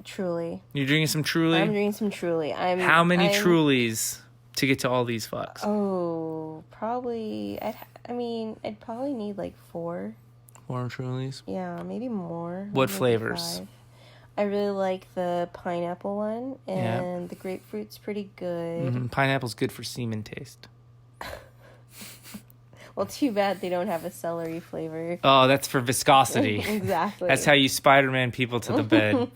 Truly. You're drinking some Truly? I'm drinking some Truly. How many Trulies to get to all these fucks? Oh, probably. I'd probably need like 4. 4 Trulies? Yeah, maybe more. What Maybe flavors? 5. I really like the pineapple one, and the grapefruit's pretty good. Mm-hmm. Pineapple's good for semen taste. Well, too bad they don't have a celery flavor. Oh, that's for viscosity. Exactly. That's how you Spider-Man people to the bed.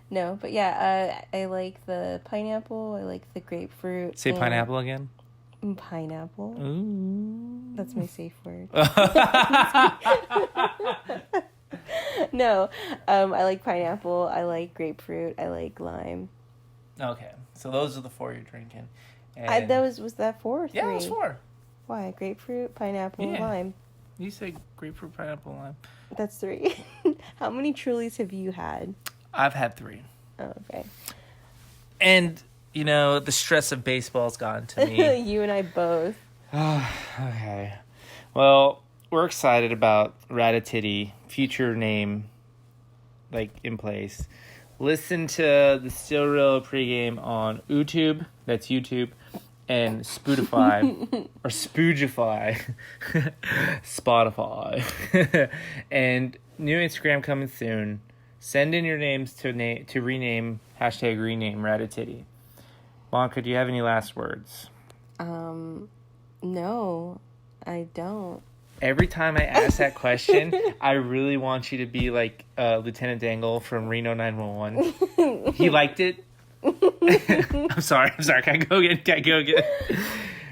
No, but yeah, I like the pineapple. I like the grapefruit. Say and- pineapple again. Pineapple. Ooh. That's my safe word. No, I like pineapple. I like grapefruit. I like lime. Okay, so those are the 4 you're drinking. And Was that 4 or 3? yeah, it was 4. Why? Grapefruit, pineapple, Yeah. lime. You said grapefruit, pineapple, lime. That's 3. How many Trulies have you had? I've had 3. Oh, okay. And, you know, the stress of baseball's gotten to me. You and I both. Okay. Well, we're excited about Ratatouille, future name, like, in place. Listen to the Still Real pregame on YouTube. That's YouTube. And Spotify. Or Spoogify. Spotify. And new Instagram coming soon. Send in your names to rename, #rename Ratatouille. Monica, do you have any last words? No, I don't. every time I ask that question, I really want you to be like Lieutenant Dangle from Reno 911. He liked it. I'm sorry. Can I go again?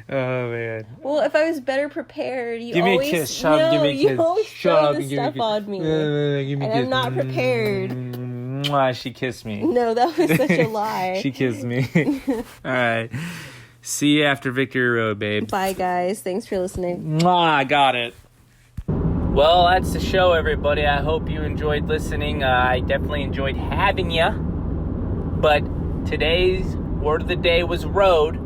Oh man. Well, if I was better prepared, you give me always a kiss. Give me a kiss. you always Shut throw up the and give me a stuff kiss. on me, Give me a and kiss. I'm not prepared. Mwah, she kissed me. No, that was such a lie. She kissed me. All right. See you after Victory Road, babe. Bye, guys. Thanks for listening. Mwah, I got it. Well, that's the show, everybody. I hope you enjoyed listening. I definitely enjoyed having you. But today's word of the day was road.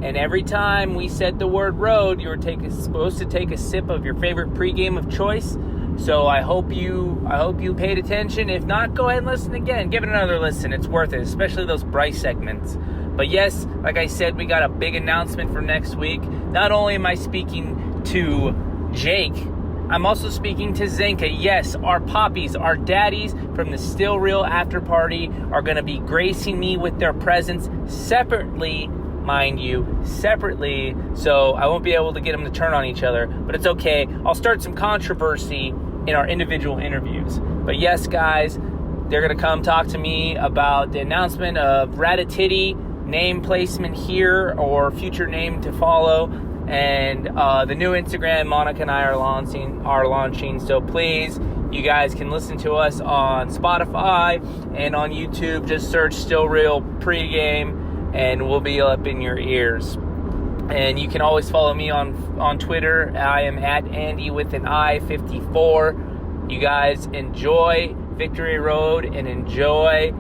And every time we said the word road, you were supposed to take a sip of your favorite pregame of choice. So I hope you paid attention. If not, go ahead and listen again. Give it another listen. It's worth it, especially those Bryce segments. But yes, like I said, we got a big announcement for next week. Not only am I speaking to Jake, I'm also speaking to Zenka. Yes, our poppies, our daddies from the Still Real After Party are going to be gracing me with their presence separately, mind you, separately. So I won't be able to get them to turn on each other, but it's okay. I'll start some controversy in our individual interviews. But yes, guys, they're going to come talk to me about the announcement of Ratatitty, name placement here or future name to follow, and the new Instagram Monica and I are launching. So please, you guys can listen to us on Spotify and on YouTube. Just search Still Real Pregame and we'll be up in your ears. And you can always follow me on Twitter. I am at Andi with an I 54. You guys enjoy Victory Road and enjoy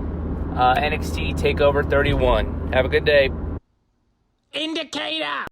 NXT Takeover 31. Have a good day. Indicator!